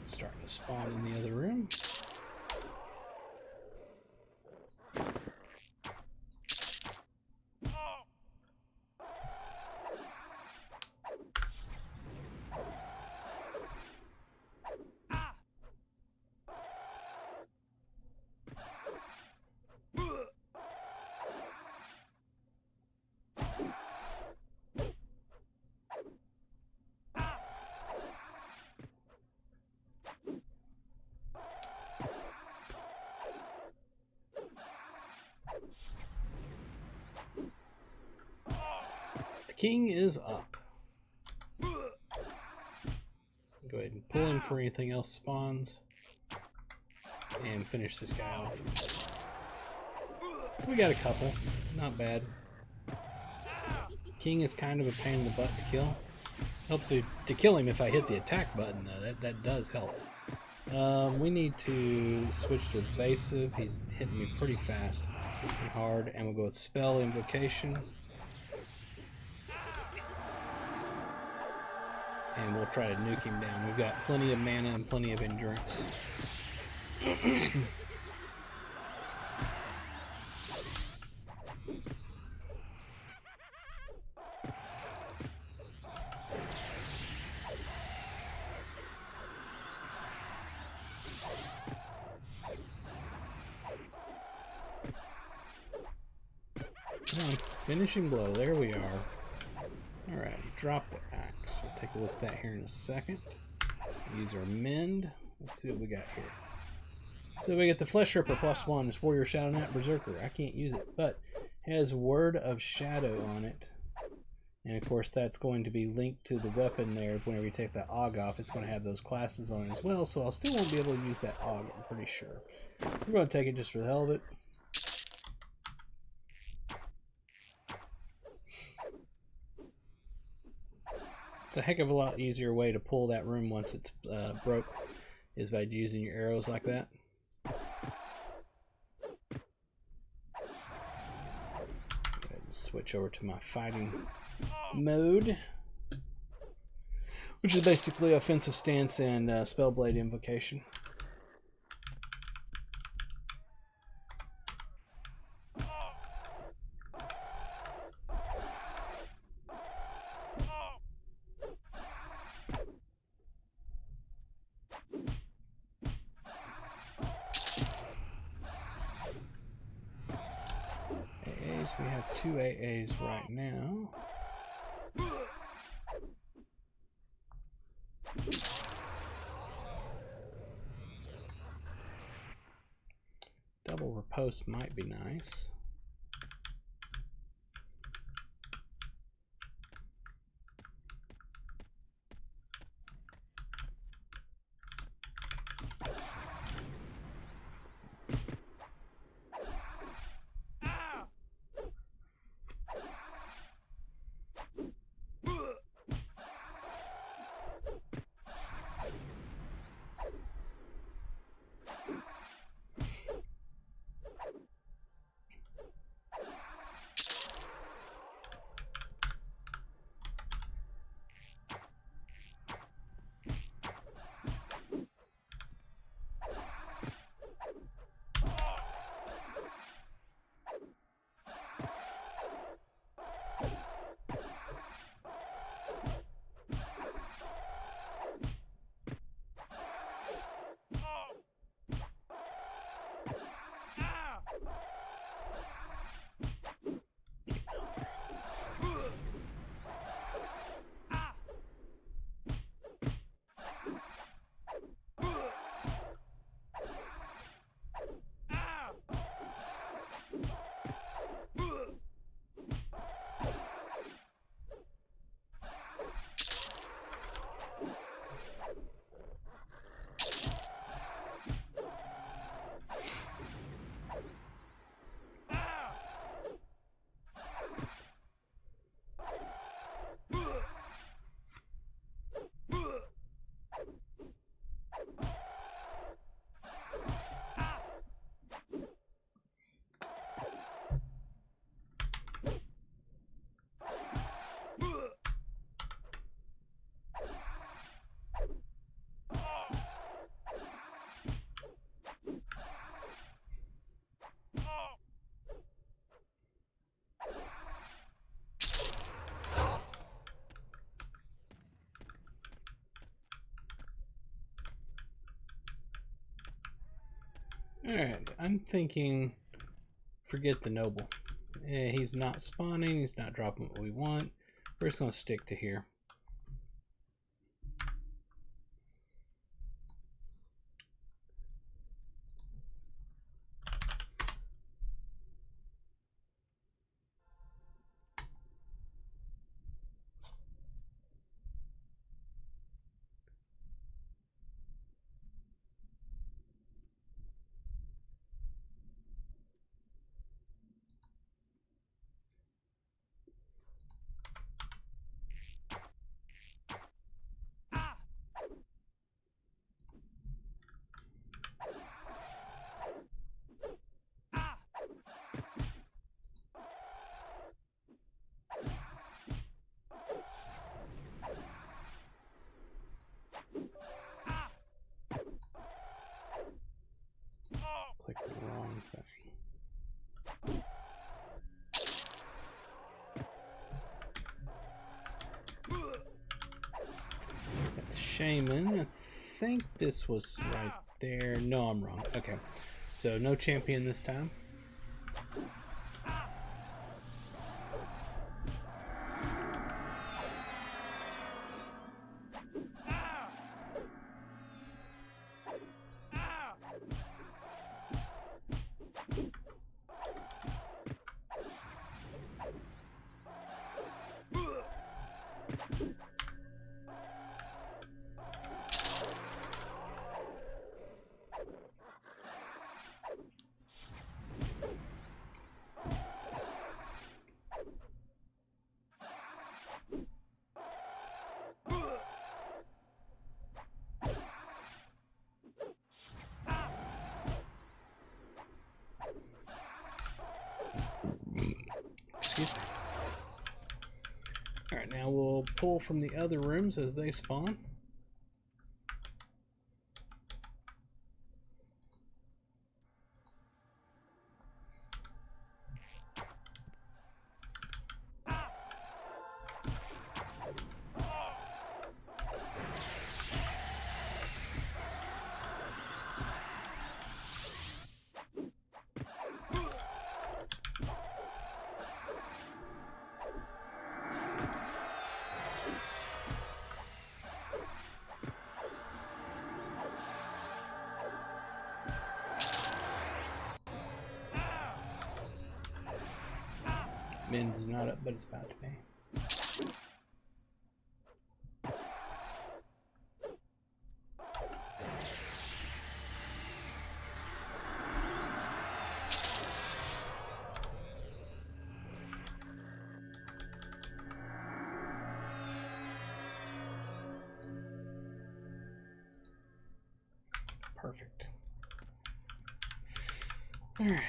Starting to spawn in the other room. King is up. Go ahead and pull him for anything else spawns. And finish this guy off. So we got a couple. Not bad. King is kind of a pain in the butt to kill. Helps to kill him if I hit the attack button, though. That does help. We need to switch to evasive. He's hitting me pretty fast and hard. And we'll go with spell invocation. And we'll try to nuke him down. We've got plenty of mana and plenty of endurance. Finishing blow, there we are. Alright, drop the axe. We'll take a look at that here in a second. Use our mend. Let's see what we got here. So we get the Flesh Ripper +1. It's Warrior Shadow Knight Berserker. I can't use it, but it has Word of Shadow on it. And of course that's going to be linked to the weapon there. Whenever you take that AUG off, it's going to have those classes on it as well, so I'll still won't be able to use that AUG, I'm pretty sure. We're going to take it just for the hell of it. It's a heck of a lot easier way to pull that room once it's broke, is by using your arrows like that. Go ahead and switch over to my fighting mode, which is basically offensive stance and spellblade invocation. We have 2 AAs right now. Double riposte might be nice. Alright, I'm thinking forget the noble. He's not spawning, he's not dropping what we want. We're just going to stick to here. Shaman. I think this was right there. No, I'm wrong. Okay. So no champion this time. Excuse me. Alright, now we'll pull from the other rooms as they spawn. Min is not up, but it's about to be. Perfect. All right.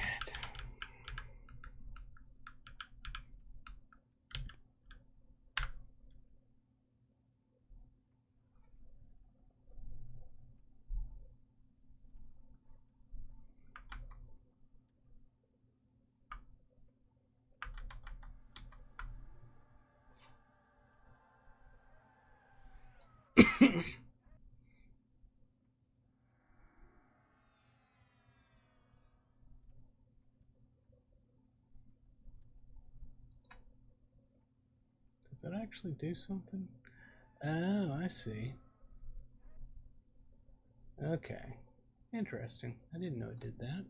Does that actually do something? Oh, I see. Okay. Interesting. I didn't know it did that.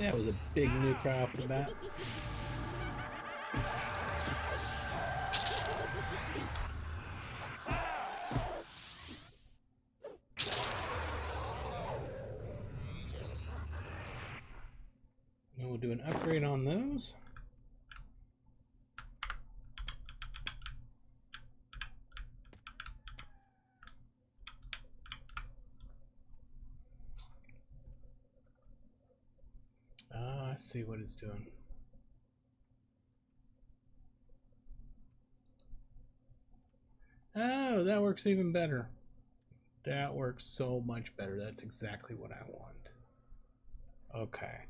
That was a big nuke right off the bat. And we'll do an upgrade on those. Ah, I see what it's doing. Oh, that works even better. That works so much better. That's exactly what I want. Okay.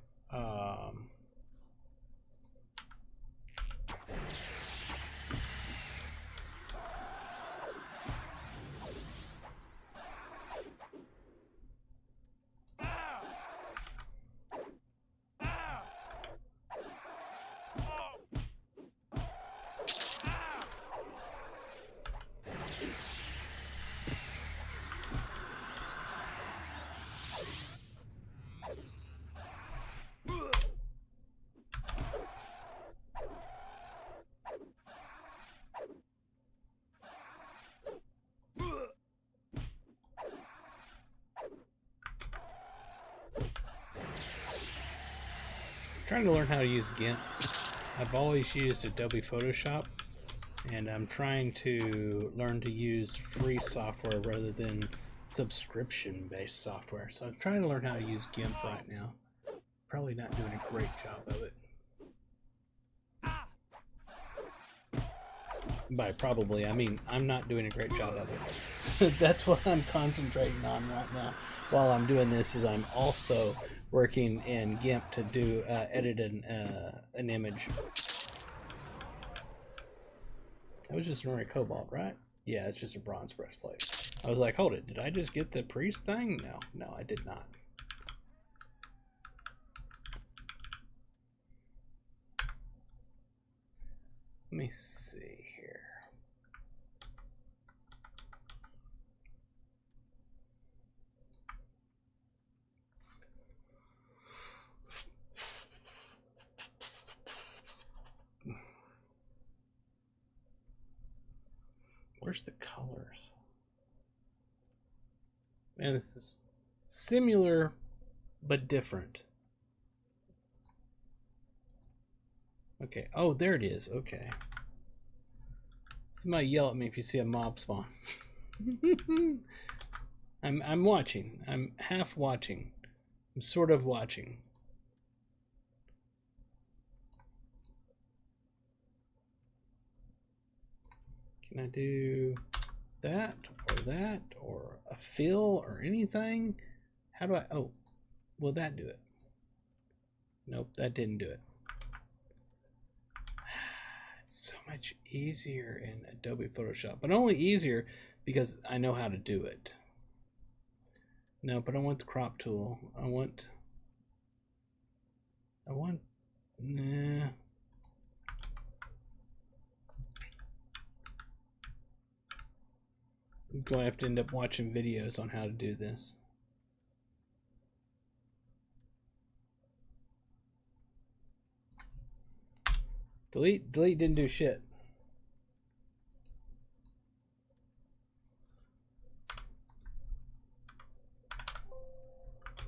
Trying to learn how to use GIMP. I've always used Adobe Photoshop, and I'm trying to learn to use free software rather than subscription-based software. So I'm trying to learn how to use GIMP right now. Probably not doing a great job of it. By probably, I mean I'm not doing a great job of it. That's what I'm concentrating on right now. While I'm doing this, is I'm also working in GIMP to do edit an image. That was just an ordinary cobalt, right? Yeah, it's just a bronze breastplate. I was like, hold it, did I just get the priest thing? No, I did not. Let me see here. Where's the colors? Man, this is similar but different. Okay. Oh, there it is. Okay. Somebody yell at me if you see a mob spawn. I'm watching. I'm half watching. I'm sort of watching. Can I do that or a fill or anything? How do I? Oh, will that do it? Nope, that didn't do it. It's so much easier in Adobe Photoshop, but only easier because I know how to do it. No, but I want the crop tool. I want, nah. I'm going to have to end up watching videos on how to do this. Delete didn't do shit.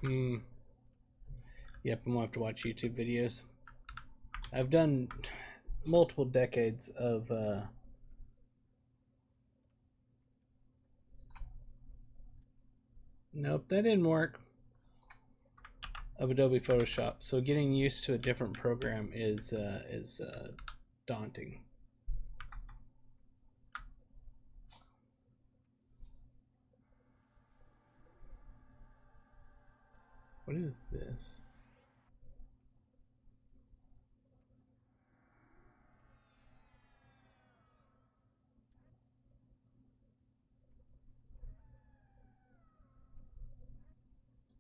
Yep, I'm gonna have to watch YouTube videos. I've done multiple decades of nope, that didn't work. Of Adobe Photoshop, so getting used to a different program is daunting. What is this?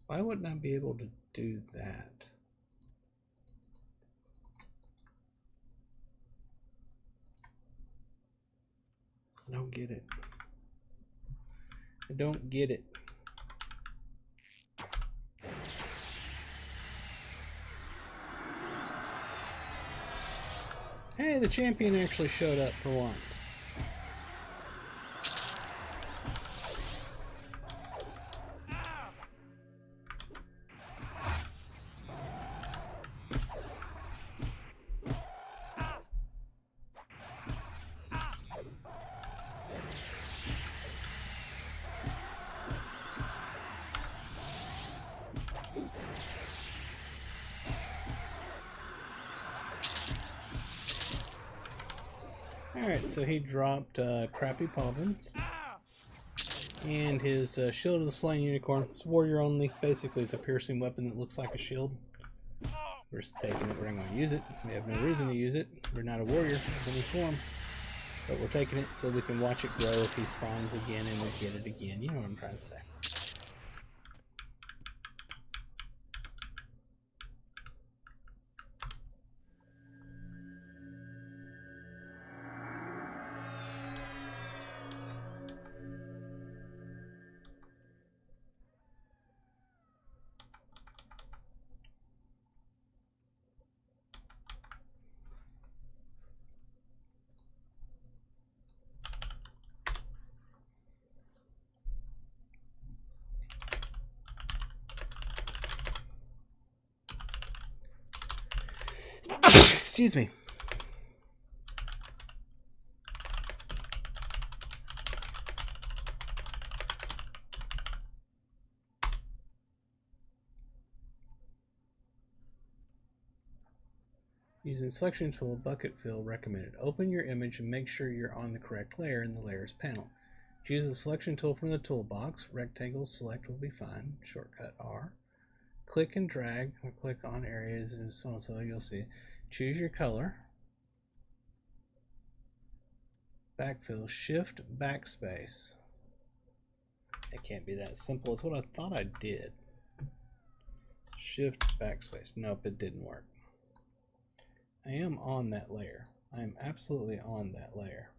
Why wouldn't I be able to do that? I don't get it. I don't get it. Hey, the champion actually showed up for once. Alright, so he dropped crappy pauldrons. And his Shield of the Slain Unicorn. It's warrior only. Basically, it's a piercing weapon that looks like a shield. We're just taking it. We're not going to use it. We have no reason to use it. We're not a warrior of any form. But we're taking it so we can watch it grow if he spawns again and we get it again. You know what I'm trying to say. Excuse me. Using selection tool, bucket fill recommended. Open your image and make sure you're on the correct layer in the layers panel. Choose the selection tool from the toolbox. Rectangle select will be fine. Shortcut R. Click and drag or click on areas and so on, so you'll see. Choose your color. Backfill, shift backspace. It can't be that simple. It's what I thought I did. Shift backspace. Nope, it didn't work. I am on that layer. I am absolutely on that layer.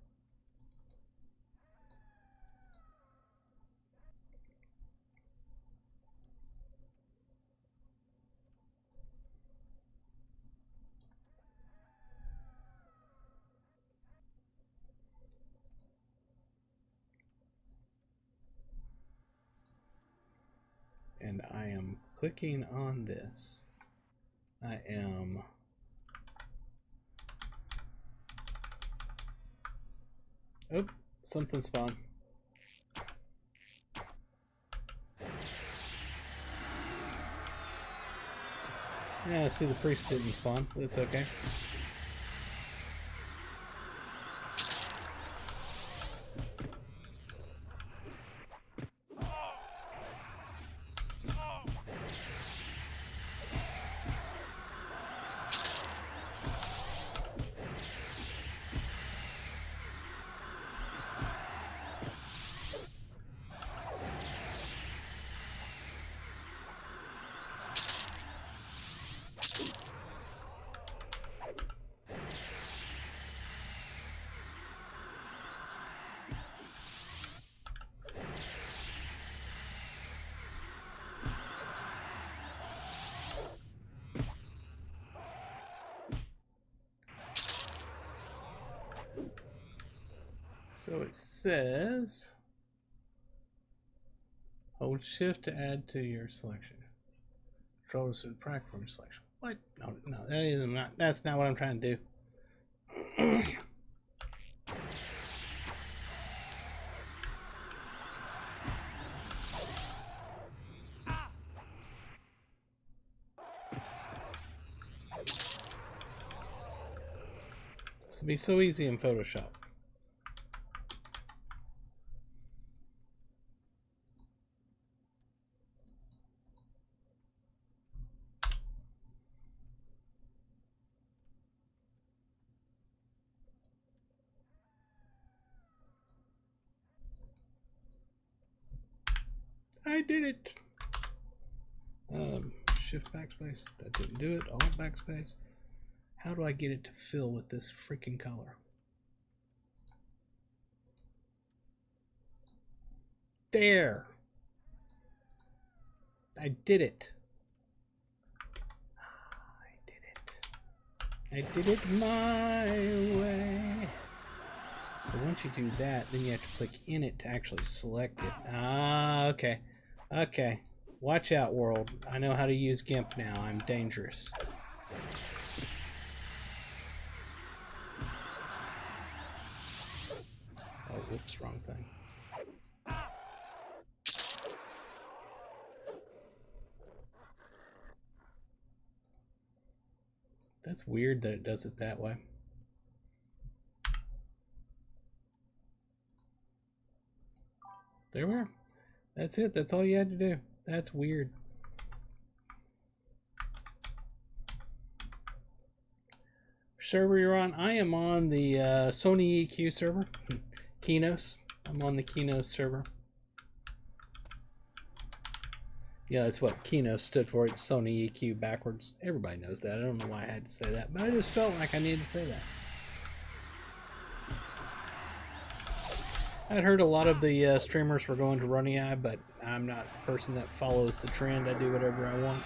And I am clicking on this. I am oh, something spawned. Yeah, see, the priest didn't spawn. That's okay. So it says, hold shift to add to your selection. Control to subtract from your selection. What? No, no, that is not. That's not what I'm trying to do. This would be so easy in Photoshop. I did it. Shift backspace. That didn't do it. Alt backspace. How do I get it to fill with this freaking color? There. I did it. I did it my way. So once you do that, then you have to click in it to actually select it. Ah, okay. Okay. Watch out, world. I know how to use GIMP now. I'm dangerous. Oh, whoops, wrong thing. That's weird that it does it that way. There we are. That's it. That's all you had to do. That's weird. Server you're on? I am on the Sony EQ server. Kinos. I'm on the Kinos server. Yeah, that's what Kinos stood for. It's Sony EQ backwards. Everybody knows that. I don't know why I had to say that, but I just felt like I needed to say that. I'd heard a lot of the streamers were going to Runny Eye, but I'm not a person that follows the trend. I do whatever I want.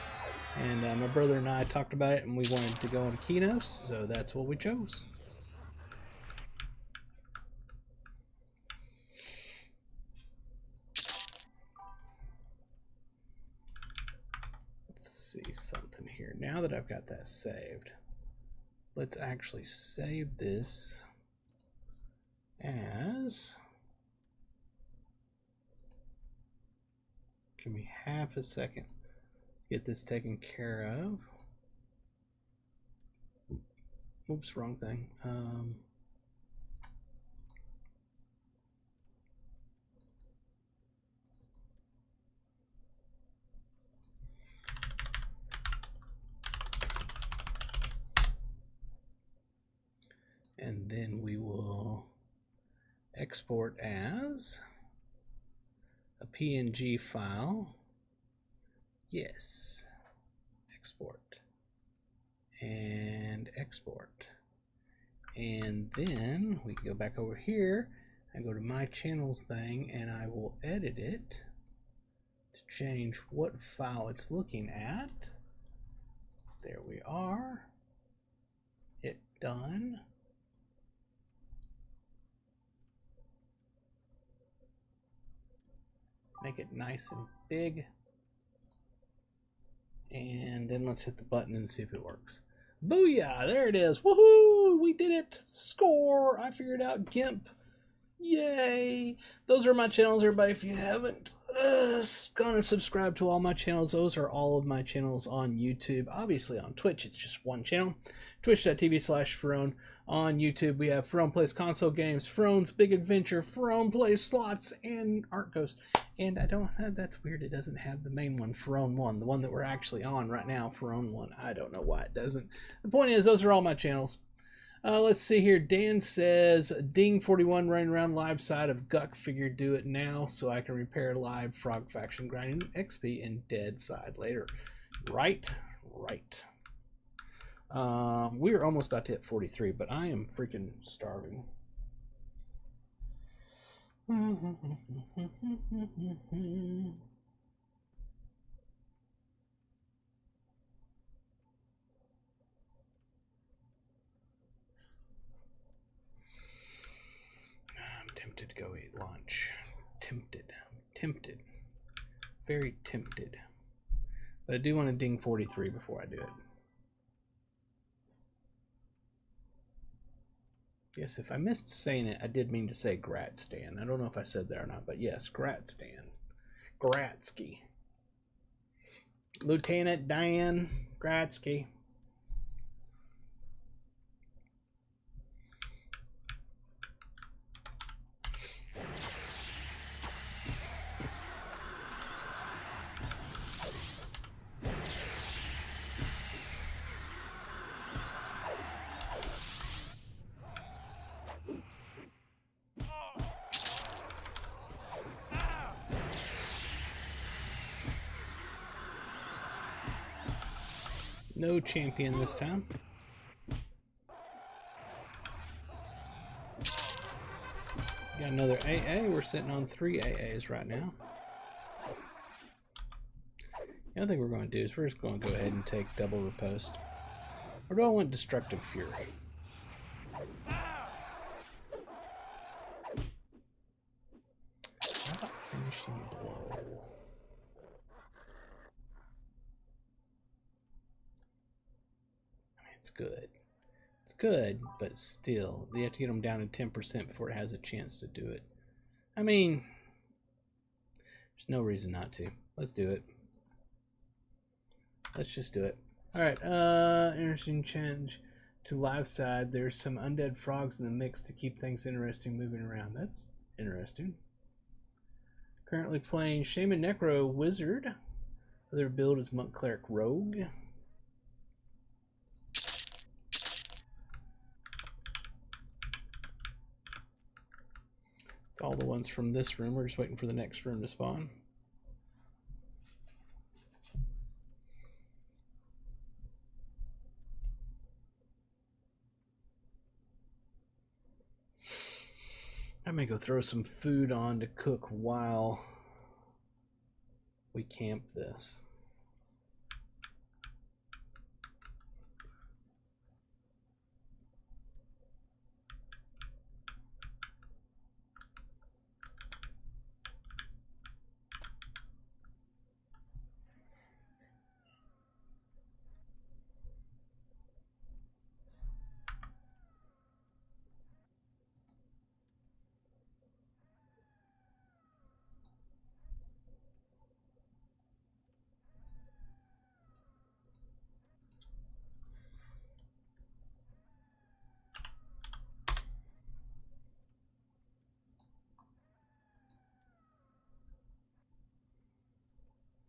And my brother and I talked about it, and we wanted to go on Kinos, so that's what we chose. Let's see something here. Now that I've got that saved, let's actually save this as... Give me half a second. Get this taken care of. Oops, wrong thing. And then we will export as a PNG file. Yes. Export. And export. And then we can go back over here and go to my channels thing, and I will edit it to change what file it's looking at. There we are. Hit done. Make it nice and big. And then let's hit the button and see if it works. Booyah! There it is. Woohoo! We did it! Score! I figured out GIMP. Yay! Those are my channels, everybody. If you haven't gone and subscribe to all my channels, those are all of my channels on YouTube. Obviously on Twitch, it's just one channel. Twitch.tv/Ferone. On YouTube, we have Ferone Plays Console Games, Ferone's Big Adventure, Ferone Plays Slots, and Art Ghost. And I don't have, that's weird, it doesn't have the main one, Ferone 1, the one that we're actually on right now, Ferone 1. I don't know why it doesn't. The point is, those are all my channels. Let's see here. Dan says, Ding41 running around live side of Guck. Figured do it now so I can repair live Frog Faction grinding XP and dead side later. Right. We're almost about to hit 43, but I am freaking starving. I'm tempted to go eat lunch. Tempted. Very tempted. But I do want to ding 43 before I do it. Yes, if I missed saying it, I did mean to say Gratstan. I don't know if I said that or not, but yes, Gratstan. Gratsky. Lieutenant Dan Gratsky. No champion this time. Got another AA. We're sitting on 3 AAs right now. The other thing we're going to do is we're just going to go ahead and take double riposte. Or do I want Destructive Fury? How about Finishing Blow? It's good. It's good, but still, you have to get them down to 10% before it has a chance to do it. I mean, there's no reason not to. Let's do it. Let's just do it. Alright, interesting change to live side. There's some undead frogs in the mix to keep things interesting moving around. That's interesting. Currently playing Shaman Necro Wizard. Other build is Monk Cleric Rogue. It's all the ones from this room. We're just waiting for the next room to spawn. I may go throw some food on to cook while we camp this.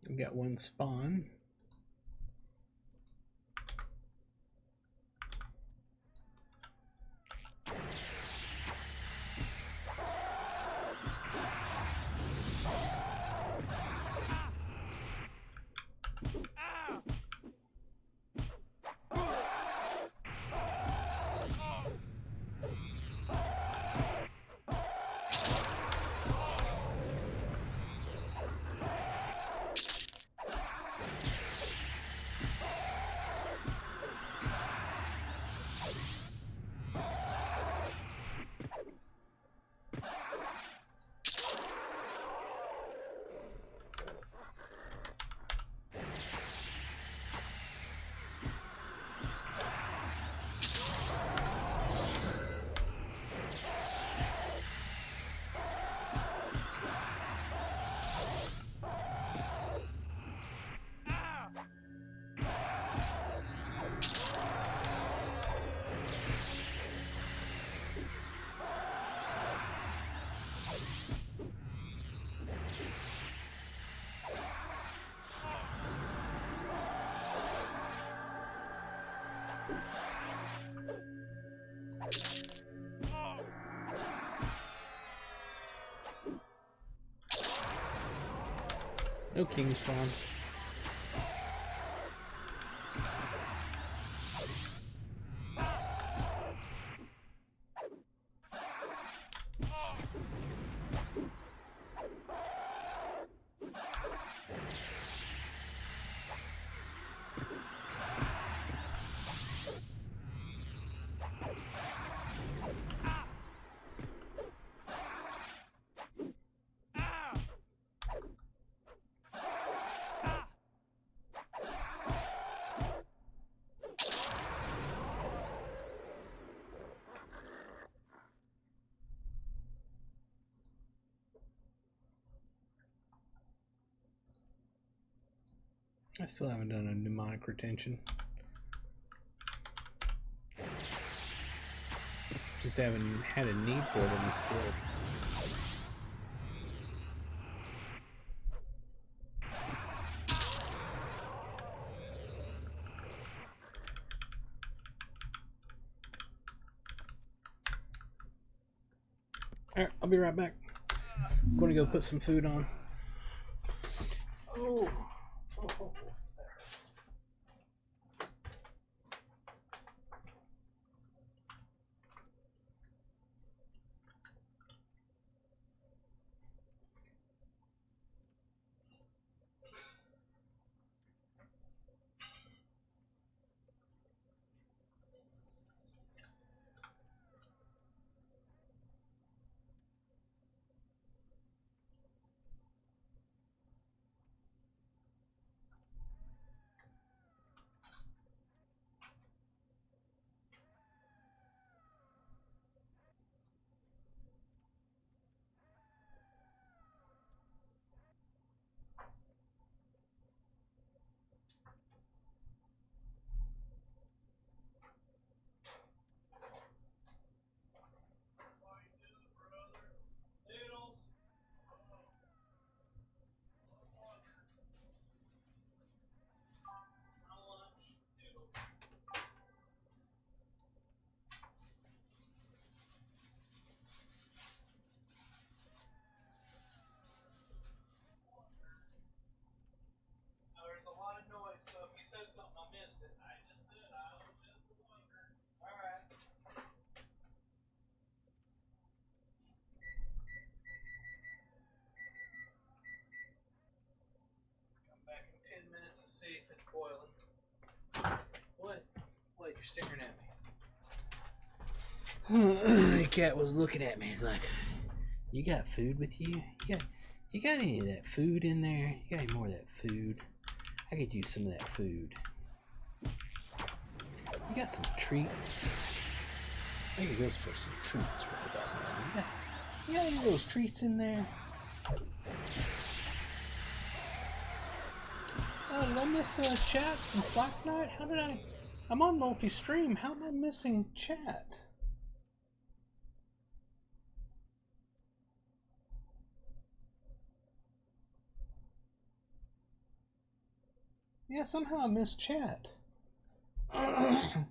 We got one spawn. No king spawn. I still haven't done a mnemonic retention. Just haven't had a need for it in this build. Alright, I'll be right back. I'm going to go put some food on. Oh. said something, I missed it. I just did. I was just wondering. All right. Come back in 10 minutes to see if it's boiling. What? What? You're staring at me. The cat was looking at me. He's like, "You got food with you? You got any of that food in there? You got any more of that food? I could use some of that food. You got some treats? I think it goes for some treats right about now. You got any of those treats in there? Oh, did I miss chat from Black Knight? How did I? I'm on multi-stream. How am I missing chat? Yeah, somehow I missed chat. Aren't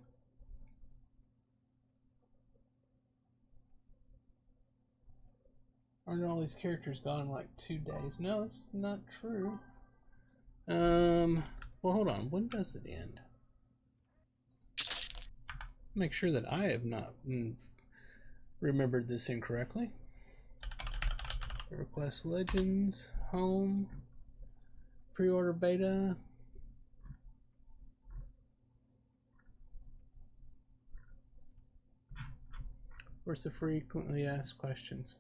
all these characters gone in like 2 days? No, that's not true. Well, hold on. When does it end? Make sure that I have not remembered this incorrectly. Everquest Legends, home, pre-order beta. Where's the frequently asked questions?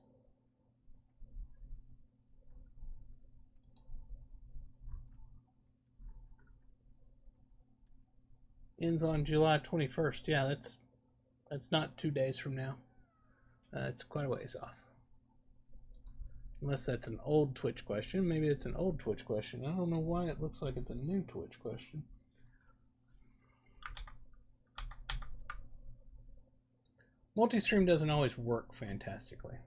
Ends on July 21st. Yeah, that's not 2 days from now. It's quite a ways off. Unless that's an old Twitch question. Maybe it's an old Twitch question. I don't know why it looks like it's a new Twitch question. Multi-stream doesn't always work fantastically.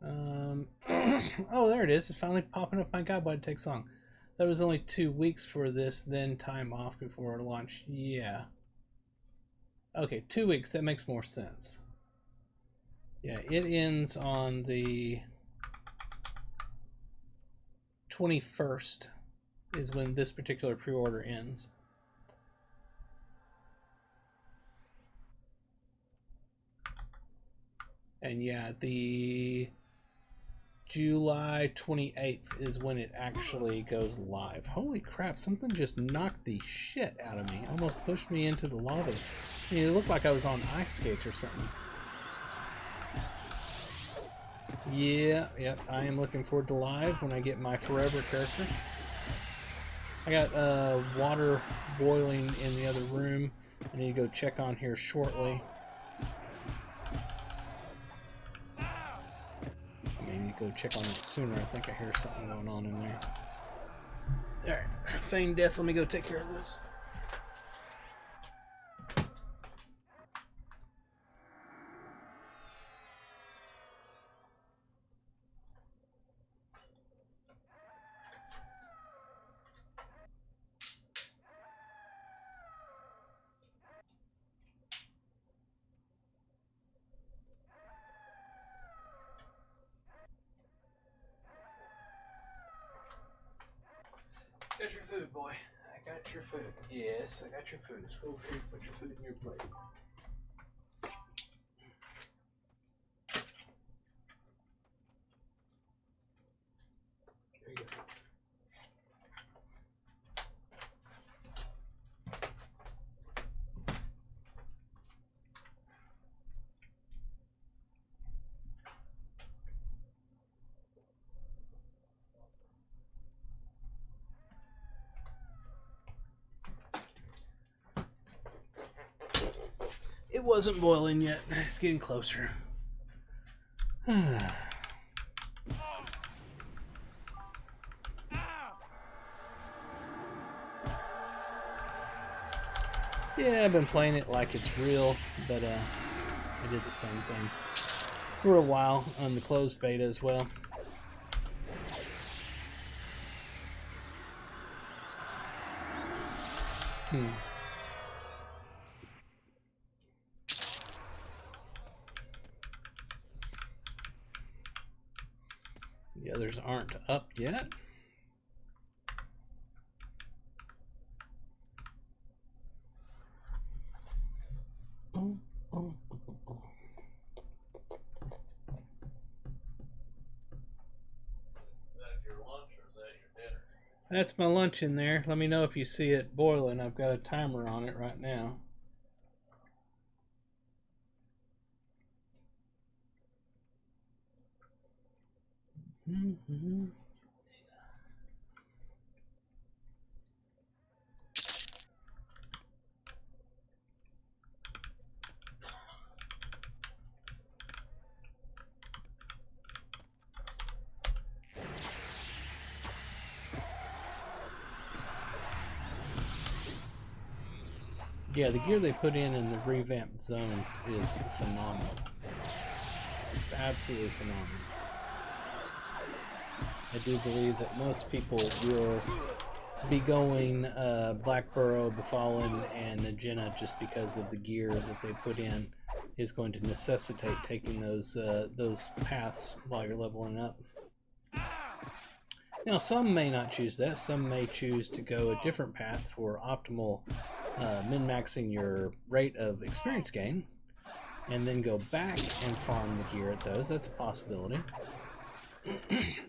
Oh, there it is. It's finally popping up. My God, why did it take so long? That was only 2 weeks for this, then time off before launch. Yeah. Okay, 2 weeks. That makes more sense. Yeah, it ends on the 21st is when this particular pre-order ends. And yeah, the July 28th is when it actually goes live. Holy crap, something just knocked the shit out of me. Almost pushed me into the lava. I mean, it looked like I was on ice skates or something. Yeah, yep, I am looking forward to live when I get my forever character. I got water boiling in the other room. I need to go check on here shortly. I need to go check on it sooner. I think I hear something going on in there. Alright, feign death, let me go take care of this. Got your food, boy. I got your food. Yes, I got your food. Let's go over here and put your food in your plate. There you go. It wasn't boiling yet. It's getting closer. Yeah, I've been playing it like it's real, but I did the same thing for a while on the closed beta as well. The others aren't up yet. That's my lunch in there. Let me know if you see it boiling. I've got a timer on it right now. Yeah, the gear they put in the revamped zones is phenomenal. It's absolutely phenomenal. I do believe that most people will be going Blackburrow, Befallen, and Najena just because of the gear that they put in is going to necessitate taking those paths while you're leveling up. Now, some may not choose that. Some may choose to go a different path for optimal min-maxing your rate of experience gain, and then go back and farm the gear at those. That's a possibility.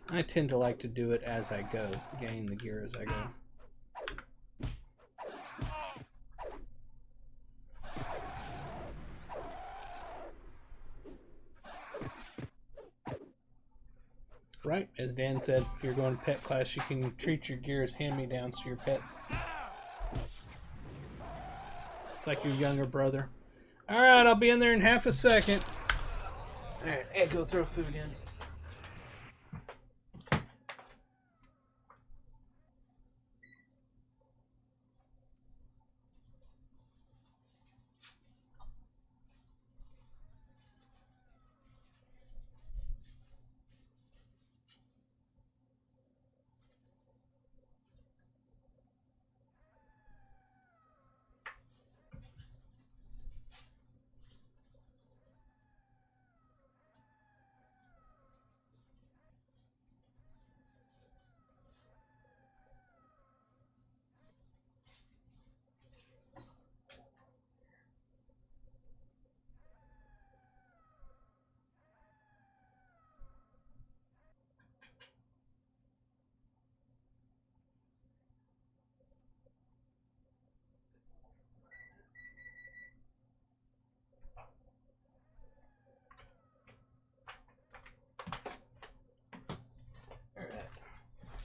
I tend to like to do it as I go, gain the gear as I go. Right, as Dan said, if you're going to pet class, you can treat your gear as hand-me-downs to your pets. It's like your younger brother. Alright, I'll be in there in half a second. Alright, Ed, go throw food in.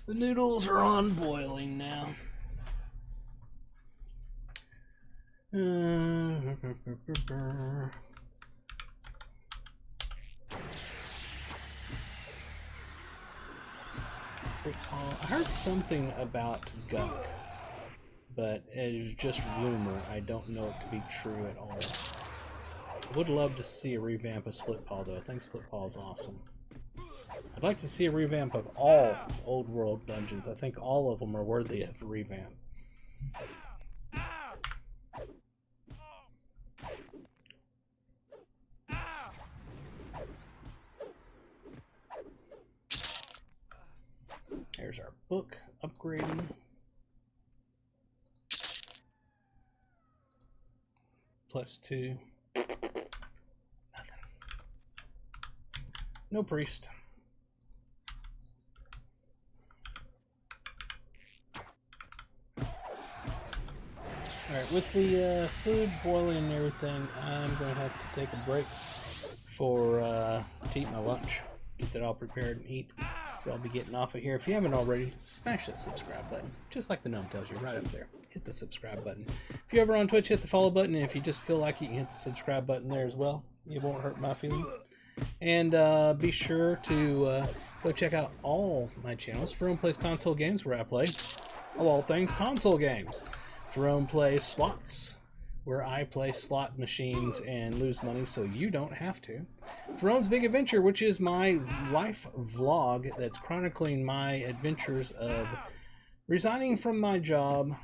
The noodles are on boiling now. I heard something about Gunk, but it is just rumor. I don't know it to be true at all. Would love to see a revamp of Split Paw, though. I think Split Paw is awesome. I'd like to see a revamp of all Old World dungeons. I think all of them are worthy of a revamp. There's our book upgrading. +2. Nothing. No priest. Alright, with the food boiling and everything, I'm going to have to take a break to eat my lunch. Get that all prepared and eat. So I'll be getting off of here. If you haven't already, smash that subscribe button. Just like the gnome tells you, right up there. Hit the subscribe button. If you're ever on Twitch, hit the follow button. And if you just feel like it, you can hit the subscribe button there as well. It won't hurt my feelings. And be sure to go check out all my channels. Ferone Plays Console Games, where I play all things console games. Ferone Plays Slots, where I play slot machines and lose money so you don't have to. Ferone's Big Adventure, which is my life vlog that's chronicling my adventures of resigning from my job,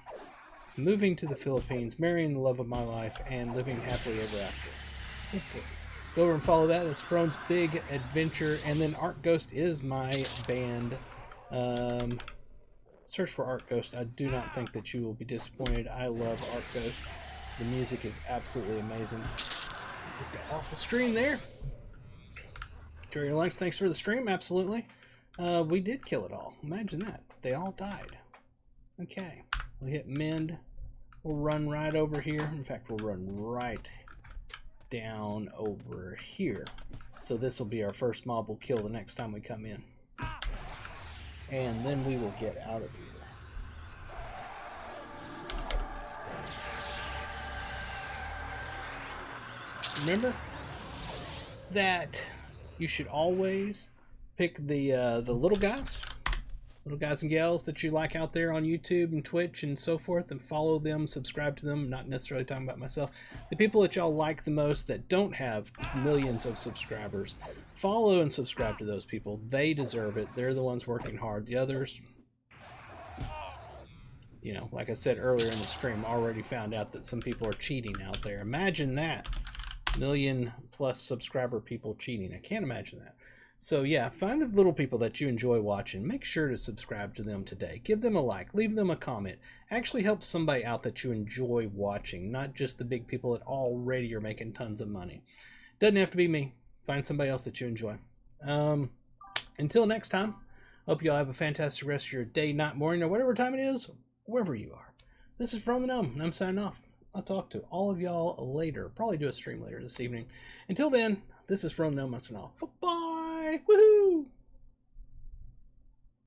moving to the Philippines, marrying the love of my life, and living happily ever after. Hopefully. Go over and follow that. That's Ferone's Big Adventure. And then Art Ghost is my band. Search for Art Ghost. I do not think that you will be disappointed. I love Art Ghost. The music is absolutely amazing. Get that off the stream there. Enjoy your lunch. Thanks for the stream. Absolutely. We did kill it all. Imagine that. They all died. Okay, we'll hit mend. We'll run right over here. In fact, we'll run right down over here. So this will be our first mob we'll kill the next time we come in. And then we will get out of here. Remember that you should always pick the little guys and gals that you like out there on YouTube and Twitch and so forth, and follow them, subscribe to them. Not necessarily talking about myself. The people that y'all like the most that don't have millions of subscribers, follow and subscribe to those people. They deserve it. They're the ones working hard. The others, you know, like I said earlier in the stream, already found out that some people are cheating out there. Imagine that. Million+ subscriber people cheating. I can't imagine that. So yeah, find the little people that you enjoy watching. Make sure to subscribe to them today. Give them a like. Leave them a comment. Actually help somebody out that you enjoy watching, not just the big people that already are making tons of money. Doesn't have to be me. Find somebody else that you enjoy. Until next time, hope you all have a fantastic rest of your day, night, morning, or whatever time it is, wherever you are. This is From the Gnome, and I'm signing off. I'll talk to all of y'all later. Probably do a stream later this evening. Until then, this is From the Gnome, I'm signing off. Bye-bye! Woohoo!